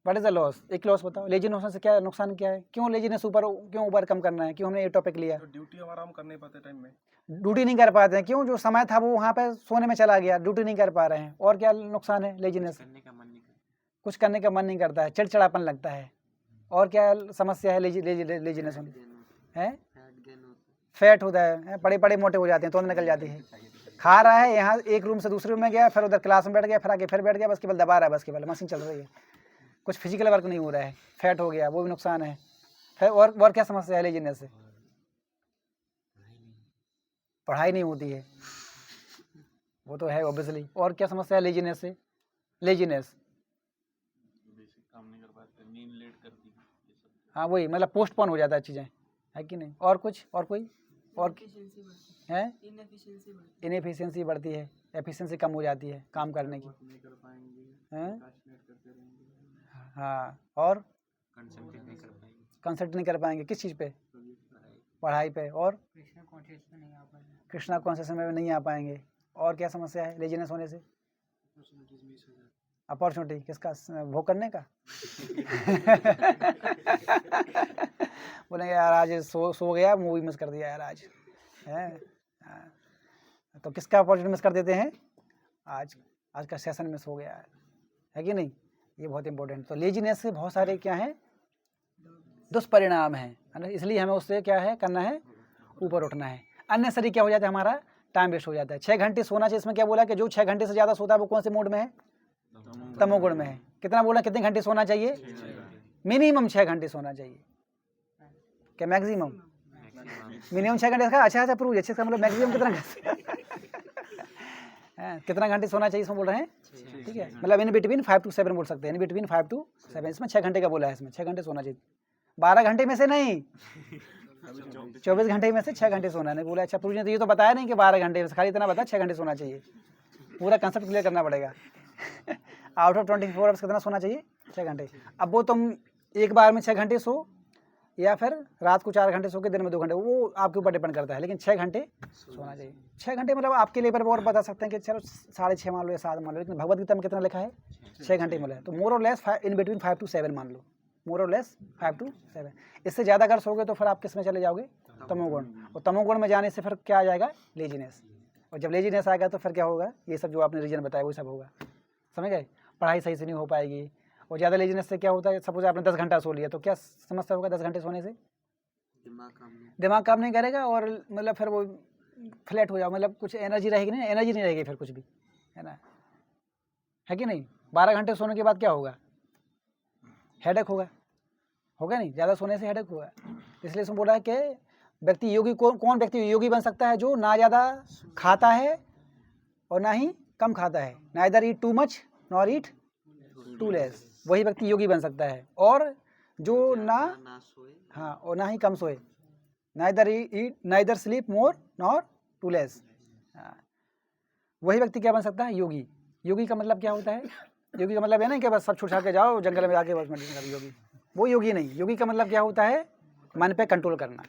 What is the loss? एक लॉस बताओ, लेजीनेस होने से क्या नुकसान क्या है? क्यों लेजीनेस क्यों ऊपर कम करना है? क्यों हमने ये टॉपिक लिया? ड्यूटी हमारा हम कर नहीं पाते टाइम में, ड्यूटी नहीं कर पाते हैं। क्यों? जो समय था वो वहाँ पे सोने में चला गया, ड्यूटी नहीं कर पा रहे हैं। और क्या नुकसान है लेजीनेस? कुछ करने का मन नहीं करता है, चिड़चिड़ापन लगता है। और क्या समस्या है लेजीनेस में? है फैट होता है, बड़े बड़े मोटे हो जाते हैं, तो निकल जाती है। खा रहा है, यहाँ एक रूम से दूसरे रूम में गया, फिर उधर क्लास में बैठ गया, फिर आके फिर बैठ गया, बस केवल दबा रहा है, बस केवल मशीन चल रही है, कुछ फिजिकल वर्क नहीं हो रहा है, फैट हो गया, वो भी नुकसान है। फिर और क्या समस्या है लेजीनेस से? पढ़ाई नहीं होती है, वो तो है ऑब्वियसली। और क्या समस्या है लेजीनेस से? लेजीनेस नींद लेट कर दी ये सब। हाँ वही मतलब पोस्टपोन हो जाता है चीज़ें, है कि नहीं। और कुछ और कोई और है इनएफिशिएंसी बढ़ती है, एफिशिएंसी कम हो जाती है काम करने की, नहीं कर पाएंगे, हैं। प्रोक्रास्टिनेट करते रहेंगे, हाँ और कंसंट्रेट नहीं कर पाएंगे, कंसंट्रेट नहीं कर पाएंगे किस चीज़ पे, पढ़ाई पढ़ाई पे। और कृष्णा कॉन्शियस में नहीं आ पाएंगे, कृष्णा कॉन्शियस में नहीं आ पाएंगे। और क्या समस्या है लेजीनेस होने से, अपॉर्चुनिटीज मिस हो जाती अपॉर्चुनिटी किसका, भोग करने का। बोलेंगे यार आज सो गया, मूवी मिस कर दिया यार आज है। हाँ। तो किसका अपॉर्चुनिटी मिस कर देते हैं, आज का सेशन मिस हो गया है कि नहीं। ये बहुत इंपॉर्टेंट। तो लेजीनेस से बहुत सारे क्या हैं दुष्परिणाम हैं, है ना। इसलिए हमें उससे क्या है करना है, ऊपर उठना है। अननेसेसरी क्या हो जाता है, हमारा टाइम वेस्ट हो जाता है। 6 घंटे सोना चाहिए, इसमें क्या बोला कि जो 6 घंटे से ज़्यादा सोता है वो कौन से मोड में है, तमोगुण में है। कितना बोला, कितने घंटे सोना चाहिए, मिनिमम 6 घंटे सोना चाहिए, क्या मैक्सिमम, मिनिमम 6 घंटे का। अच्छा प्रूव अच्छे का मतलब मैक्सिमम कितना कितना घंटे सोना चाहिए इसमें बोल रहे हैं, ठीक है। मतलब इन बिटवीन 5 to 7 बोल सकते हैं, इन बिटवीन 5 to 7। इसमें 6 घंटे का बोला है, इसमें 6 घंटे सोना चाहिए। 12 घंटे में से नहीं, 24 घंटे में से 6 घंटे सोना नहीं बोला। अच्छा प्रूव ने तो ये तो बताया नहीं कि 12 घंटे में से, खाली इतना बताया 6 घंटे सोना चाहिए। पूरा कंसेप्ट क्लियर करना पड़ेगा। आउट ऑफ 24 आवर्स कितना सोना चाहिए, 6 घंटे। अब वो तुम एक बार में 6 घंटे सो या फिर रात को 4 घंटे सो के दिन में 2 घंटे, वो आपके ऊपर डिपेंड करता है, लेकिन 6 घंटे सोना चाहिए। 6 घंटे मतलब आपके लेवल पर और बता सकते हैं कि चलो 6.5 मान लो या 7 मान लो, लेकिन भगवद गीता में कितना लिखा है, 6 घंटे मिला है। तो मोर और लेस इन बिटवीन 5 to 7 मान लो, मोर और लेस 5 to 7। इससे ज़्यादा अगर सोगे तो फिर आप किस में चले जाओगे, तमोगुण। और तमोगुण में जाने से फिर क्या आ जाएगा, लेजीनेस। और जब लेजीनेस आएगा तो फिर क्या होगा, ये सब जो आपने रीजन बताया वही सब होगा, समझ गए। पढ़ाई सही से नहीं हो पाएगी। और ज़्यादा लेजीनेस से क्या होता है, सपोज आपने 10 घंटा सो लिया तो क्या समस्या होगा, 10 घंटे सोने से दिमाग काम नहीं करेगा, और मतलब फिर वो फ्लैट हो जाओ, मतलब कुछ एनर्जी रहेगी नहीं, एनर्जी नहीं रहेगी फिर कुछ भी, है ना, है कि नहीं। 12 घंटे सोने के बाद क्या होगा, हेडेक होगा नहीं, ज़्यादा सोने से हेडेक होगा। इसलिए इसमें बोला है कि व्यक्ति योगी कौन व्यक्ति योगी बन सकता है, जो ना ज़्यादा खाता है और ना ही कम खाता है, neither eat too much nor eat too less, वही व्यक्ति योगी बन सकता है। और जो ना सोए, हाँ और ना ही कम सोए, neither sleep more nor too less, वही व्यक्ति क्या बन सकता है, योगी। योगी का मतलब क्या होता है, योगी का मतलब है ना कि बस सब छुड़ा के जाओ जंगल में जाके बस मेडिटेशन करो, योगी वो योगी नहीं। योगी का मतलब क्या होता है, मन पे कंट्रोल करना,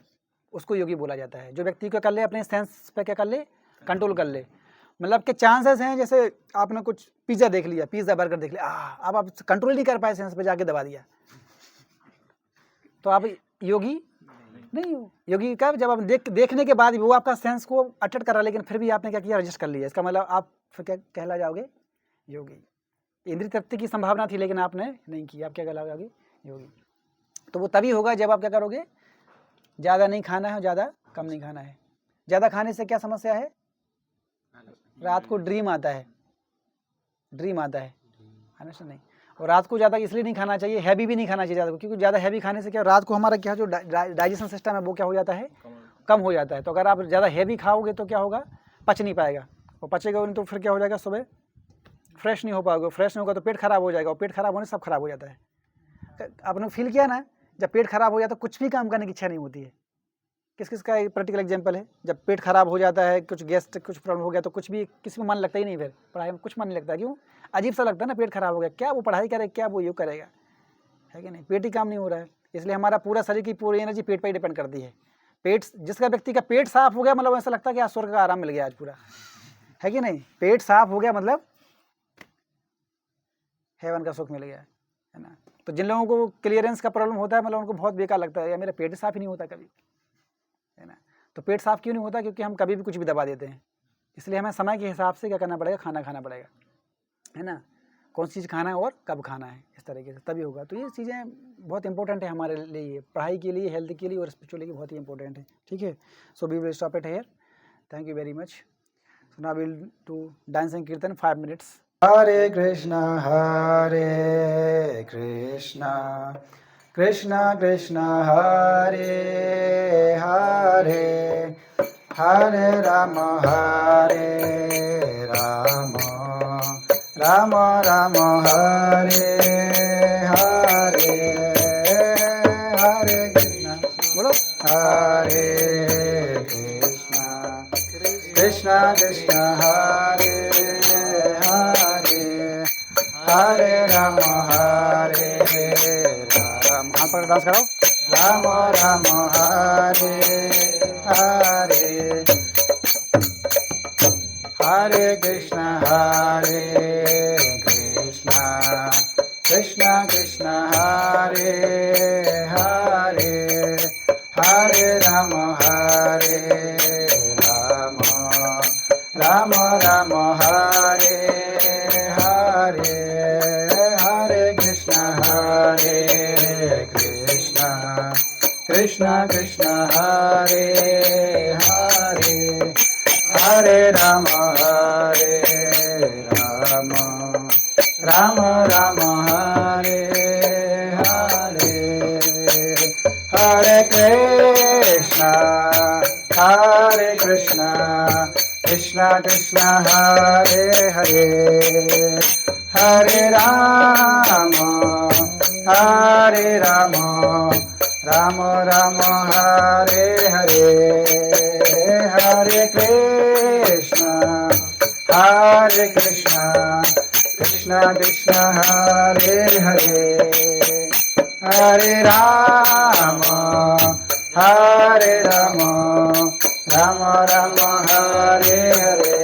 उसको योगी बोला जाता है। जो व्यक्ति को कर ले, अपने सेंस पे क्या कर ले, कंट्रोल कर ले। मतलब के चांसेस हैं, जैसे आपने कुछ पिज़्ज़ा देख लिया, पिज़्ज़ा बर्गर देख लिया, अब आप कंट्रोल नहीं कर पाए, सेंस पे जाके दबा दिया, तो आप योगी नहीं हो। योगी का जब आप देखने के बाद भी वो आपका सेंस को अटेंड कर रहा है, लेकिन फिर भी आपने क्या किया, रजिस्ट कर लिया, इसका मतलब आप फिर क्या कहला जाओगे, योगी। इंद्रिय तृप्ति की संभावना थी लेकिन आपने नहीं की, आप क्या कहलाओगे, योगी। तो वो तभी होगा जब आप क्या करोगे, ज़्यादा नहीं खाना है और ज़्यादा कम नहीं खाना है। ज़्यादा खाने से क्या समस्या है, रात को ड्रीम आता है ना, नहीं। और रात को ज़्यादा इसलिए नहीं खाना चाहिए, हैवी भी नहीं खाना चाहिए ज़्यादा, क्योंकि ज़्यादा हैवी खाने से क्या, रात को हमारा क्या जो डाइजेशन सिस्टम है वो क्या हो जाता है, कम हो जाता है। तो अगर आप ज़्यादा हैवी खाओगे तो क्या होगा, पच नहीं पाएगा, और पचेगा नहीं तो फिर क्या हो जाएगा, सुबह फ्रेश नहीं हो पाओगे, फ्रेश नहीं होगा तो पेट खराब हो जाएगा, और पेट खराब होने से सब खराब हो जाता है। आपने फील किया ना, जब पेट खराब हो जाता है कुछ भी काम करने की इच्छा नहीं होती है। किस का एक प्रैक्टिकल एग्जांपल है, जब पेट खराब हो जाता है, कुछ गैस कुछ प्रॉब्लम हो गया तो कुछ भी किसी में मन लगता ही नहीं, फिर पढ़ाई में कुछ मन नहीं लगता। क्यों, अजीब सा लगता है ना, पेट खराब हो गया, क्या वो पढ़ाई करे, क्या वो योग करेगा, है कि नहीं, पेट ही काम नहीं हो रहा है। इसलिए हमारा पूरा शरीर की पूरी एनर्जी पेट पर ही डिपेंड करती है। पेट जिसका व्यक्ति का पेट साफ हो गया, मतलब ऐसा लगता है कि आज स्वर्ग का आराम मिल गया आज पूरा, है कि नहीं। पेट साफ हो गया मतलब हेवन का सुख मिल गया, है ना। तो जिन लोगों को क्लियरेंस का प्रॉब्लम होता है, मतलब उनको बहुत बेकार लगता है, या मेरा पेट साफ ही नहीं होता कभी, है ना। तो पेट साफ क्यों नहीं होता, क्योंकि हम कभी भी कुछ भी दबा देते हैं। इसलिए हमें समय के हिसाब से क्या करना पड़ेगा, खाना खाना पड़ेगा, है ना, कौन सी चीज़ खाना है और कब खाना है, इस तरीके से तभी होगा। तो ये चीज़ें बहुत इंपॉर्टेंट है हमारे लिए, पढ़ाई के लिए, हेल्थ के लिए और स्पिरिचुअली बहुत ही इंपॉर्टेंट है, ठीक है। So we will stop it here, thank you very much. So now will do dance and kirtan 5 minutes। हरे कृष्णा कृष्णा कृष्णा हरे हरे, हरे राम राम राम हरे हरे। कृष्णा कृष्णा हरे हरे हरे राम हरे राम। हाथ पर डांस कराओ। राम राम हरे हरे हरे कृष्णा कृष्णा कृष्णा हरे हरे हरे राम राम राम हरे हरे हरे कृष्णा कृष्णा कृष्णा हरे हरे हरे राम राम राम हरे हरे हरे कृष्णा कृष्णा कृष्णा हरे हरे हरे राम राम राम हरे हरे हरे कृष्णा कृष्णा कृष्णा हरे हरे हरे राम राम राम हरे हरे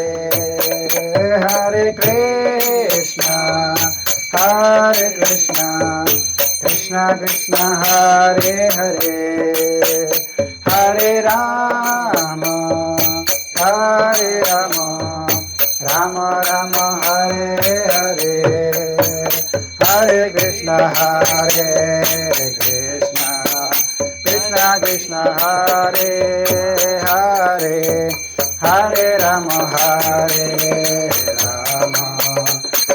हरे कृष्णा कृष्णा कृष्णा हरे हरे हरे राम राम राम हरे हरे हरे कृष्णा कृष्णा कृष्णा हरे हरे हरे राम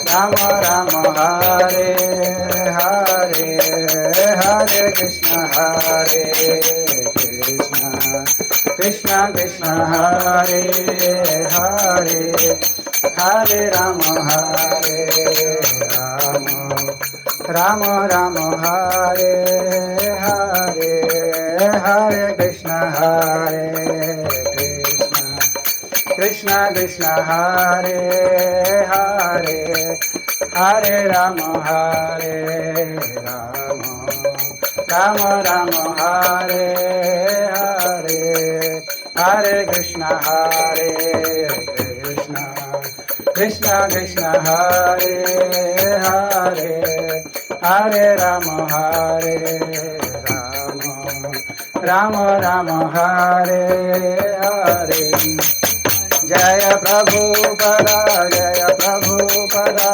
राम राम हरे हरे हरे कृष्णा कृष्णा कृष्णा हरे हरे हरे राम राम राम हरे हरे हरे कृष्णा कृष्णा कृष्णा हरे हरे हरे राम राम राम हरे हरे हरे कृष्णा कृष्णा कृष्णा हरे हरे हरे राम राम राम हरे हरे जय प्रभुपदा जय प्रभुपदा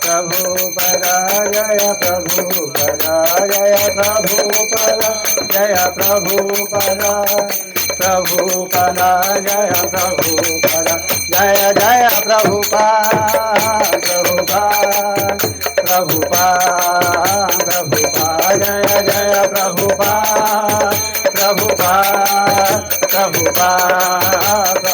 प्रभुपदा जय प्रभुपदा जय प्रभुपदा जय प्रभुपदा प्रभुपदा जय प्रभुपदा जय जय प्रभुपाद प्रभुपाद प्रभुपाद प्रभुपाद जय जय प्रभुपाद प्रभुपाद प्रभुपाद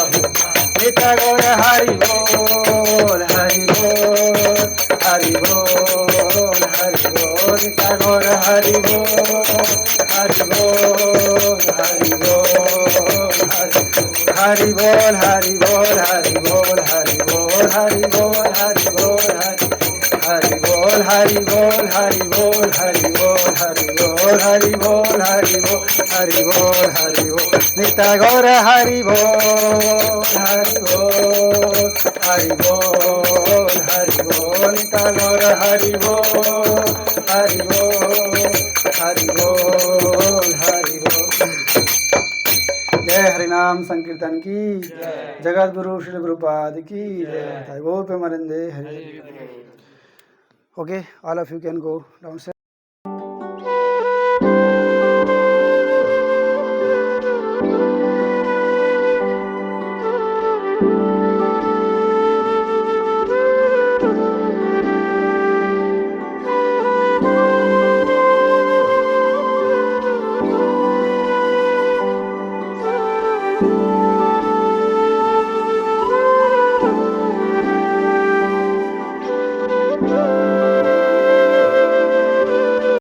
नित गौर हरि बोल हरि बोल हरि बोल हरि बोल नित गौर हरि बोल हरि बोल हरि बोल हरि बोल हरि बोल हरि बोल हरि बोल हरि बोल हरि बोल हरि बोल हरि बोल हरि बोल हरि बोल हरि बोल हरि बोल हरि बोल हरि बोल हरि बोल नित गौर हरि बोल हरि बोल हरि बोल हरि बोल नित गौर हरि बोल हरि बोल हरि बोल हरि बोल। जय हरिनाम संकीर्तन की जगत गुरु श्री गुरुपाद की जय। गो पे मरिंदे Hari. Okay, all of you can go downstairs.